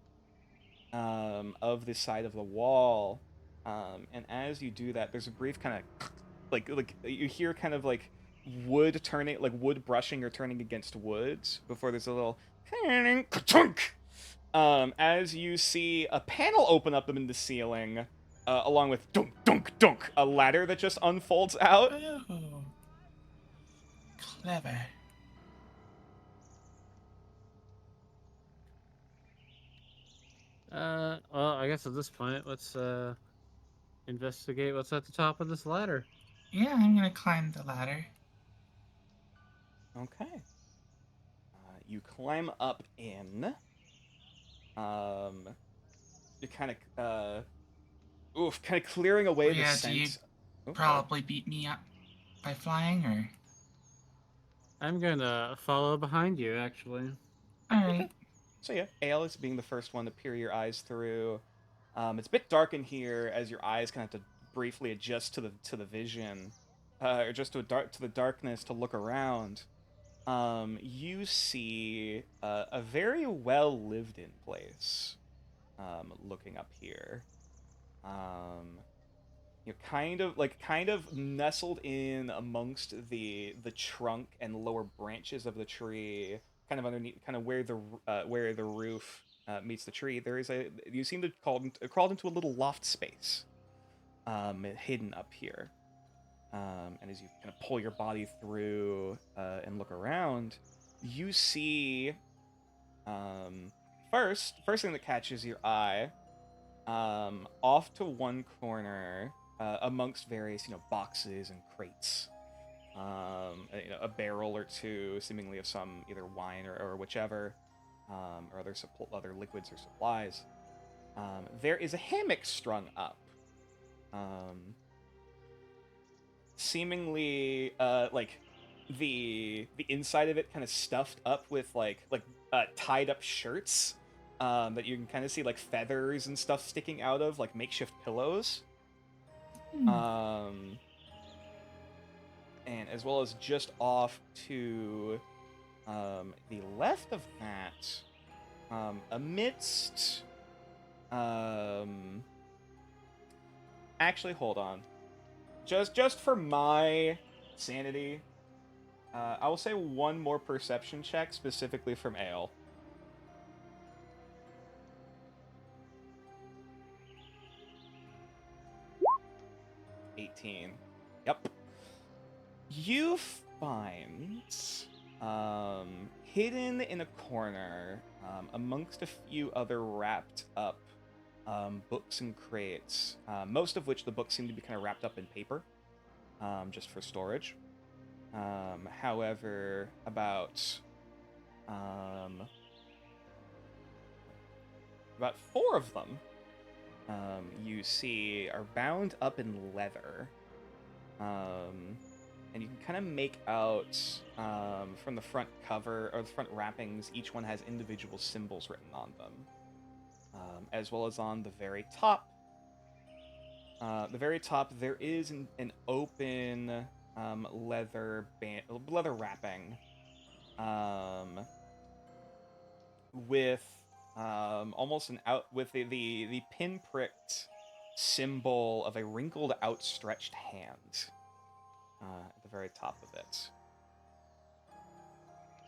of the side of the wall. And as you do that, there's a brief kind of like you hear kind of like wood turning, like wood brushing or turning against woods before there's a little as you see a panel open up in the ceiling, along with dunk dunk dunk, a ladder that just unfolds out. Oh, clever. Well, I guess at this point, let's investigate what's at the top of this ladder. Yeah, I'm gonna climb the ladder. Okay. You climb up in. You're kind of clearing away the Yeah, do you scent. probably beat me up by flying, or? I'm gonna follow behind you, actually. Alright. So yeah, Ale is being the first one to peer your eyes through. It's a bit dark in here as your eyes kind of have to briefly adjust to the vision, or just to the darkness to look around. You see a very well lived in place. Looking up here, you're kind of nestled in amongst the trunk and lower branches of the tree, kind of underneath, kind of where the roof meets the tree. You seem to crawled into a little loft space, hidden up here. And as you kind of pull your body through and look around, you see first thing that catches your eye, off to one corner, amongst various boxes and crates, a barrel or two, seemingly of some either wine or whichever, or other liquids or supplies. There is a hammock strung up. Seemingly like the inside of it kind of stuffed up with tied up shirts, that you can kind of see like feathers and stuff sticking out of, like makeshift pillows. And as well as just off to the left of that, amidst actually, hold on. Just for my sanity, I will say one more perception check specifically from Ale. 18. Yep. You find, hidden in a corner, amongst a few other wrapped up books and crates, most of which the books seem to be kind of wrapped up in paper, just for storage. However, about 4 of them, you see, are bound up in leather. And you can kind of make out, from the front cover, or the front wrappings, each one has individual symbols written on them. As well as on the very top. There is an open leather wrapping, with almost with the pinpricked symbol of a wrinkled, outstretched hand at the very top of it.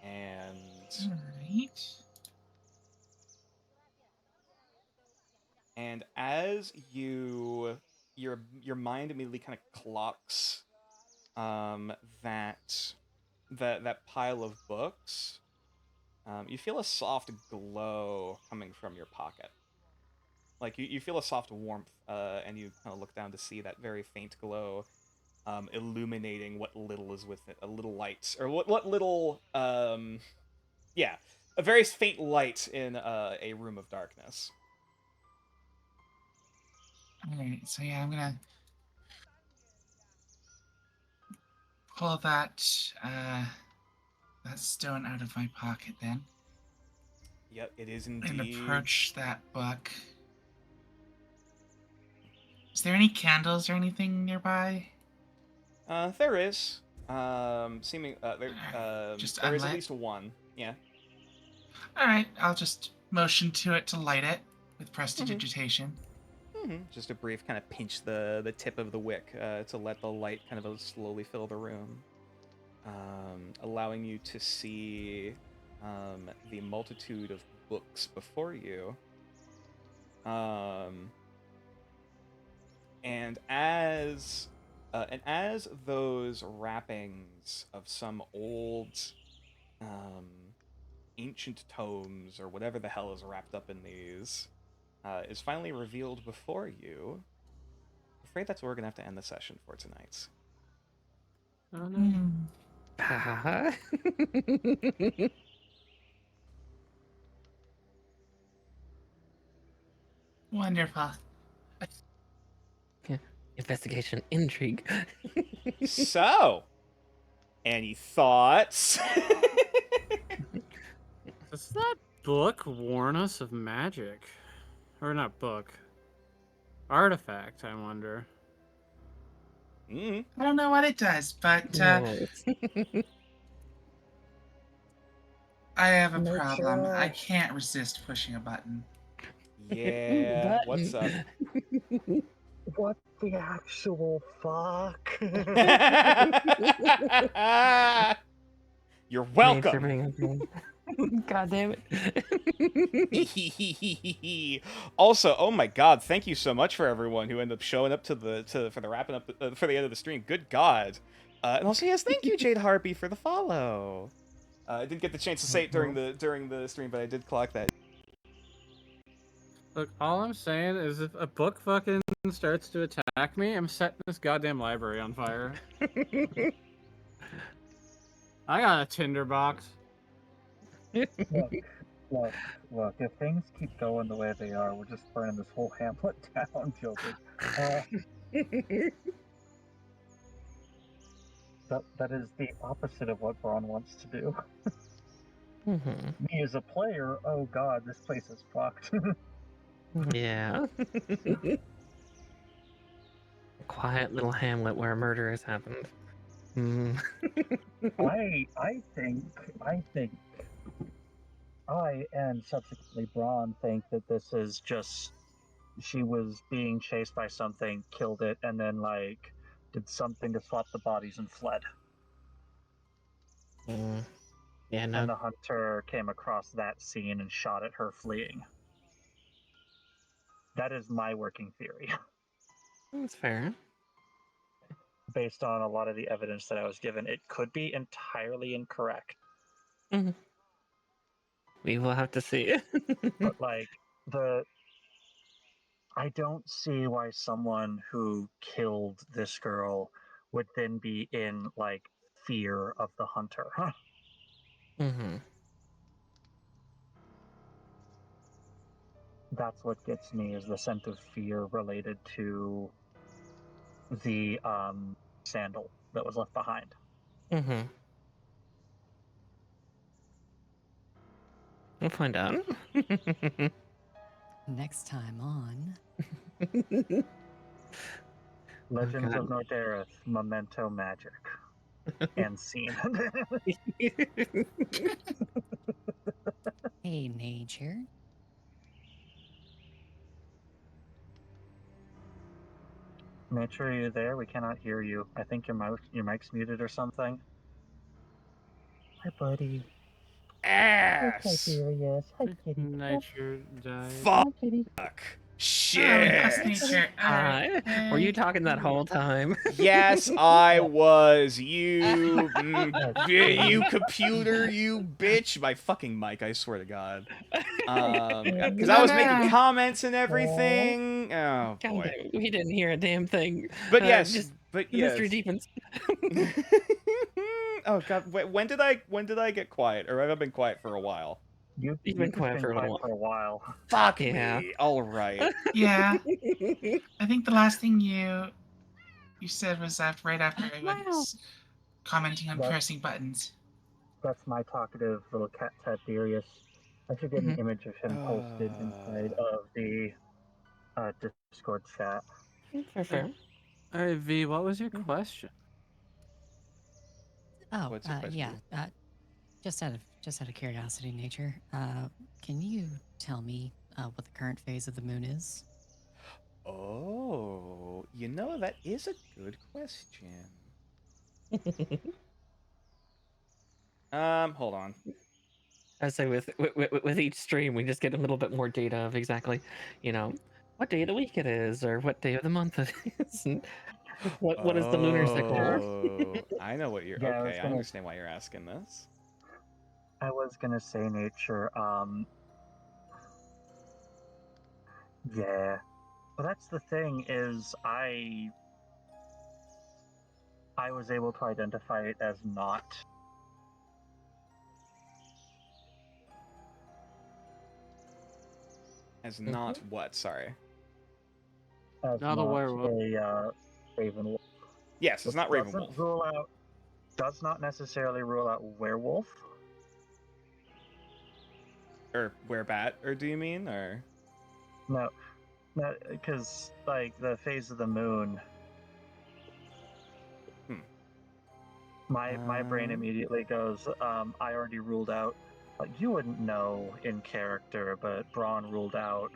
And Alright. And as your mind immediately kind of clocks that pile of books, you feel a soft glow coming from your pocket. Like you feel a soft warmth, and you kind of look down to see that very faint glow, illuminating what little is with it, a little light, or what little a very faint light in a room of darkness. Alright, so yeah, I'm gonna pull that stone out of my pocket then. Yep, it is And indeed. approach that book. Is there any candles or anything nearby? There is. Seeming Just there is at unlit? least one. Yeah. Alright, I'll just motion to it to light it with prestidigitation. Just a brief kind of pinch the tip of the wick to let the light kind of slowly fill the room, allowing you to see the multitude of books before you. And as those wrappings of some old ancient tomes or whatever the hell is wrapped up in these is finally revealed before you, I'm afraid that's where we're gonna have to end the session for tonight. Oh no. Wonderful. Investigation intrigue. So, any thoughts? Does that book warn us of magic? Or not book. Artifact, I wonder. I don't know what it does, but I have a problem. I can't resist pushing a button. Yeah, what's up? What the actual fuck? You're welcome. God damn it. Also, oh my god, thank you so much for everyone who ended up showing up for the wrapping up for the end of the stream. Good god. And also, yes, thank you, Jade Harpy, for the follow. I didn't get the chance to say it during the stream, but I did clock that. Look, all I'm saying is if a book fucking starts to attack me, I'm setting this goddamn library on fire. I got a tinderbox. Look, if things keep going the way they are, we're just burning this whole hamlet down, Joker. That is the opposite of what Braun wants to do. Me as a player, oh god, this place is fucked. Yeah. Quiet little hamlet where murder has happened. I think I and subsequently Braun think that this is just she was being chased by something, killed it, and then like did something to swap the bodies and fled. Yeah, no. And the hunter came across that scene and shot at her fleeing. That is my working theory. That's fair. Based on a lot of the evidence that I was given, it could be entirely incorrect. We will have to see. But like I don't see why someone who killed this girl would then be in like fear of the hunter. That's what gets me, is the sense of fear related to the sandal that was left behind. We'll find out. Next time on Legends of Nordareth, Memento Magic. And scene. Hey Nature. Nature, are you there? We cannot hear you. I think your mic's muted or something. Hi, buddy. Ass. Hi, serious. Hi, kitty. Nature died. Fuck. Hi, kitty. Shit. Nature. Were you talking that whole time? Yes, I was. You, you computer, you bitch. My fucking mic, I swear to God. Because I was making comments and everything. Oh God boy. damn, we didn't hear a damn thing. But yes, Mr. Deepens. Oh God, when did I get quiet? Or have I been quiet for a while? You've been just quiet been for a little quiet while. for a while. Fuck Yeah. me. All right. Yeah, I think the last thing you said was right after I Wow. was commenting on What? pressing buttons. That's my talkative little cat Tiberius. I should get an Mhm. image of him posted inside of the Discord chat. Fair. All right, V, what was your question? Oh, What's the question? yeah. Just out of curiosity nature, can you tell me what the current phase of the moon is? Oh, that is a good question. Hold on. I say with each stream, we just get a little bit more data of exactly, what day of the week it is, or what day of the month it is, and what is the lunar cycle. Oh, I know what you're. Yeah, Okay, I understand why you're asking this. I was gonna say nature. Yeah. Well, that's the thing is I was able to identify it as not. As not what? Sorry. As Not a werewolf. a Ravenwolf. Yes, it's not Ravenwolf. Does not necessarily rule out werewolf. Or werebat, or do you mean, or? No, because like the phase of the moon. My brain immediately goes. I already ruled out. You wouldn't know in character, but Braun ruled out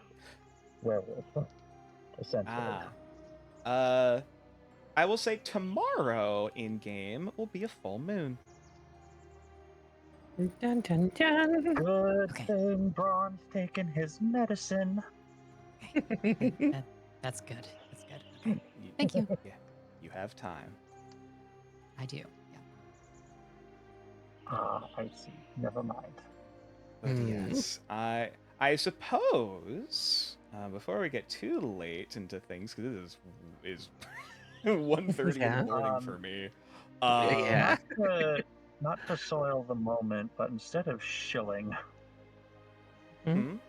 werewolf. Essentially. I will say tomorrow in game will be a full moon. Dun, dun, dun. Good Okay. thing Braun's taking his medicine. That's good. That's good. Okay. Thank you. Yeah, you have time. I do. Yeah. I see. Never mind. But yes, I suppose before we get too late into things, because this is 1:30 in the morning for me. Yeah. Not to soil the moment, but instead of shilling, during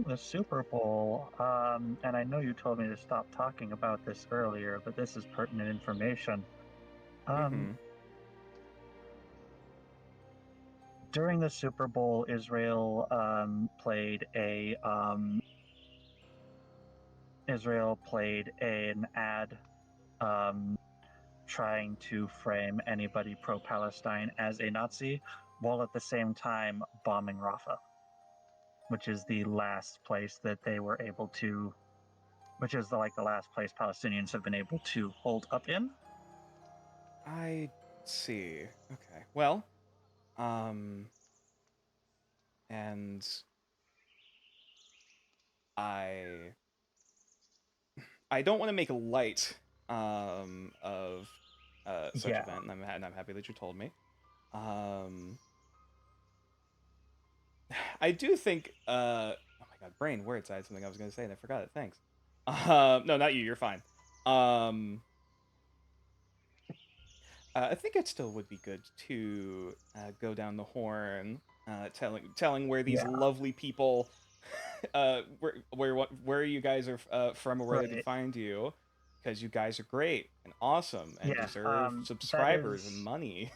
the Super Bowl, and I know you told me to stop talking about this earlier, but this is pertinent information. During the Super Bowl, Israel played an ad trying to frame anybody pro-Palestine as a Nazi, while at the same time bombing Rafah, which is the last place that they were able to, which is the last place Palestinians have been able to hold up in. I see. Okay. Well, and I don't want to make light of such event, and I'm happy that you told me. I do think. Oh my god, brain words. I had something I was going to say and I forgot it. Thanks. No, not you. You're fine. I think it still would be good to go down the horn, telling where these lovely people, where you guys are from, or where they can find you, because you guys are great and awesome and deserve subscribers and money.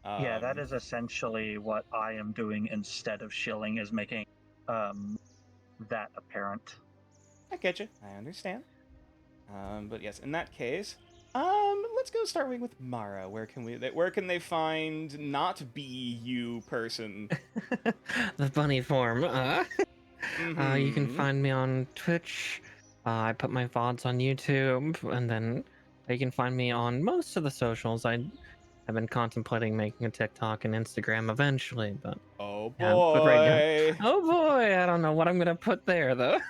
That is essentially what I am doing instead of shilling, is making that apparent. I get you. I understand. But yes, in that case, let's go start with Mara. Where can they find not be you person? The bunny form. You can find me on Twitch. I put my VODs on YouTube, and then you can find me on most of the socials. I've been contemplating making a TikTok and Instagram eventually, but oh boy, but right now, oh boy, I don't know what I'm gonna put there though.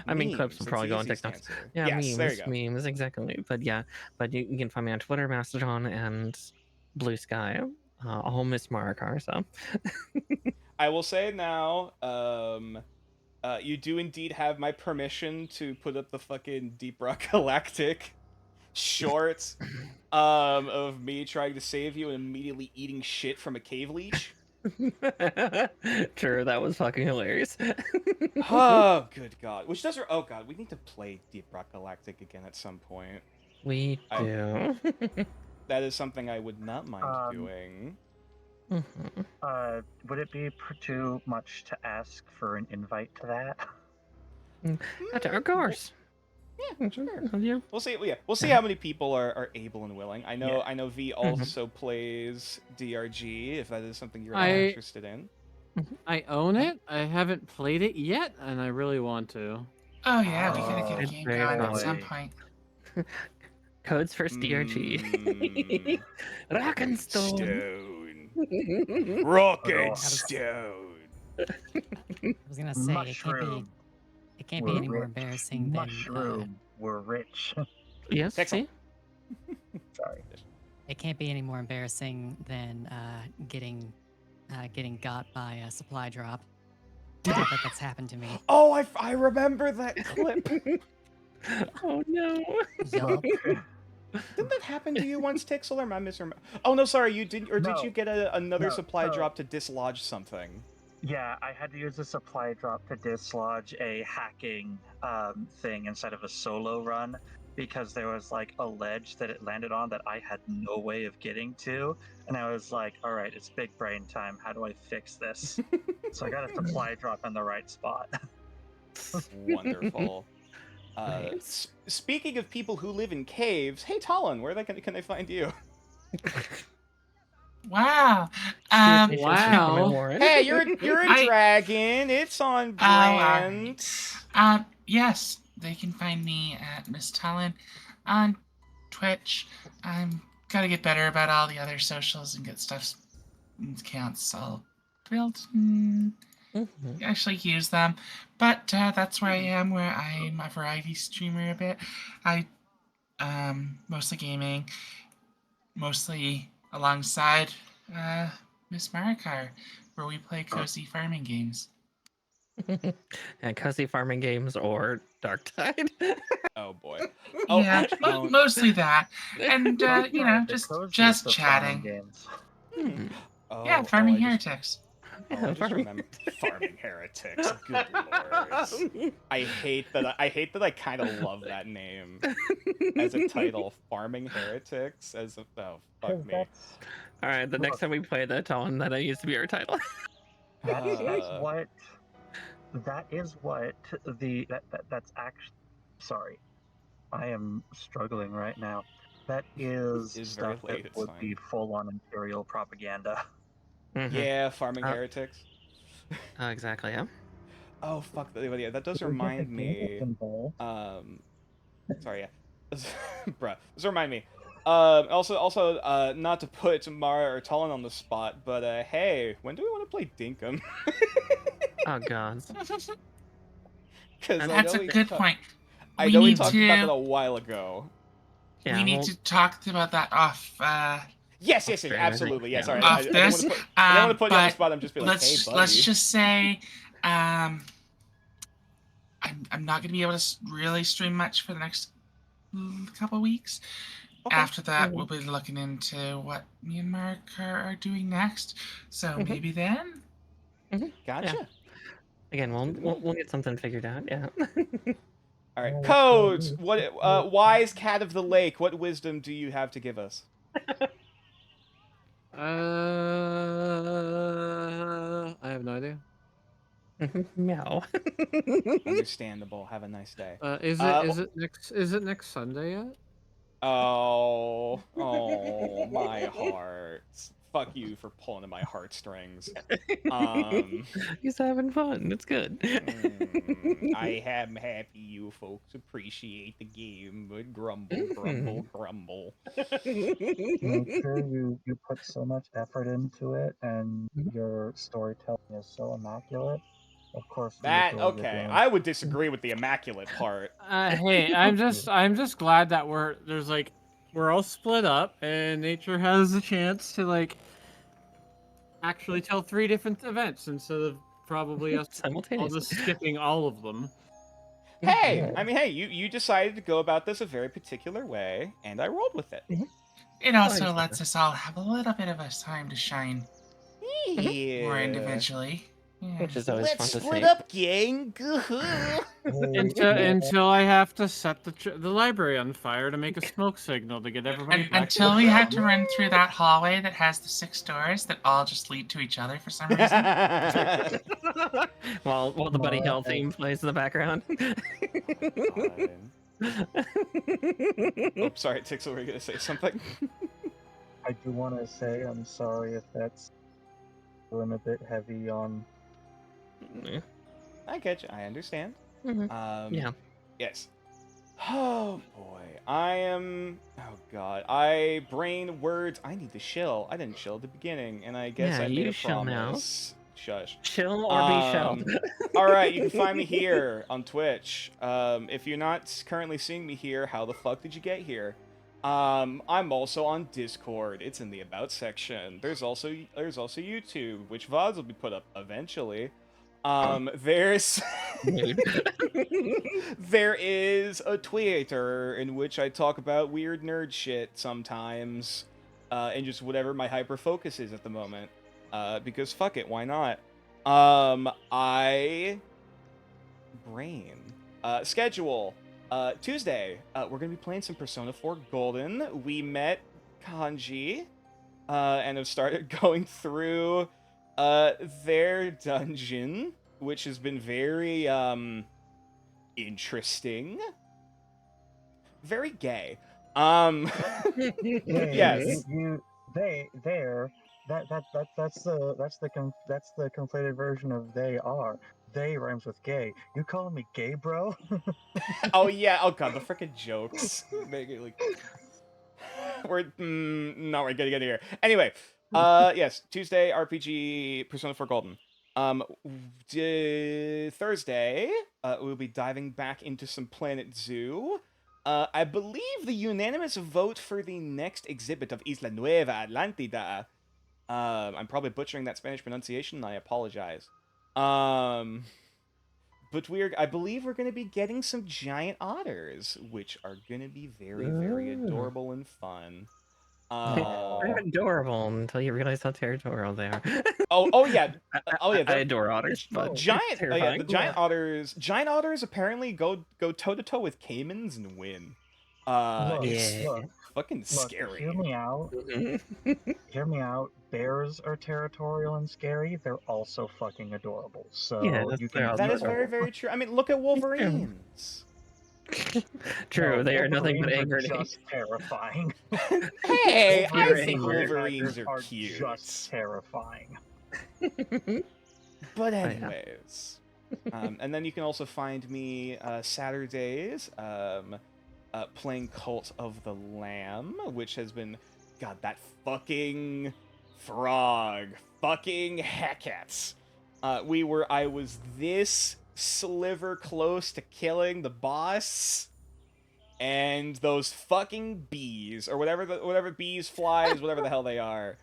I mean, clips will probably go on TikTok. Yeah, yes, there you go. memes, exactly. But yeah, you can find me on Twitter, Mastodon, and Blue Sky. All Miss Marikar, so. I will say now, you do indeed have my permission to put up the fucking Deep Rock Galactic short of me trying to save you and immediately eating shit from a cave leech. True, that was fucking hilarious. Oh, good God. Which does... Oh, God, we need to play Deep Rock Galactic again at some point. We do. That is something I would not mind doing. Would it be too much to ask for an invite to that? Of course. Yeah, sure. Yeah. We'll see. Yeah, we'll see how many people are able and willing. I know V also plays DRG. If that is something you're interested in. I own it. I haven't played it yet, and I really want to. Oh yeah, we gotta get a it's game very going at fun. some point. Codes for DRG. Rock and stone. Rock and stone. I was gonna say Mushroom. it can't be any more embarrassing than Mushroom. We're rich. Yes, Excellent. see? Sorry. it can't be any more embarrassing than getting got by a supply drop. That's happened to me. Oh, I remember that clip. Oh no. Yup. Didn't that happen to you once, Tixel, or am I misremembering? Oh no, sorry, you didn't. Or did you get another supply drop to dislodge something? Yeah, I had to use a supply drop to dislodge a hacking thing instead of a solo run because there was like a ledge that it landed on that I had no way of getting to, and I was like, all right, it's big brain time. How do I fix this? So I got a supply drop in the right spot. Wonderful. Speaking of people who live in caves, hey Talon, where can they find you? Wow. Wow. Hey, you're a dragon. It's on brand. Yes, they can find me at Miss Talon on Twitch. I'm gotta get better about all the other socials and get stuff accounts all built. Actually use them, but that's where I am. Where I'm a variety streamer a bit. I mostly gaming, mostly alongside Miss Marikar, where we play cozy farming games. And cozy farming games or Dark Tide. Oh boy. Yeah, mostly that, and just chatting. Games. Yeah, farming heretics. I just remember farming heretics. Good lord. I hate that I kind of love that name as a title. Farming heretics as a fuck me. All right, the next time we play that, Talon, that used to be our title. That's actually. Sorry, I am struggling right now. That is It's stuff very late, that it's would fine. be full-on imperial propaganda. Yeah, farming heretics. Exactly. Yeah. Oh fuck! Yeah, that does remind me. Sorry, yeah. Bruh, this remind me. Also, not to put Mara or Talon on the spot, but hey, when do we want to play Dinkum? Oh god. That's a good point. I know we talked about that a while ago. Yeah, we need to talk about that off. Yes, absolutely. Yeah, sorry. Off this. I don't want to put you on the spot. I'm just being like, hey, buddy. Let's just say, I'm not gonna be able to really stream much for the next couple weeks. Okay. After that, we'll be looking into what me and Mark are doing next. So maybe then. Gotcha. Yeah. Again, we'll get something figured out. Yeah. All right, Codes. What? Wise cat of the lake. What wisdom do you have to give us? I have no idea. No. Understandable. Have a nice day. Is it next Sunday yet? Oh, my heart. Fuck you for pulling at my heartstrings. He's having fun. It's good. I am happy you folks appreciate the game, but grumble. I'm sure you put so much effort into it, and your storytelling is so immaculate. Of course. I would disagree with the immaculate part. Hey, I'm just glad that we're all split up, and nature has a chance to actually tell 3 different events instead of probably us all just skipping all of them. Hey, I mean, hey, you decided to go about this a very particular way, and I rolled with it. It also lets us all have a little bit of a time to shine more Yeah. individually. Yeah. Which is always fun Let's to split see. up, gang. Until I have to set the library on fire to make a smoke signal to get everybody back. Until we have to run through that hallway that has the 6 doors that all just lead to each other for some reason. While the Buddy Hill theme plays in the background. Oh, sorry, Tixel, were you gonna say something? I do want to say I'm sorry if that's feeling a bit heavy on. I get you. I understand. Yeah. Yes. Oh boy, I am. Oh god, I brain words. I need to chill. I didn't chill at the beginning, and I guess Yeah, I made you a chill now. promise. Shush. Chill or be shelled. All right, you can find me here on Twitch. If you're not currently seeing me here, how the fuck did you get here? I'm also on Discord. It's in the About section. There's also YouTube, which VODs will be put up eventually. There's there is a Twitter in which I talk about weird nerd shit sometimes, and just whatever my hyper focus is at the moment. Because fuck it, why not? Schedule. Tuesday, we're gonna be playing some Persona 4 Golden. We met Kanji, and have started going through their dungeon, which has been very interesting, very gay. Yes. That's the conflated version of they are. They rhymes with gay. You calling me gay, bro? Oh yeah. Oh god, the freaking jokes. Make it like we're no, we're gonna get here. Anyway, yes, Tuesday RPG Persona 4 Golden. Thursday, we'll be diving back into some Planet Zoo. I believe the unanimous vote for the next exhibit of Isla Nueva Atlantida. I'm probably butchering that Spanish pronunciation, and I apologize. But I believe we're going to be getting some giant otters, which are going to be very, very adorable and fun. They're adorable until you realize how territorial they are. Oh yeah. I adore otters, but giant. Oh yeah, the giant Yeah. otters. Giant otters apparently go toe to toe with caimans and win. It's fucking scary. Hear me out. Hear me out. Bears are territorial and scary. They're also fucking adorable. So Yeah, you they're can. also That is very, very true. I mean, look at Wolverines. True, they are nothing but Wolverines anger. are just terrifying. Hey, I You're think angry. Wolverines are Tigers cute. just terrifying. But anyways, and then you can also find me Saturdays playing Cult of the Lamb, which has been, God, that fucking frog, fucking Hecate. I was this sliver close to killing the boss, and those fucking bees, or whatever bees, flies, whatever the hell they are,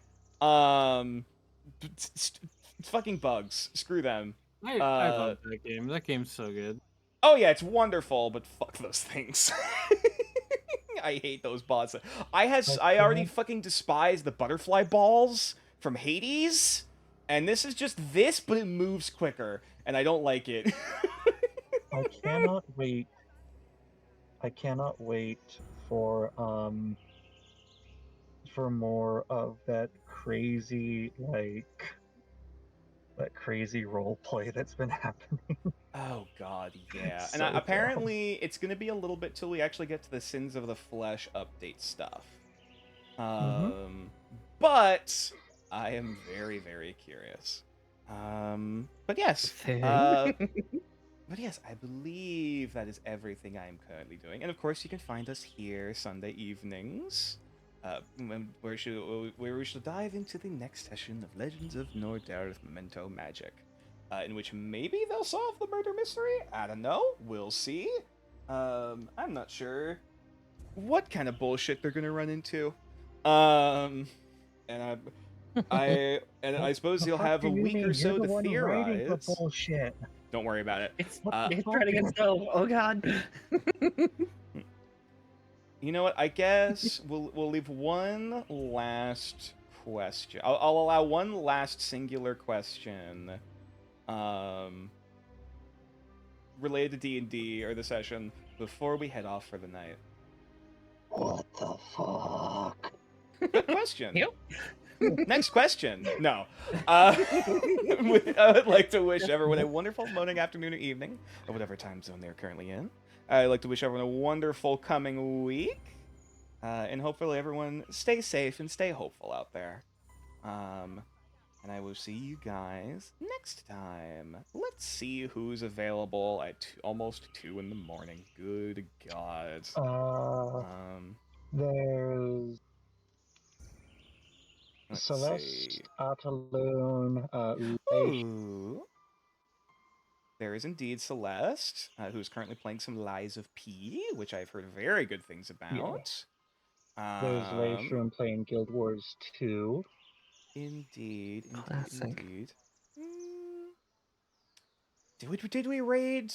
fucking bugs. Screw them. I love that game. That game's so good. Oh yeah, it's wonderful, but fuck those things. I hate those bots. I already fucking despise the butterfly balls from Hades, and this is just this, but it moves quicker, and I don't like it. I cannot wait. I cannot wait for more of that crazy role play that's been happening. Oh god, yeah. It's And so apparently it's gonna be a little bit till we actually get to the Sins of the Flesh update stuff. But I am very, very curious. But yes. But yes, I believe that is everything I am currently doing. And of course, you can find us here Sunday evenings, where we shall dive into the next session of Legends of Norderth Memento Magic, in which maybe they'll solve the murder mystery. I don't know. We'll see. I'm not sure what kind of bullshit they're gonna run into. And I suppose you'll have a week or so to theorize. Bullshit. Don't worry about it. It's trying to stove. Oh god. You know what? I guess we'll leave one last question. I'll allow one last singular question, related to D&D or the session before we head off for the night. What the fuck? Good question. Yep. Next question. No. I would like to wish everyone a wonderful morning, afternoon, or evening, or whatever time zone they're currently in. I'd like to wish everyone a wonderful coming week. And hopefully everyone stay safe and stay hopeful out there. And I will see you guys next time. Let's see who's available at almost 2 in the morning. Good God. There's Let's Celeste, see. Ataloon, Ooh. There is indeed Celeste, who's currently playing some Lies of P, which I've heard very good things about. there's Leishroom playing Guild Wars 2. Indeed. Classic. Did we raid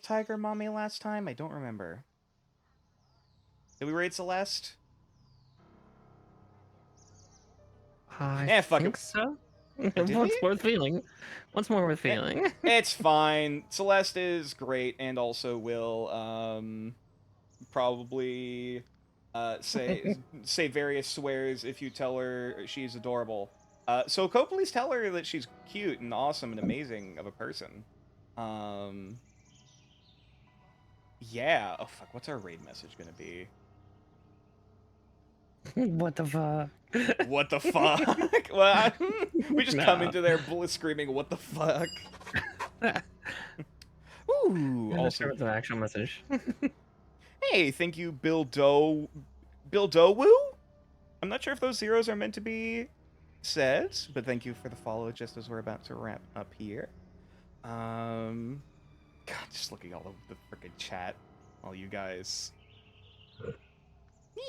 Tiger Mommy last time? I don't remember. Did we raid Celeste? I fuck think it. so. Did What's we? worth feeling? What's more worth feeling? It's fine. Celeste is great and also will probably say various swears if you tell her she's adorable. So please tell her that she's cute and awesome and amazing of a person. Yeah. Oh fuck. What's our raid message gonna be? What the fuck? What the fuck? Well, we just come No. into there screaming, "What the fuck?" Ooh. Also, With an actual message. hey, thank you, Bill Doe Woo? I'm not sure if those zeros are meant to be said, but thank you for the follow just as we're about to wrap up here. God, just looking all over the freaking chat. All you guys.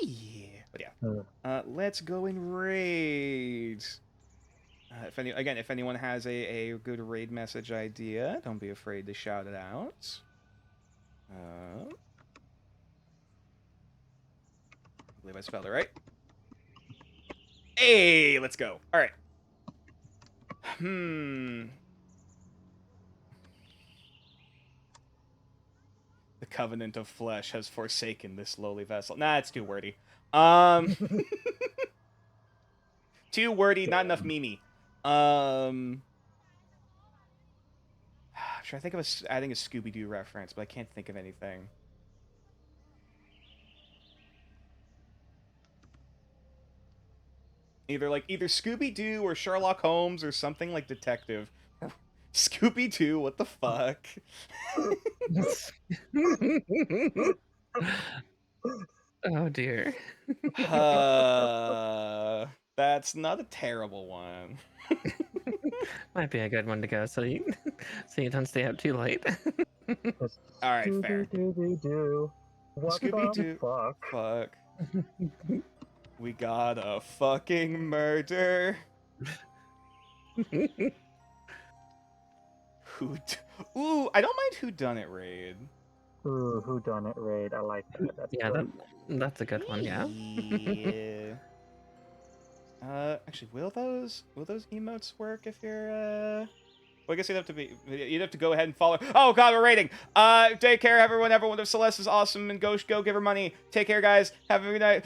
Yeah. But yeah. Let's go and raid. If anyone has a good raid message idea, don't be afraid to shout it out. I believe I spelled it right. Hey, let's go. All right. The covenant of flesh has forsaken this lowly vessel. Nah, it's too wordy. Too wordy, not enough Mimi. I'm trying to think of adding a Scooby-Doo reference, but I can't think of anything. Either Scooby-Doo or Sherlock Holmes or something like detective. Scooby-Doo, what the fuck? Oh dear. That's not a terrible one. Might be a good one to go so you don't stay up too late. All right, fair. Scooby-Doo. What Scooby-Doo. the fuck? Fuck. We got a fucking murder. Ooh, I don't mind whodunit raid. Ooh, whodunit raid. I like that. That's Yeah, good. that's a good one. Yeah. Yeah. Actually, will those emotes work if you're Well, I guess you'd have to go ahead and follow. Oh god, we're raiding. Take care, everyone. Everyone of Celeste is awesome, and go give her money. Take care, guys. Have a good night.